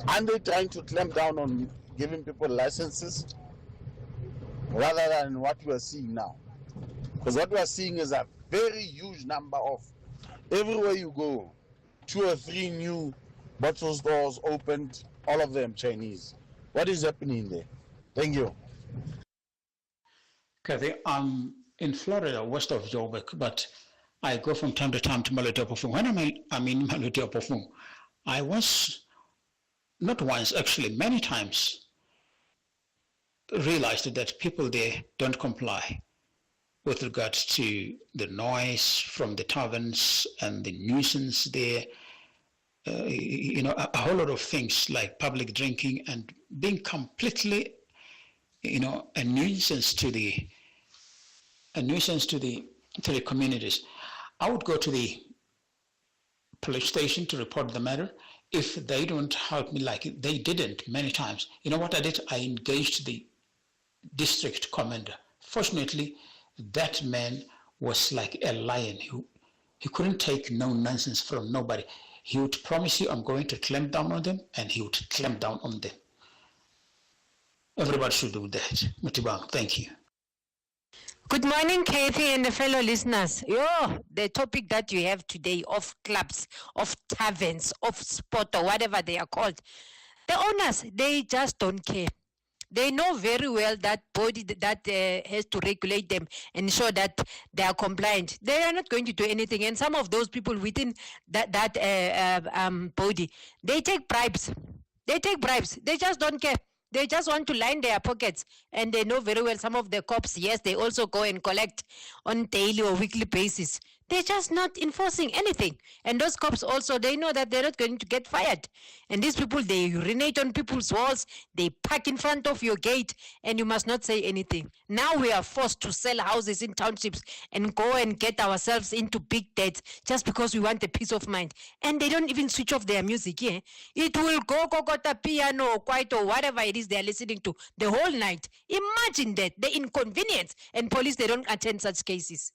Aren't they trying to clamp down on giving people licenses rather than what we are seeing now? Because what we are seeing is a very huge number of, everywhere you go, 2 or 3 new bottle stores opened, all of them Chinese. What is happening there? Thank you. Cathy, I'm in Florida, west of Joburg, but I go from time to time to Malotopofung. When I'm in Malotopofung, I was, not once, actually many times, realized that people there don't comply with regards to the noise from the taverns and the nuisance there. A whole lot of things like public drinking and being completely, a nuisance to the communities. I would go to the police station to report the matter. If they don't help me, like they didn't many times, you know what I did? I engaged the district commander. Fortunately, that man was like a lion. He couldn't take no nonsense from nobody. He would promise you, I'm going to clamp down on them, and he would clamp down on them. Everybody should do that. Mutibang, thank you. Good morning, Cathy and the fellow listeners. The topic that you have today of clubs, of taverns, of sport, or whatever they are called. The owners, they just don't care. They know very well that body that has to regulate them, ensure that they are compliant. They are not going to do anything. And some of those people within that body, they take bribes. They just don't care. They just want to line their pockets. And they know very well some of the cops, yes, they also go and collect on daily or weekly basis. They're just not enforcing anything. And those cops also, they know that they're not going to get fired. And these people, they urinate on people's walls, they park in front of your gate, and you must not say anything. Now we are forced to sell houses in townships and go and get ourselves into big debts just because we want a peace of mind. And they don't even switch off their music, yeah? It will go kokota piano or kwaito, whatever it is they're listening to the whole night. Imagine that, the inconvenience. And police, they don't attend such cases.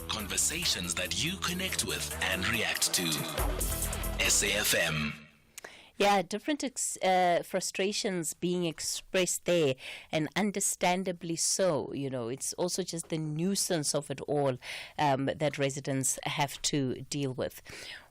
Conversations that you connect with and react to. SAFM. Yeah, different frustrations being expressed there, and understandably so. It's also just the nuisance of it all that residents have to deal with.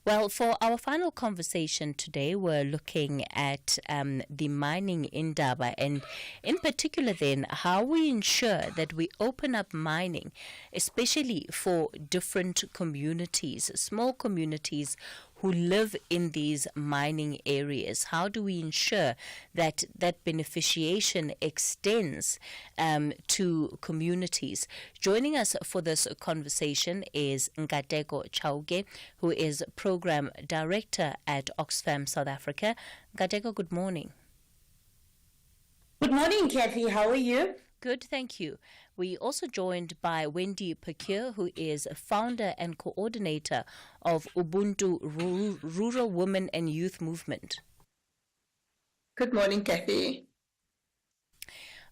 Well, for our final conversation today, we're looking at the mining indaba, and in particular then how we ensure that we open up mining, especially for different communities, small communities who live in these mining areas. How do we ensure that that beneficiation extends to communities? Joining us for this conversation is Nkateko Chauke, who is Program Director at Oxfam South Africa. Nkateko, good morning. Good morning, Cathy. How are you? Good, thank you. We also joined by Wendy Pecure, who is founder and coordinator of Ubuntu Rural Women and Youth Movement. Good morning, Cathy.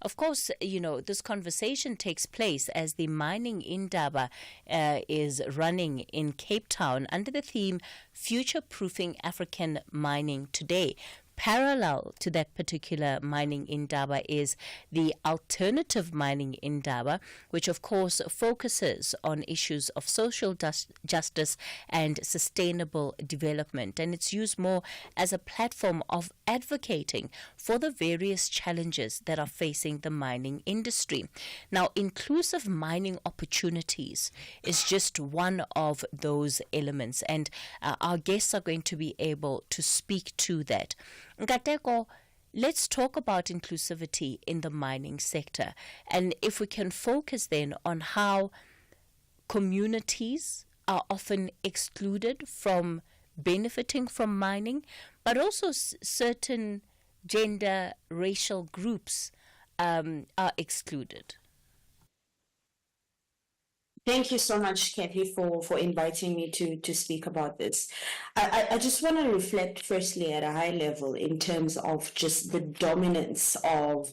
Of course, this conversation takes place as the mining indaba is running in Cape Town under the theme Future-Proofing African Mining Today. parallel to that particular mining indaba is the alternative mining indaba, which of course focuses on issues of social justice and sustainable development. And it's used more as a platform of advocating for the various challenges that are facing the mining industry. Now, inclusive mining opportunities is just one of those elements, and our guests are going to be able to speak to that. Nkateko, let's talk about inclusivity in the mining sector, and if we can focus then on how communities are often excluded from benefiting from mining, but also certain gender, racial groups are excluded. Thank you so much, Cathy, for inviting me to speak about this. I just want to reflect firstly at a high level in terms of just the dominance of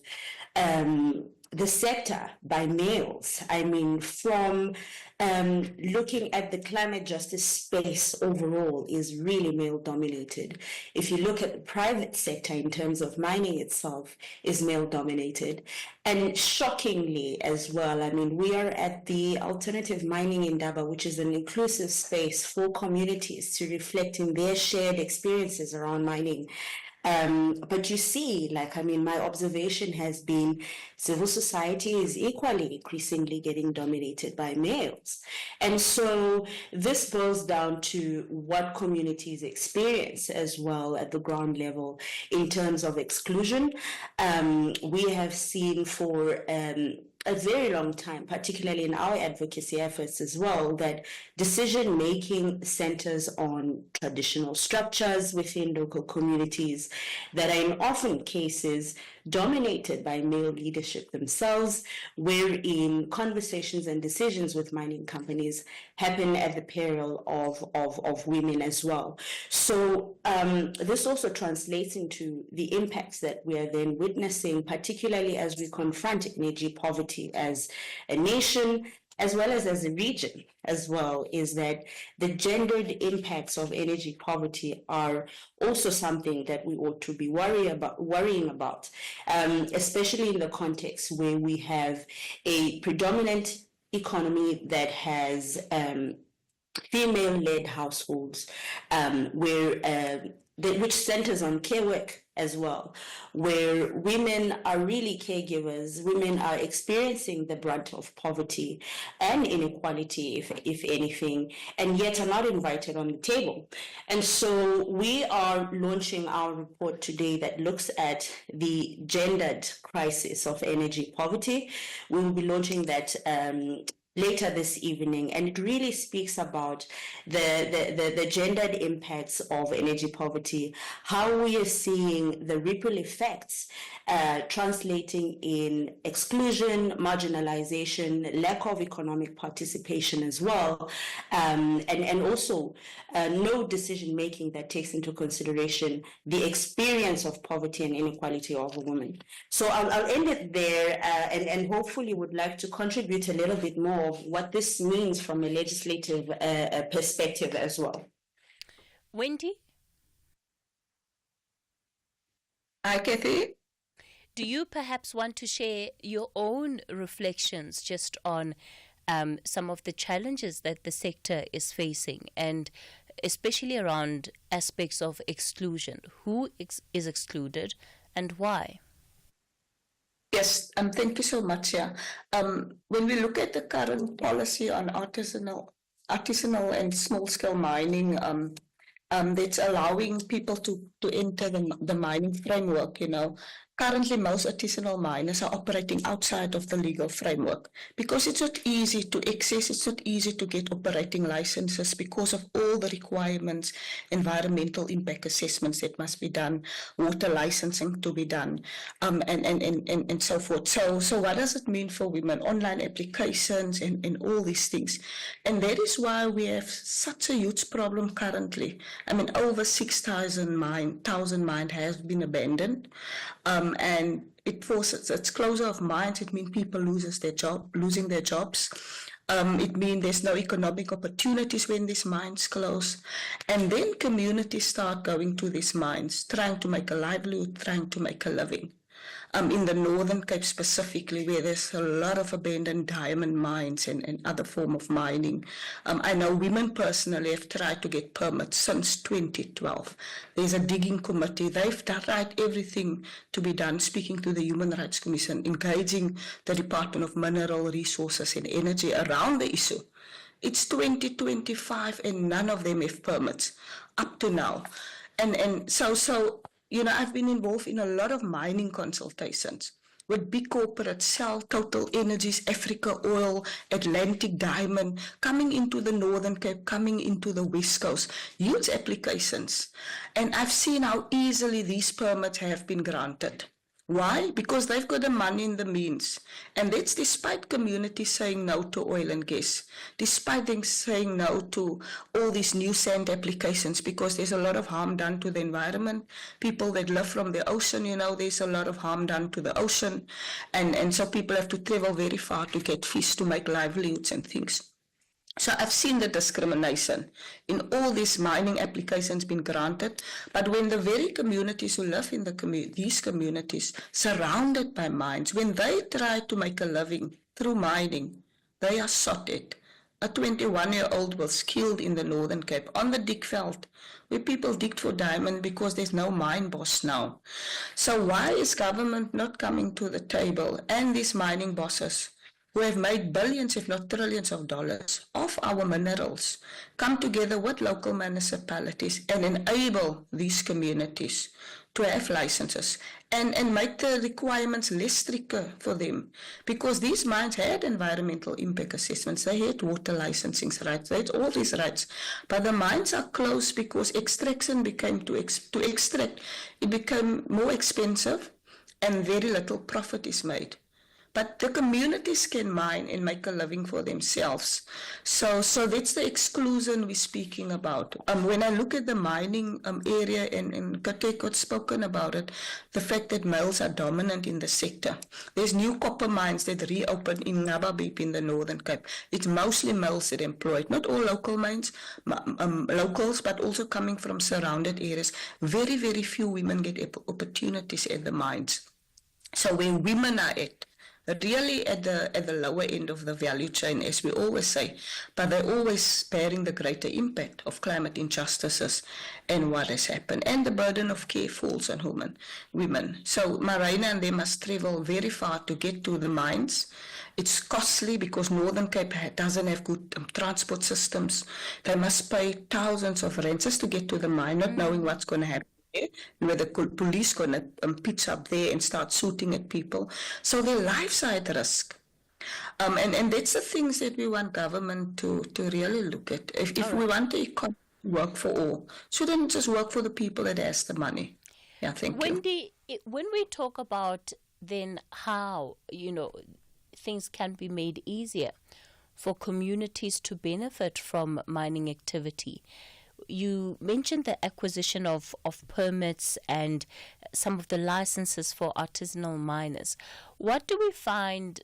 the sector by males. I mean, from looking at the climate justice space overall is really male dominated. If you look at the private sector in terms of mining itself is male dominated. And shockingly as well, I mean, we are at the alternative mining indaba, which is an inclusive space for communities to reflect in their shared experiences around mining. But you see, like, I mean, my observation has been civil society is equally increasingly getting dominated by males. And so this boils down to what communities experience as well at the ground level in terms of exclusion. We have seen for a very long time, particularly in our advocacy efforts as well, that decision-making centers on traditional structures within local communities that are in often cases dominated by male leadership themselves, wherein conversations and decisions with mining companies happen at the peril of women as well. So this also translates into the impacts that we are then witnessing, particularly as we confront energy poverty as a nation, as well as a region as well, is that the gendered impacts of energy poverty are also something that we ought to be worrying about, especially in the context where we have a predominant economy that has female-led households, which centers on care work as well, where women are really caregivers. Women are experiencing the brunt of poverty and inequality, if anything, and yet are not invited on the table. And so we are launching our report today that looks at the gendered crisis of energy poverty. We will be launching that later this evening, and it really speaks about the gendered impacts of energy poverty, how we are seeing the ripple effects translating in exclusion, marginalization, lack of economic participation as well, and also no decision making that takes into consideration the experience of poverty and inequality of a woman. So I'll end it there, and hopefully would like to contribute a little bit more of what this means from a legislative perspective as well. Wendy? Hi, Cathy. Do you perhaps want to share your own reflections just on some of the challenges that the sector is facing, and especially around aspects of exclusion? Who is excluded and why? Yes, thank you so much. Yeah. When we look at the current policy on artisanal and small-scale mining, that's allowing people to enter the mining framework, Currently, most artisanal miners are operating outside of the legal framework because it's not easy to access, it's not easy to get operating licenses because of all the requirements, environmental impact assessments that must be done, water licensing to be done, and so forth. So what does it mean for women? Online applications and all these things. And that is why we have such a huge problem currently. I mean, over 6,000 mines have been abandoned. And it forces its closure of mines. It means people losing their jobs. It means there's no economic opportunities when these mines close. And then communities start going to these mines, trying to make a livelihood, trying to make a living. In the Northern Cape specifically, where there's a lot of abandoned diamond mines and other form of mining. I know women personally have tried to get permits since 2012. There's a digging committee. They've tried everything to be done, speaking to the Human Rights Commission, engaging the Department of Mineral Resources and Energy around the issue. It's 2025 and none of them have permits up to now. And so you know, I've been involved in a lot of mining consultations with big corporates, Shell, Total Energies, Africa Oil, Atlantic Diamond, coming into the Northern Cape, coming into the West Coast, huge applications. And I've seen how easily these permits have been granted. Why? Because they've got the money and the means. And that's despite communities saying no to oil and gas, despite them saying no to all these new sand applications, because there's a lot of harm done to the environment. People that live from the ocean, you know, there's a lot of harm done to the ocean. And so people have to travel very far to get fish to make livelihoods and things. So I've seen the discrimination in all these mining applications being granted, but when the very communities who live in these communities surrounded by mines, when they try to make a living through mining, they are shot at. A 21-year-old was killed in the Northern Cape on the Dickveld, where people digged for diamond because there's no mine boss now. So why is government not coming to the table, and these mining bosses who have made billions, if not trillions of dollars of our minerals, come together with local municipalities and enable these communities to have licenses and make the requirements less stricter for them? Because these mines had environmental impact assessments, they had water licensing rights, they had all these rights, but the mines are closed because extraction became to extract, it became more expensive and very little profit is made. But the communities can mine and make a living for themselves. So that's the exclusion we're speaking about. When I look at the mining area, and Kateko's spoken about it, the fact that males are dominant in the sector. There's new copper mines that reopen in Ngababip in the Northern Cape. It's mostly males that are employed, not all local mines, locals, but also coming from surrounded areas. Very, very few women get opportunities at the mines. So where women are at, really at the lower end of the value chain, as we always say, but they're always bearing the greater impact of climate injustices and what has happened. And the burden of care falls on women. So Marina and they must travel very far to get to the mines. It's costly because Northern Cape doesn't have good transport systems. They must pay thousands of rands just to get to the mine, not knowing what's going to happen, where the police going to pitch up there and start shooting at people. So their lives are at risk. And that's the things that we want government to really look at. If we want the economy to work for all, shouldn't just work for the people that has the money. Yeah, thank you. Wendy, when we talk about then how, you know, things can be made easier for communities to benefit from mining activity, you mentioned the acquisition of permits and some of the licenses for artisanal miners. What do we find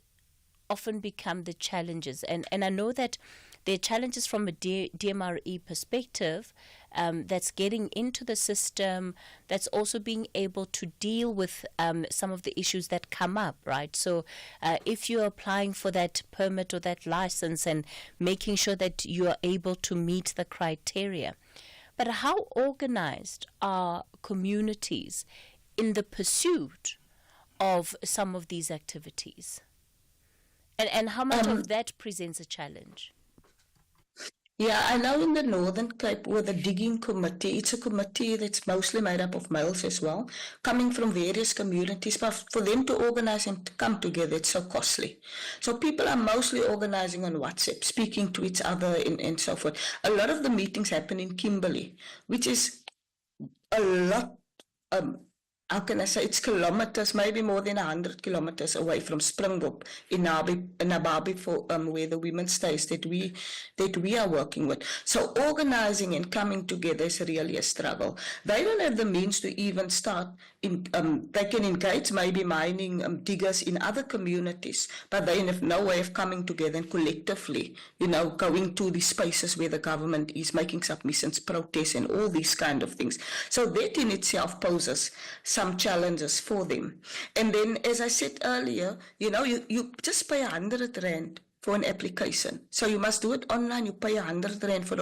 often become the challenges? And I know that there are challenges from a DMRE perspective that's getting into the system, that's also being able to deal with some of the issues that come up, right? So if you're applying for that permit or that license and making sure that you are able to meet the criteria. But how organized are communities in the pursuit of some of these activities? And how much of that presents a challenge? Yeah, I know in the Northern Cape with the digging committee, it's a committee that's mostly made up of males as well, coming from various communities, but for them to organize and to come together, it's so costly. So people are mostly organizing on WhatsApp, speaking to each other and so forth. A lot of the meetings happen in Kimberley, which is a lot, how can I say, it's kilometers, maybe more than 100 kilometers away from Springbok in Nababi for where the women stays that we are working with. So organizing and coming together is really a struggle. They don't have the means to even start they can engage maybe mining diggers in other communities, but they have no way of coming together and collectively, going to the spaces where the government is making submissions, protests, and all these kind of things. So that in itself poses some challenges for them. And then, as I said earlier, you just pay 100 Rand for an application. So you must do it online. You pay 100 Rand for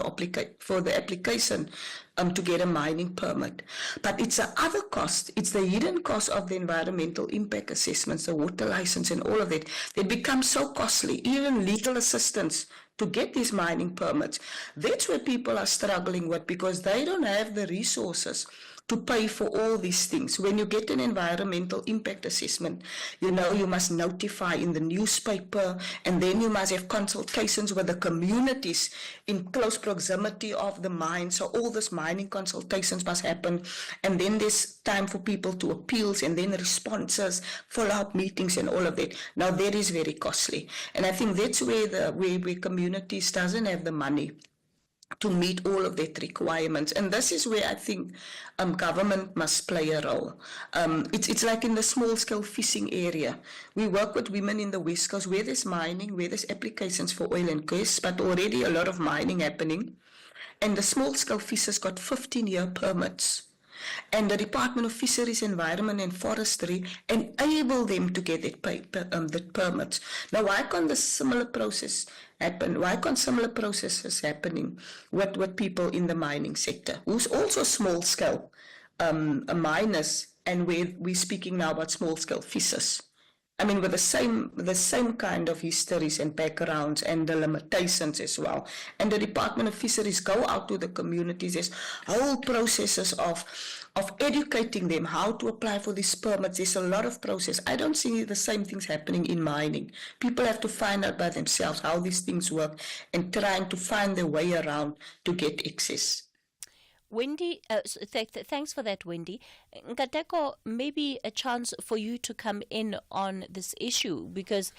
the application to get a mining permit. But it's the other cost. It's the hidden cost of the environmental impact assessments, the water license, and all of that. They become so costly. Even legal assistance to get these mining permits. That's where people are struggling with, because they don't have the resources to pay for all these things. When you get an environmental impact assessment, you must notify in the newspaper, and then you must have consultations with the communities in close proximity of the mine. So all these mining consultations must happen, and then there's time for people to appeals, and then responses, follow-up meetings, and all of that. Now that is very costly, and I think that's where where communities doesn't have the money to meet all of that requirements. And this is where I think government must play a role. It's like in the small-scale fishing area. We work with women in the West Coast where there's mining, where there's applications for oil and gas, but already a lot of mining happening. And the small-scale fishers got 15-year permits. And the Department of Fisheries, Environment and Forestry enable them to get that permits. Now, why can't the similar process happen? Why can't similar processes happening with people in the mining sector, who's also small-scale miners, and we're speaking now about small-scale fishers? I mean, with the same kind of histories and backgrounds and the limitations as well. And the Department of Fisheries go out to the communities. There's whole processes of educating them how to apply for these permits. There's a lot of process. I don't see the same things happening in mining. People have to find out by themselves how these things work and trying to find their way around to get access. Wendy, thanks for that, Wendy. Nkateko, maybe a chance for you to come in on this issue, because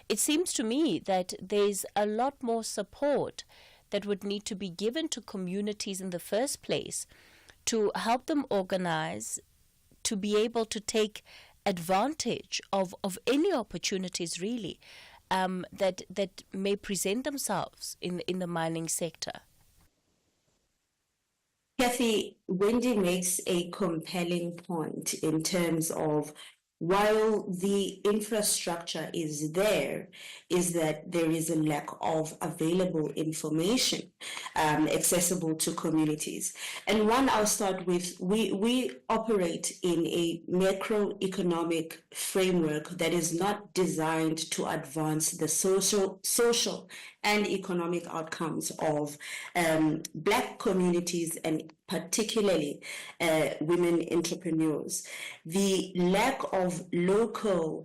it seems to me that there's a lot more support that would need to be given to communities in the first place to help them organize, to be able to take advantage of any opportunities really that may present themselves in the mining sector. Cathy, Wendy makes a compelling point in terms of, while the infrastructure is there, is that there is a lack of available information accessible to communities. And one, I'll start with, we operate in a macroeconomic framework that is not designed to advance the social and economic outcomes of Black communities, and particularly women entrepreneurs. The lack of local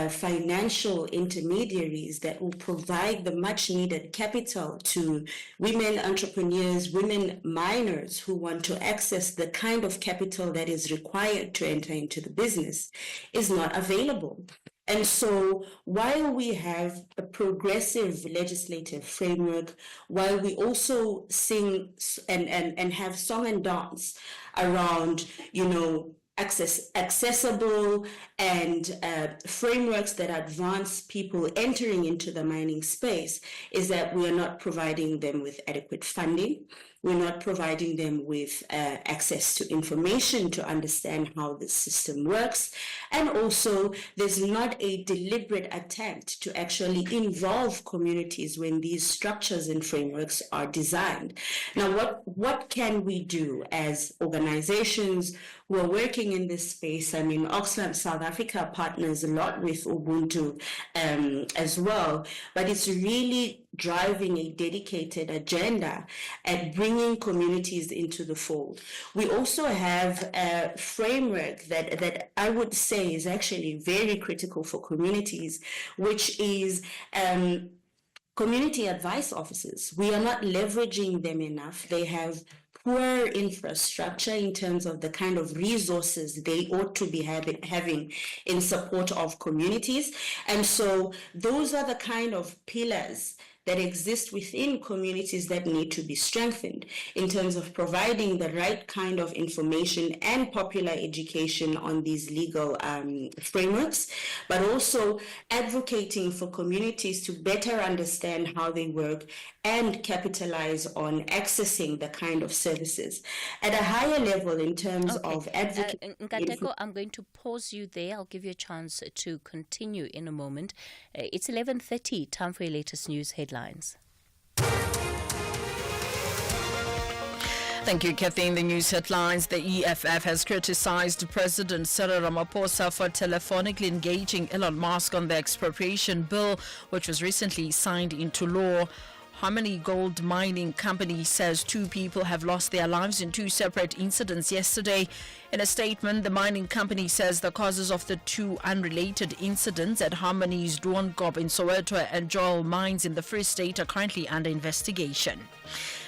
financial intermediaries that will provide the much needed capital to women entrepreneurs, women miners who want to access the kind of capital that is required to enter into the business is not available. And so while we have a progressive legislative framework, while we also sing and have song and dance around, accessible and frameworks that advance people entering into the mining space, is that we are not providing them with adequate funding. We're not providing them with access to information to understand how the system works. And also, there's not a deliberate attempt to actually involve communities when these structures and frameworks are designed. Now, what can we do as organizations who are working in this space? I mean, Oxfam South Africa partners a lot with Ubuntu as well, but it's really driving a dedicated agenda at bringing communities into the fold. We also have a framework that I would say is actually very critical for communities, which is community advice officers. We are not leveraging them enough. They have poor infrastructure in terms of the kind of resources they ought to be having in support of communities. And so those are the kind of pillars that exist within communities that need to be strengthened in terms of providing the right kind of information and popular education on these legal frameworks, but also advocating for communities to better understand how they work and capitalize on accessing the kind of services. At a higher level, in terms of advocating. Nkateko, I'm going to pause you there. I'll give you a chance to continue in a moment. It's 11:30, time for your latest news headlines. Thank you, Cathy. In the news headlines, the EFF has criticized President Cyril Ramaphosa for telephonically engaging Elon Musk on the expropriation bill, which was recently signed into law. Harmony Gold Mining Company says 2 people have lost their lives in 2 separate incidents yesterday. In a statement, the mining company says the causes of the 2 unrelated incidents at Harmony's Dwangop in Soweto and Joel mines in the Free State are currently under investigation.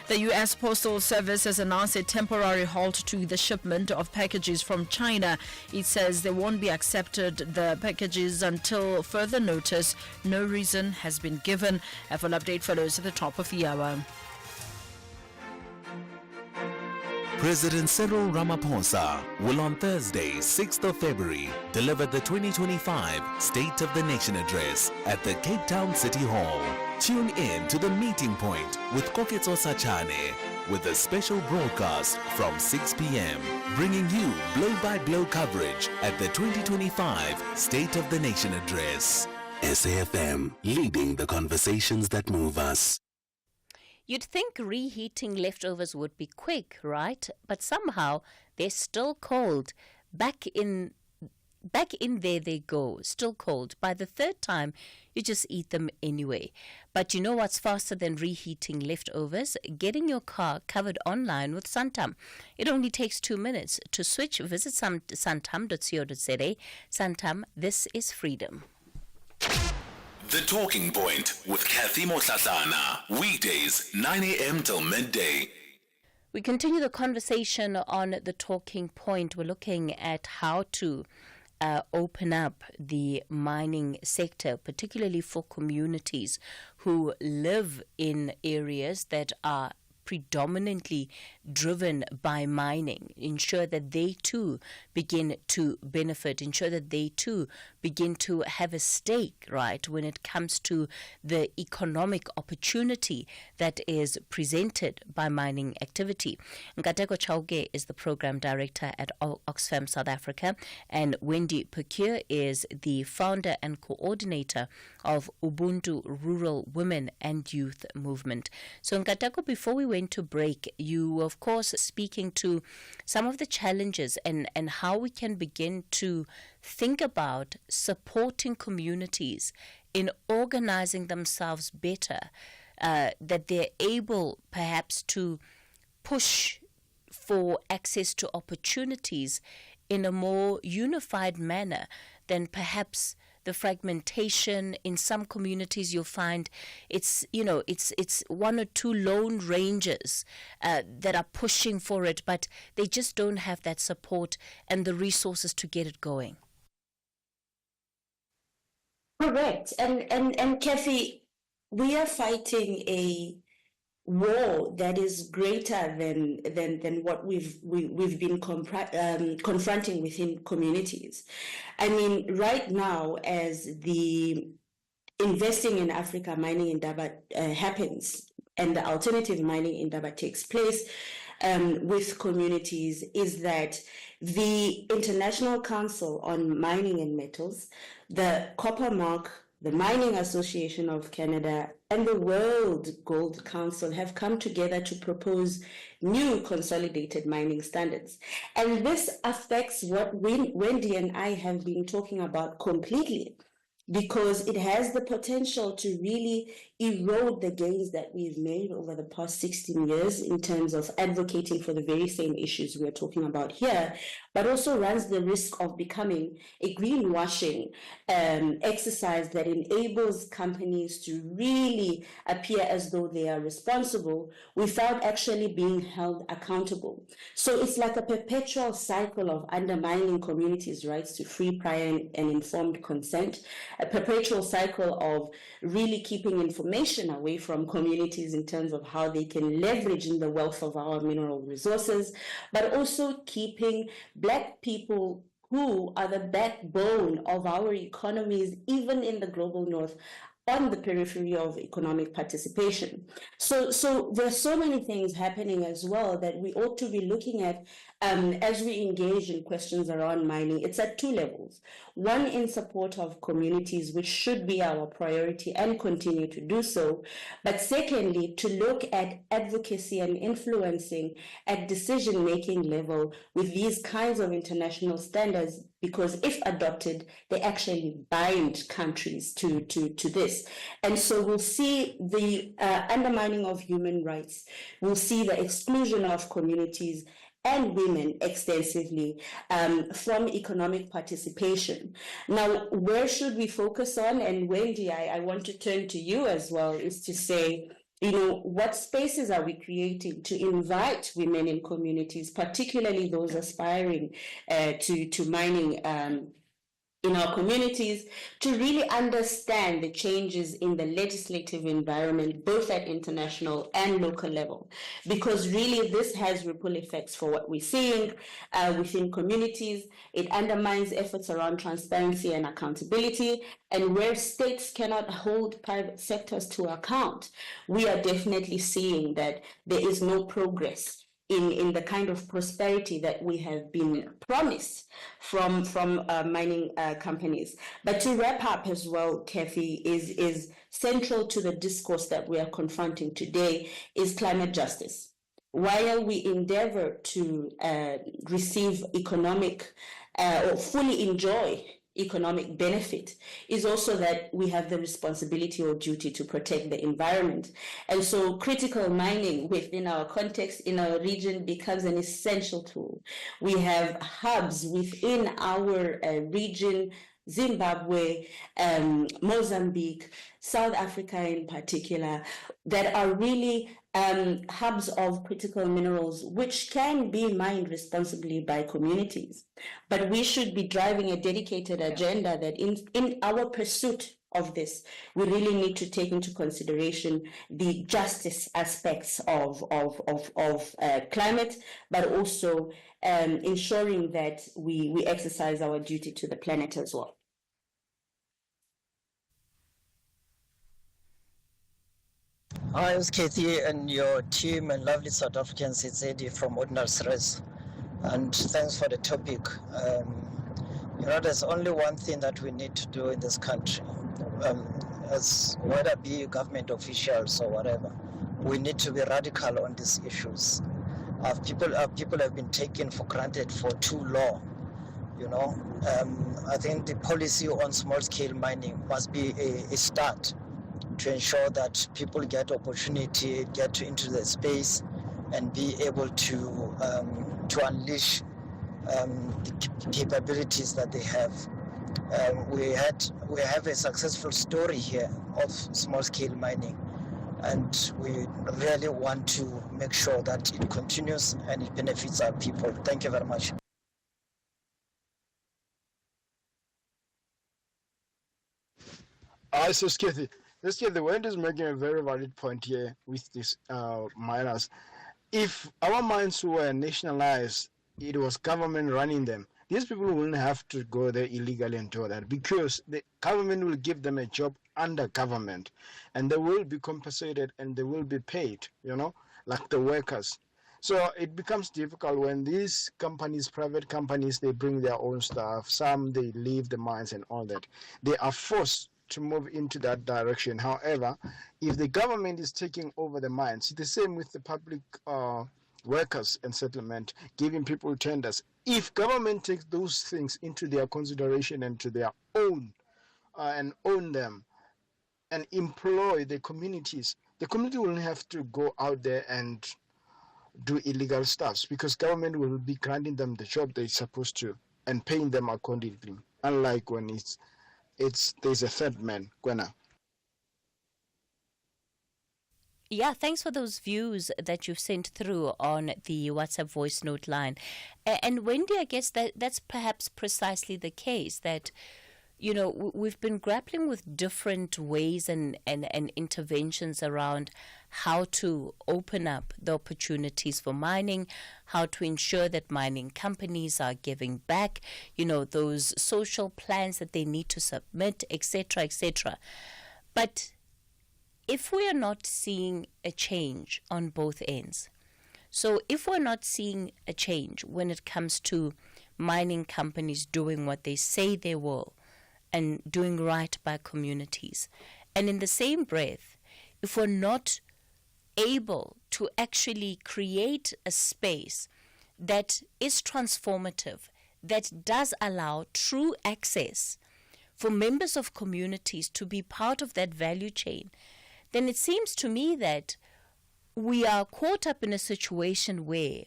The U.S. Postal Service has announced a temporary halt to the shipment of packages from China. It says they won't be accepted, the packages, until further notice. No reason has been given. A full update follows at the top of the hour. President Cyril Ramaphosa will on Thursday, 6th of February, deliver the 2025 State of the Nation Address at the Cape Town City Hall. Tune in to the meeting point with Koketso Sachane with a special broadcast from 6 p.m., bringing you blow-by-blow coverage at the 2025 State of the Nation Address. SAFM, leading the conversations that move us. You'd think reheating leftovers would be quick, right? But somehow they're still cold. Back in there they go, still cold. By the 3rd time, you just eat them anyway. But you know what's faster than reheating leftovers? Getting your car covered online with Santam. It only takes 2 minutes. To switch, visit santam.co.za. Santam, this is freedom. The Talking Point with Cathy Mohlahlana. Weekdays, 9 a.m. till midday. We continue the conversation on The Talking Point. We're looking at how to open up the mining sector, particularly for communities who live in areas that are predominantly driven by mining. Ensure that they too begin to benefit, ensure that they too begin to have a stake, right, when it comes to the economic opportunity that is presented by mining activity. Nkateko Chauke is the program director at Oxfam South Africa, and Wendy Pekir is the founder and coordinator of Ubuntu Rural Women and Youth Movement. So Nkateko, before we went to break, you were of course speaking to some of the challenges and how we can begin to think about supporting communities in organizing themselves better, that they're able perhaps to push for access to opportunities in a more unified manner than perhaps the fragmentation. In some communities you'll find it's 1 or 2 lone rangers that are pushing for it, but they just don't have that support and the resources to get it going. Correct. And Cathy, we are fighting a war that is greater than what we've been confronting within communities. I mean, right now, as the investing in Africa mining indaba happens and the alternative mining indaba takes place with communities, is that the International Council on Mining and Metals, the Copper Mark, the Mining Association of Canada, and the World Gold Council have come together to propose new consolidated mining standards. And this affects what Wendy and I have been talking about completely, because it has the potential to really erode the gains that we've made over the past 16 years in terms of advocating for the very same issues we're talking about here, but also runs the risk of becoming a greenwashing exercise that enables companies to really appear as though they are responsible without actually being held accountable. So it's like a perpetual cycle of undermining communities' rights to free, prior, and informed consent, a perpetual cycle of really keeping information away from communities in terms of how they can leverage in the wealth of our mineral resources, but also keeping Black people who are the backbone of our economies, even in the global north, on the periphery of economic participation. So there are so many things happening as well that we ought to be looking at as we engage in questions around mining. It's at two levels. One, in support of communities, which should be our priority and continue to do so. But secondly, to look at advocacy and influencing at decision-making level with these kinds of international standards, because if adopted, they actually bind countries to this. And so we'll see the undermining of human rights. We'll see the exclusion of communities and women extensively from economic participation. Now, where should we focus on? And Wendy, I want to turn to you as well, is to say, what spaces are we creating to invite women in communities, particularly those aspiring to mining in our communities, to really understand the changes in the legislative environment, both at international and local level, because really this has ripple effects for what we're seeing within communities. It undermines efforts around transparency and accountability, and where states cannot hold private sectors to account, we are definitely seeing that there is no progress in the kind of prosperity that we have been promised from mining companies. But to wrap up as well, Cathy, is central to the discourse that we are confronting today is climate justice. While we endeavor to receive economic or fully enjoy economic benefit, is also that we have the responsibility or duty to protect the environment. And so critical mining within our context, in our region, becomes an essential tool. We have hubs within our region, Zimbabwe, Mozambique, South Africa in particular, that are really hubs of critical minerals, which can be mined responsibly by communities. But we should be driving a dedicated agenda that in our pursuit of this, we really need to take into consideration the justice aspects of climate, but also ensuring that we exercise our duty to the planet as well. Hi, it's Cathy and your team and lovely South Africans. It's Eddie from Ordinary Stress. And thanks for the topic. There's only one thing that we need to do in this country, as whether be government officials or whatever. We need to be radical on these issues. People have been taken for granted for too long. I think the policy on small-scale mining must be a start to ensure that people get opportunity, get into the space, and be able to unleash the capabilities that they have. We have a successful story here of small-scale mining, and we really want to make sure that it continues and it benefits our people. Thank you very much. So Cathy. The Wendy is making a very valid point here with these miners. If our mines were nationalized, it was government running them, these people wouldn't have to go there illegally and do that, because the government will give them a job under government, and they will be compensated and they will be paid, like the workers. So it becomes difficult when these companies, private companies, they bring their own stuff. Some, they leave the mines and all that. They are forced to move into that direction. However, if the government is taking over the mines, it's the same with the public workers and settlement, giving people tenders. If government takes those things into their consideration and to their own, and own them, and employ the communities, the community will have to go out there and do illegal stuff, because government will be granting them the job they're supposed to and paying them accordingly. Unlike when there's a third man, Gwenna. Yeah, thanks for those views that you've sent through on the WhatsApp voice note line. And Wendy, I guess that's perhaps precisely the case, that we've been grappling with different ways and interventions around how to open up the opportunities for mining, how to ensure that mining companies are giving back, those social plans that they need to submit, etc., etc. But if we are not seeing a change on both ends, so if we're not seeing a change when it comes to mining companies doing what they say they will, and doing right by communities. And in the same breath, if we're not able to actually create a space that is transformative, that does allow true access for members of communities to be part of that value chain, then it seems to me that we are caught up in a situation where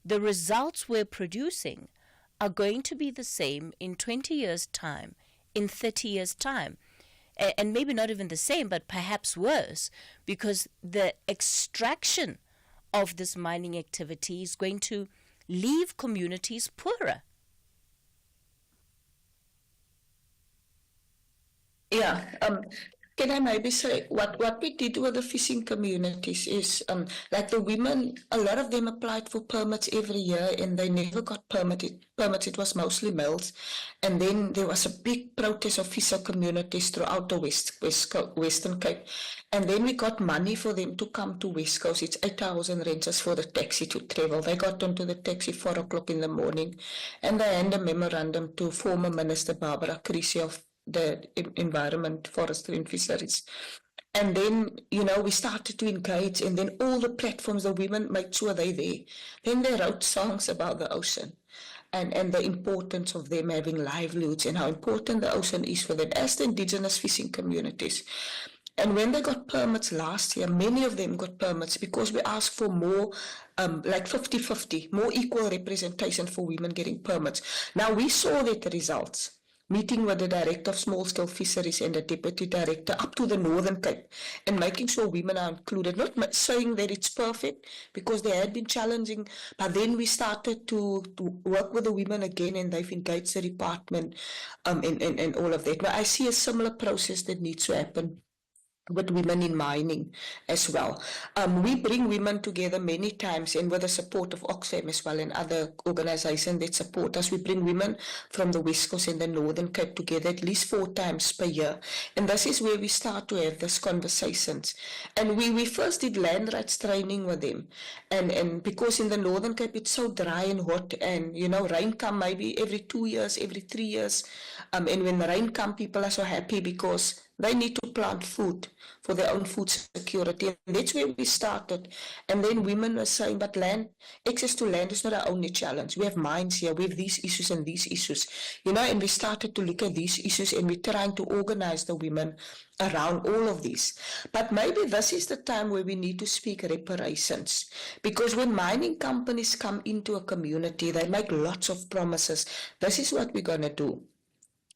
the results we're producing are going to be the same in 20 years' time, in 30 years' time, and maybe not even the same, but perhaps worse, because the extraction of this mining activity is going to leave communities poorer. Yeah, can I maybe say what we did with the fishing communities is like the women, a lot of them applied for permits every year and they never got permits. It was mostly males. And then there was a big protest of fisher communities throughout the Western Cape. And then we got money for them to come to West Coast. It's 8,000 rents for the taxi to travel. They got onto the taxi 4 o'clock in the morning and they handed a memorandum to former Minister Barbara Creasy of the Environment, Forestry and Fisheries. And then, we started to engage and then all the platforms, the women made sure they're there. Then they wrote songs about the ocean and the importance of them having livelihoods and how important the ocean is for them as the indigenous fishing communities. And when they got permits last year, many of them got permits because we asked for more, like 50-50, more equal representation for women getting permits. Now we saw that the results. Meeting with the Director of Small-Scale Fisheries and the Deputy Director up to the Northern Cape and making sure women are included. Not saying that it's perfect because they had been challenging, but then we started to work with the women again and they've engaged the department and all of that. But I see a similar process that needs to happen with women in mining as well. We bring women together many times and with the support of Oxfam as well and other organizations that support us. We bring women from the West Coast and the Northern Cape together at least 4 times per year. And this is where we start to have these conversations. And we first did land rights training with them. And because in the Northern Cape it's so dry and hot and, rain come maybe every 2 years, every 3 years. And when rain come, people are so happy because they need to plant food for their own food security. And that's where we started. And then women were saying, but access to land is not our only challenge. We have mines here, we have these issues and these issues. And we started to look at these issues and we're trying to organize the women around all of these. But maybe this is the time where we need to speak reparations. Because when mining companies come into a community, they make lots of promises. This is what we're going to do.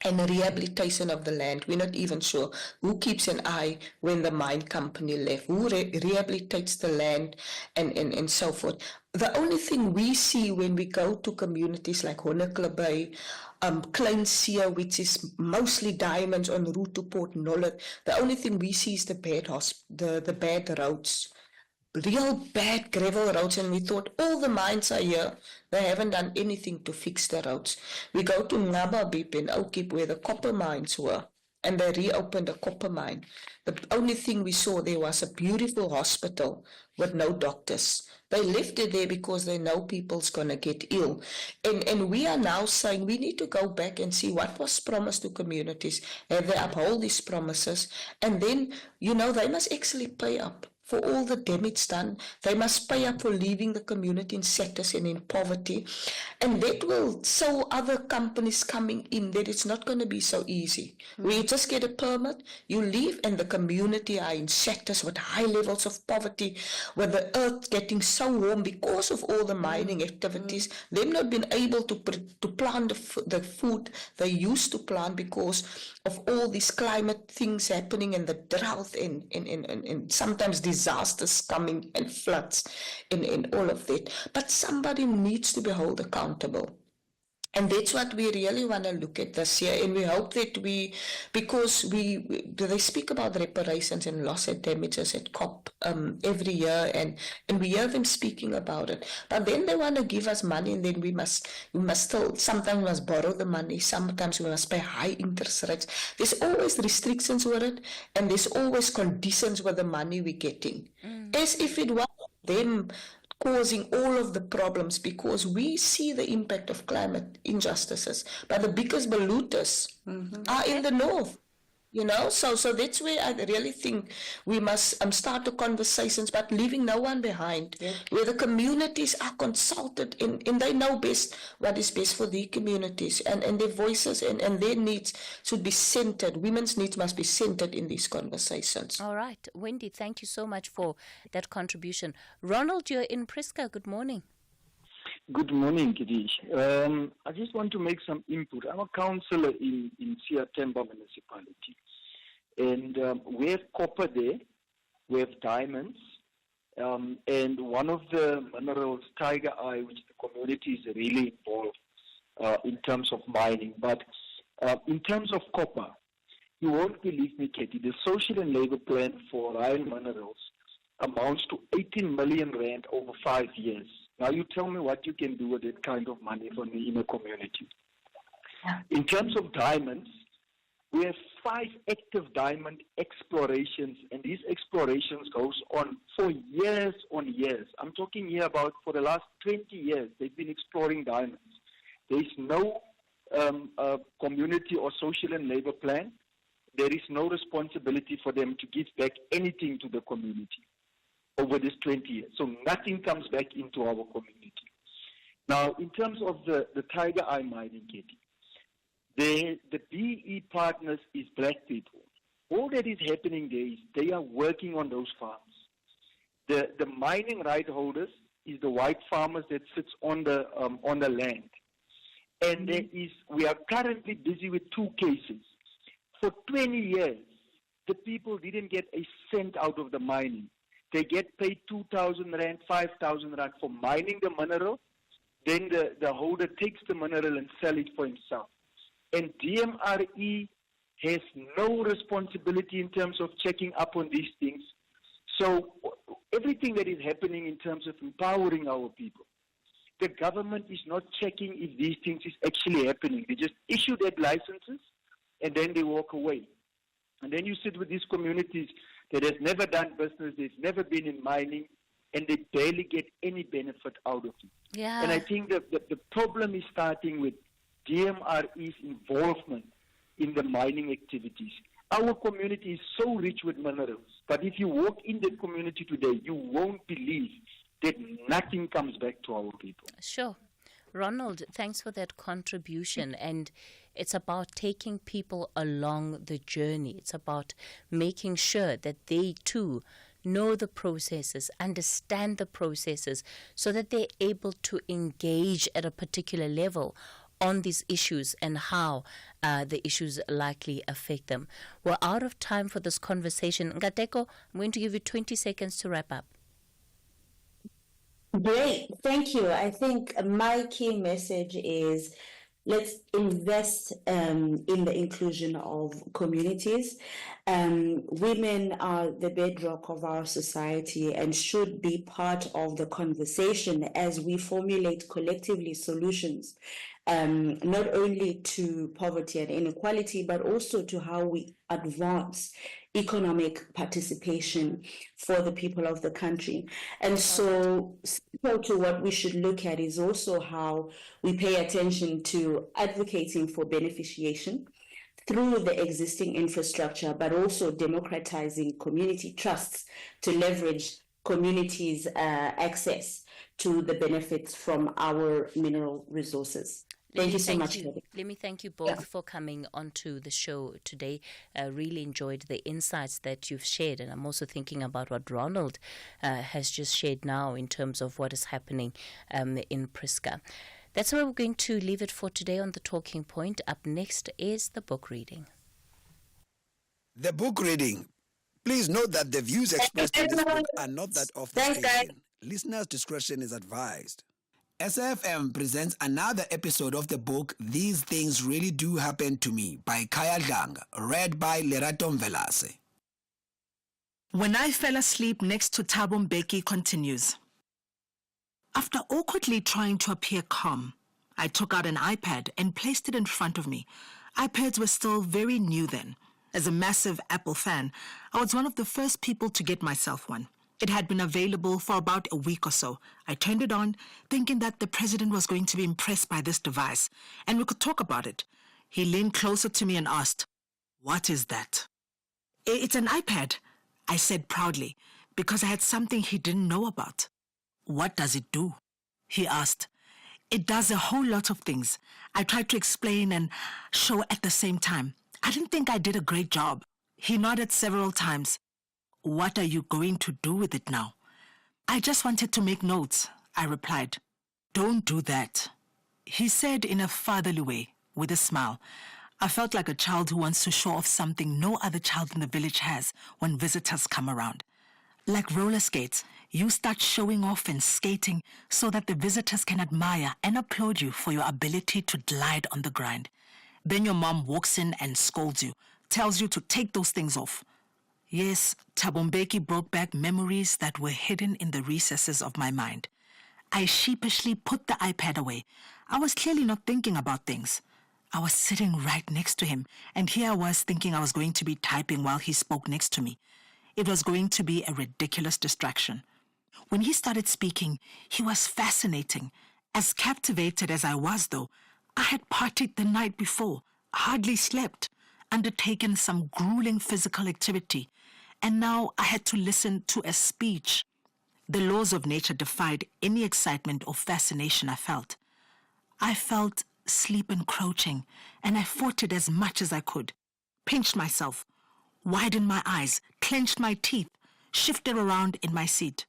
And rehabilitation of the land. We're not even sure who keeps an eye when the mine company left, who rehabilitates the land and so forth. The only thing we see when we go to communities like Honekla Bay, Klein See, which is mostly diamonds on the route to Port Nollet, the only thing we see is the bad roads. Real bad gravel roads, and we thought all the mines are here. They haven't done anything to fix the roads. We go to Ngababip in Oukip where the copper mines were, and they reopened a copper mine. The only thing we saw there was a beautiful hospital with no doctors. They left it there because they know people's going to get ill. And we are now saying we need to go back and see what was promised to communities. Have they uphold these promises? And then, they must actually pay up for all the damage done. They must pay up for leaving the community in sectors and in poverty. And that will show other companies coming in that it's not going to be so easy. We just get a permit, you leave, and the community are in sectors with high levels of poverty, where the earth getting so warm because of all the mining activities, them not been able to plant the food they used to plant because of all these climate things happening and the drought and sometimes disasters coming and floods and all of that. But somebody needs to be held accountable. And that's what we really want to look at this year. And we hope that because they speak about reparations and loss and damages at COP every year, and we hear them speaking about it. But then they want to give us money, and then we must still, sometimes we must borrow the money, sometimes we must pay high interest rates. There's always restrictions with it, and there's always conditions with the money we're getting. As if it was them causing all of the problems, because we see the impact of climate injustices, but the biggest polluters are in the north. So that's where I really think we must start the conversations, but leaving no one behind, where the communities are consulted and they know best what is best for their communities, and their voices and their needs should be centered. Women's needs must be centered in these conversations. All right. Wendy, thank you so much for that contribution. Ronald, you're in Priska. Good morning. Good morning, Kadish. I just want to make some input. I'm a councillor in Siyathemba municipality. And we have copper there, we have diamonds, and one of the minerals, Tiger Eye, which the community is really involved in terms of mining. But in terms of copper, you won't believe me, Katie, the social and labor plan for iron minerals amounts to 18 million rand over 5 years. Now you tell me what you can do with that kind of money in a community. In terms of diamonds, we have 5 active diamond explorations, and these explorations goes on for years on years. I'm talking here about for the last 20 years, they've been exploring diamonds. There is no community or social and labor plan. There is no responsibility for them to give back anything to the community over this 20 years. So nothing comes back into our community. Now, in terms of the Tiger Eye mining, Katie, the BE partners is black people. All that is happening there is they are working on those farms. The mining right holders is the white farmers that sits on the land. And we are currently busy with 2 cases. For 20 years, the people didn't get a cent out of the mining. They get paid 2,000 rand, 5,000 rand for mining the mineral. Then the holder takes the mineral and sell it for himself. And DMRE has no responsibility in terms of checking up on these things. So everything that is happening in terms of empowering our people, the government is not checking if these things is actually happening. They just issue their licenses and then they walk away. And then you sit with these communities that has never done business, they've never been in mining, and they barely get any benefit out of it. Yeah. And I think that the problem is starting with DMRE's involvement in the mining activities. Our community is so rich with minerals, but if you walk in the community today, you won't believe that nothing comes back to our people. Sure. Ronald, thanks for that contribution. And it's about taking people along the journey. It's about making sure that they too know the processes, understand the processes, so that they're able to engage at a particular level on these issues and how the issues likely affect them. We're out of time for this conversation. Ngateko, I'm going to give you 20 seconds to wrap up. Great, thank you. I think my key message is let's invest in the inclusion of communities. Women are the bedrock of our society and should be part of the conversation as we formulate collectively solutions, not only to poverty and inequality, but also to how we advance economic participation for the people of the country. And so to what we should look at is also how we pay attention to advocating for beneficiation through the existing infrastructure, but also democratizing community trusts to leverage communities' access to the benefits from our mineral resources. Thank you so much. Let me thank you both for coming onto the show today. I really enjoyed the insights that you've shared, and I'm also thinking about what Ronald has just shared now in terms of what is happening in Priska. That's where we're going to leave it for today on The Talking Point. Up next is the book reading. The book reading. Please note that the views expressed in this book are not that of the station. Listeners' discretion is advised. SFM presents another episode of the book These Things Really Do Happen to Me by Kaya Dlanga, read by Lerato Mvelase. When I fell asleep next to Thabo Mbeki continues. After awkwardly trying to appear calm, I took out an iPad and placed it in front of me. iPads were still very new then. As a massive Apple fan, I was one of the first people to get myself one. It had been available for about a week or so. I turned it on, thinking that the president was going to be impressed by this device, and we could talk about it. He leaned closer to me and asked, "What is that?" "It's an iPad," I said proudly, because I had something he didn't know about. "What does it do?" he asked. "It does a whole lot of things." I tried to explain and show at the same time. I didn't think I did a great job. He nodded several times. "What are you going to do with it now?" "I just wanted to make notes," I replied. "Don't do that," he said in a fatherly way, with a smile. I felt like a child who wants to show off something no other child in the village has when visitors come around. Like roller skates, you start showing off and skating so that the visitors can admire and applaud you for your ability to glide on the grind. Then your mom walks in and scolds you, tells you to take those things off. Yes, Thabo Mbeki brought back memories that were hidden in the recesses of my mind. I sheepishly put the iPad away. I was clearly not thinking about things. I was sitting right next to him, and here I was thinking I was going to be typing while he spoke next to me. It was going to be a ridiculous distraction. When he started speaking, he was fascinating. As captivated as I was, though, I had partied the night before, hardly slept, undertaken some grueling physical activity, and now I had to listen to a speech. The laws of nature defied any excitement or fascination I felt. I felt sleep encroaching, and I fought it as much as I could. Pinched myself, widened my eyes, clenched my teeth, shifted around in my seat.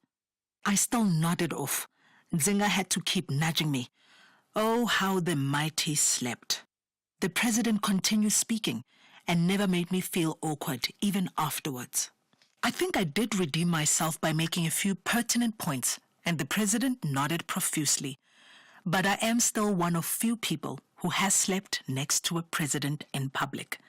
I still nodded off. Nzinga had to keep nudging me. Oh, how the mighty slept. The president continued speaking and never made me feel awkward, even afterwards. I think I did redeem myself by making a few pertinent points, and the president nodded profusely. But I am still one of few people who has slept next to a president in public.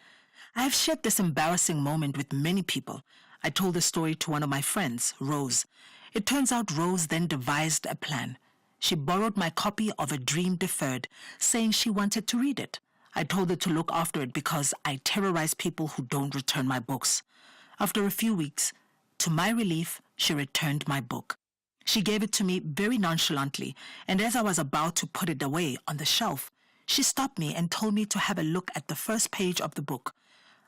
I have shared this embarrassing moment with many people. I told the story to one of my friends, Rose. It turns out Rose then devised a plan. She borrowed my copy of A Dream Deferred, saying she wanted to read it. I told her to look after it because I terrorize people who don't return my books. After a few weeks, to my relief, she returned my book. She gave it to me very nonchalantly, and as I was about to put it away on the shelf, she stopped me and told me to have a look at the first page of the book.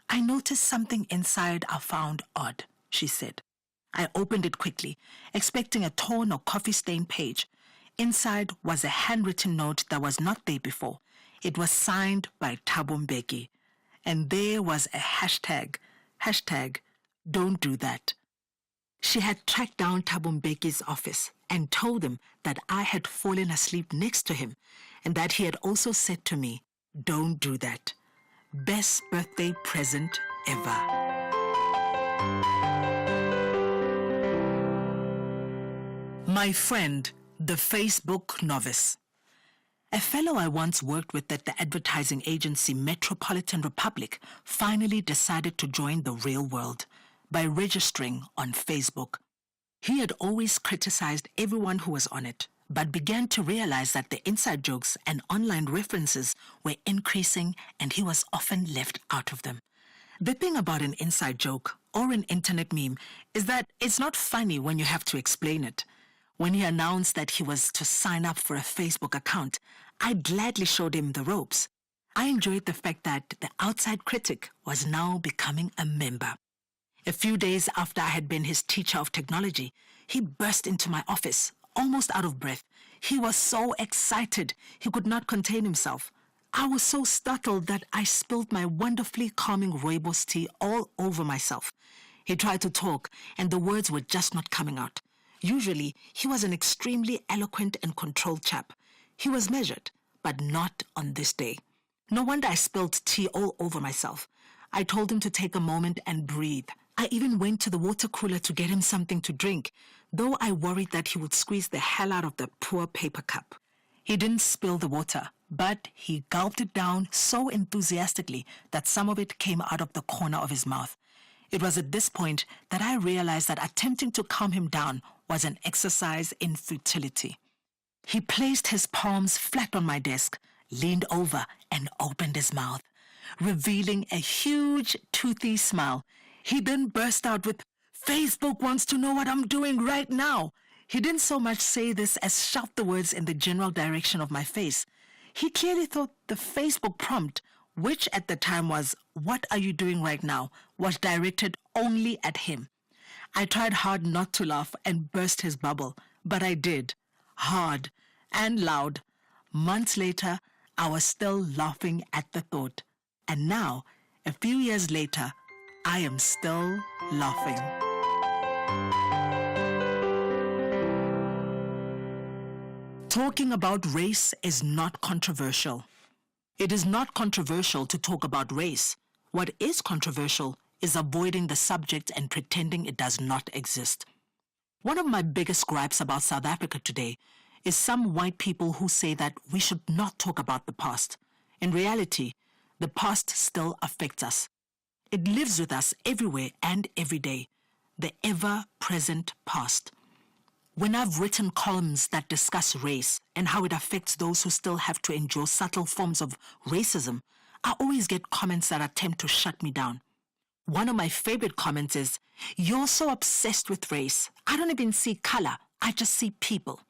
"I noticed something inside I found odd," she said. I opened it quickly, expecting a torn or coffee-stained page. Inside was a handwritten note that was not there before. It was signed by Thabo Mbeki. And there was a hashtag, "Don't do that." She had tracked down Thabo Mbeki's office and told him that I had fallen asleep next to him and that he had also said to me, "Don't do that." Best birthday present ever. My friend, the Facebook novice. A fellow I once worked with at the advertising agency Metropolitan Republic finally decided to join the real world by registering on Facebook. He had always criticized everyone who was on it, but began to realize that the inside jokes and online references were increasing and he was often left out of them. The thing about an inside joke or an internet meme is that it's not funny when you have to explain it. When he announced that he was to sign up for a Facebook account, I gladly showed him the ropes. I enjoyed the fact that the outside critic was now becoming a member. A few days after I had been his teacher of technology, he burst into my office, almost out of breath. He was so excited, he could not contain himself. I was so startled that I spilled my wonderfully calming rooibos tea all over myself. He tried to talk, and the words were just not coming out. Usually, he was an extremely eloquent and controlled chap. He was measured, but not on this day. No wonder I spilled tea all over myself. I told him to take a moment and breathe. I even went to the water cooler to get him something to drink, though I worried that he would squeeze the hell out of the poor paper cup. He didn't spill the water, but he gulped it down so enthusiastically that some of it came out of the corner of his mouth. It was at this point that I realized that attempting to calm him down was an exercise in futility. He placed his palms flat on my desk, leaned over, and opened his mouth, revealing a huge, toothy smile. He then burst out with, "Facebook wants to know what I'm doing right now." He didn't so much say this as shout the words in the general direction of my face. He clearly thought the Facebook prompt, which at the time was, "What are you doing right now?" was directed only at him. I tried hard not to laugh and burst his bubble, but I did, hard and loud. Months later, I was still laughing at the thought. And now, a few years later, I am still laughing. Talking about race is not controversial. It is not controversial to talk about race. What is controversial is avoiding the subject and pretending it does not exist. One of my biggest gripes about South Africa today is some white people who say that we should not talk about the past. In reality, the past still affects us. It lives with us everywhere and every day, the ever-present past. When I've written columns that discuss race and how it affects those who still have to endure subtle forms of racism, I always get comments that attempt to shut me down. One of my favorite comments is, "You're so obsessed with race. I don't even see color. I just see people."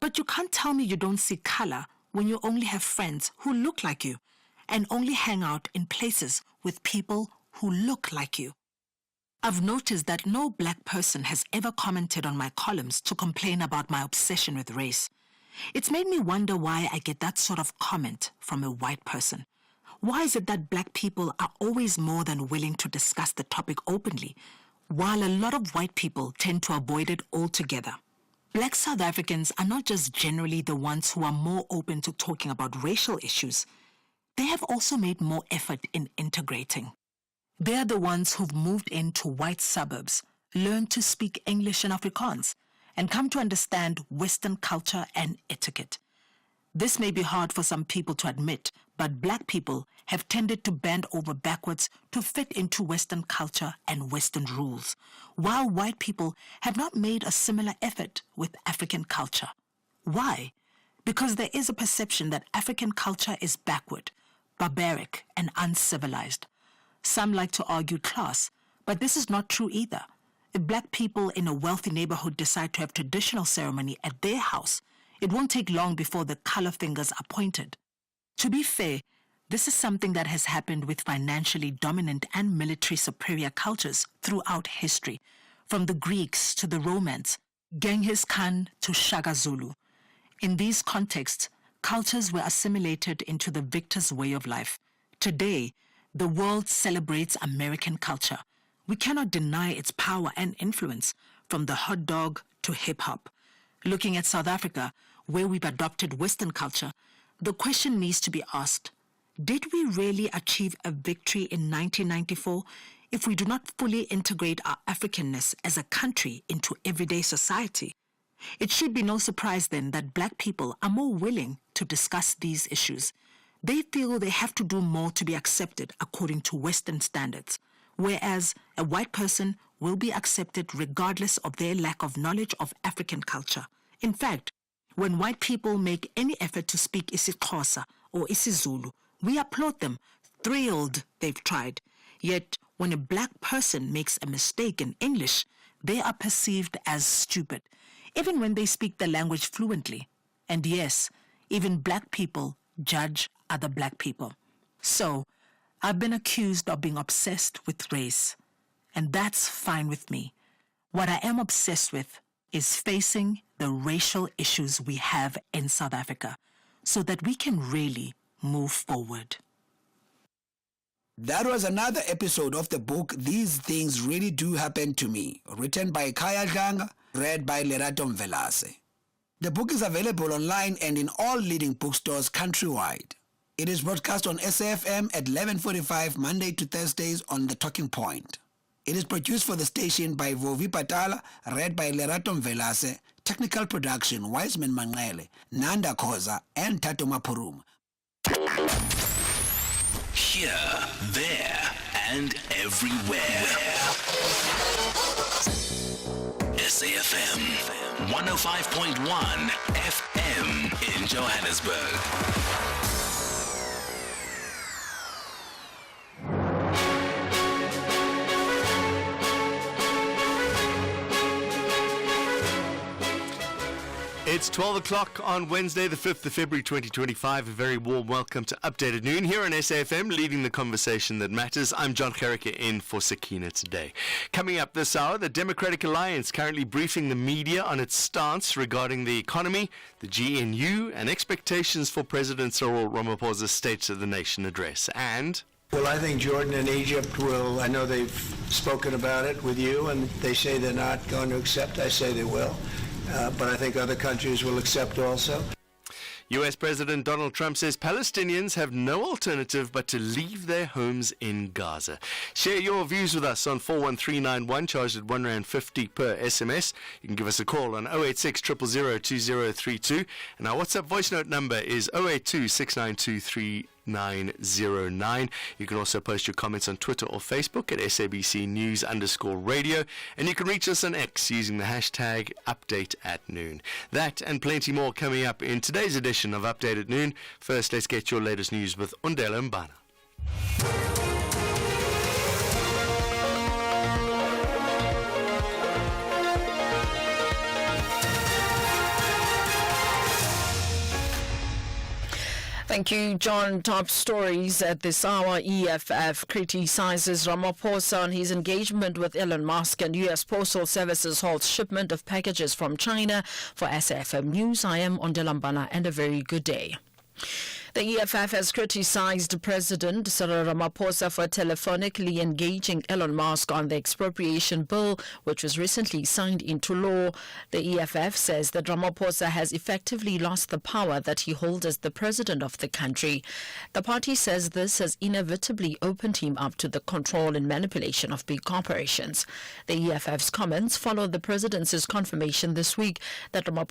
But you can't tell me you don't see color when you only have friends who look like you and only hang out in places with people who look like you. I've noticed that no black person has ever commented on my columns to complain about my obsession with race. It's made me wonder why I get that sort of comment from a white person. Why is it that black people are always more than willing to discuss the topic openly, while a lot of white people tend to avoid it altogether? Black South Africans are not just generally the ones who are more open to talking about racial issues. They have also made more effort in integrating. They are the ones who've moved into white suburbs, learned to speak English and Afrikaans, and come to understand Western culture and etiquette. This may be hard for some people to admit, but black people have tended to bend over backwards to fit into Western culture and Western rules, while white people have not made a similar effort with African culture. Why? Because there is a perception that African culture is backward, barbaric, and uncivilized. Some like to argue class, but this is not true either. If black people in a wealthy neighborhood decide to have traditional ceremony at their house, it won't take long before the color fingers are pointed. To be fair, this is something that has happened with financially dominant and military superior cultures throughout history, from the Greeks to the Romans, Genghis Khan to Shaka Zulu. In these contexts, cultures were assimilated into the victor's way of life. Today, the world celebrates American culture. We cannot deny its power and influence, from the hot dog to hip-hop. Looking at South Africa, where we've adopted Western culture, the question needs to be asked, did we really achieve a victory in 1994 if we do not fully integrate our Africanness as a country into everyday society? It should be no surprise then that black people are more willing to discuss these issues. They feel they have to do more to be accepted according to Western standards, whereas a white person will be accepted regardless of their lack of knowledge of African culture. In fact, when white people make any effort to speak isiXhosa or isiZulu, we applaud them, thrilled they've tried. Yet, when a black person makes a mistake in English, they are perceived as stupid, even when they speak the language fluently. And yes, even black people judge other black people. So, I've been accused of being obsessed with race, and that's fine with me. What I am obsessed with is facing the racial issues we have in South Africa so that we can really move forward. That was another episode of the book These Things Really Do Happen to Me, written by Kaya Dlanga, read by Lerato Mvelase. The book is available online and in all leading bookstores countrywide. It is broadcast on SAFM at 11:45 Monday to Thursdays on The Talking Point. It is produced for the station by Vovi Patala, read by Lerato Mvelase, technical production, Wiseman Manele, Nanda Koza, and Tato Mapuruma. Here, there, and everywhere. SAFM 105.1 FM in Johannesburg. It's 12 o'clock on Wednesday, the 5th of February 2025. A very warm welcome to Updated Noon here on SAFM, leading the conversation that matters. I'm John Gericke in for Sakina today. Coming up this hour, the Democratic Alliance currently briefing the media on its stance regarding the economy, the GNU, and expectations for President Cyril Ramaphosa's State of the Nation address. And... well, I think Jordan and Egypt will, I know they've spoken about it with you, and they say they're not going to accept. I say they will. But I think other countries will accept also. U.S. President Donald Trump says Palestinians have no alternative but to leave their homes in Gaza. Share your views with us on 41391, charged at R1.50 per SMS. You can give us a call on 086 000 2032. And our WhatsApp voice note number is 082 692 3909. You can also post your comments on Twitter or Facebook at SABC News_radio, and you can reach us on X using the hashtag #UpdateAtNoon. That and plenty more coming up in today's edition of Update at Noon. First, let's get your latest news with Undela Mbana. Thank you, John. Top stories at this hour. EFF criticizes Ramaphosa on his engagement with Elon Musk, and U.S. Postal Services halts shipment of packages from China. For SAFM News, I am Undela Mbana, and a very good day. The EFF has criticized President Cyril Ramaphosa for telephonically engaging Elon Musk on the expropriation bill, which was recently signed into law. The EFF says that Ramaphosa has effectively lost the power that he holds as the president of the country. The party says this has inevitably opened him up to the control and manipulation of big corporations. The EFF's comments follow the presidency's confirmation this week that Ramaphosa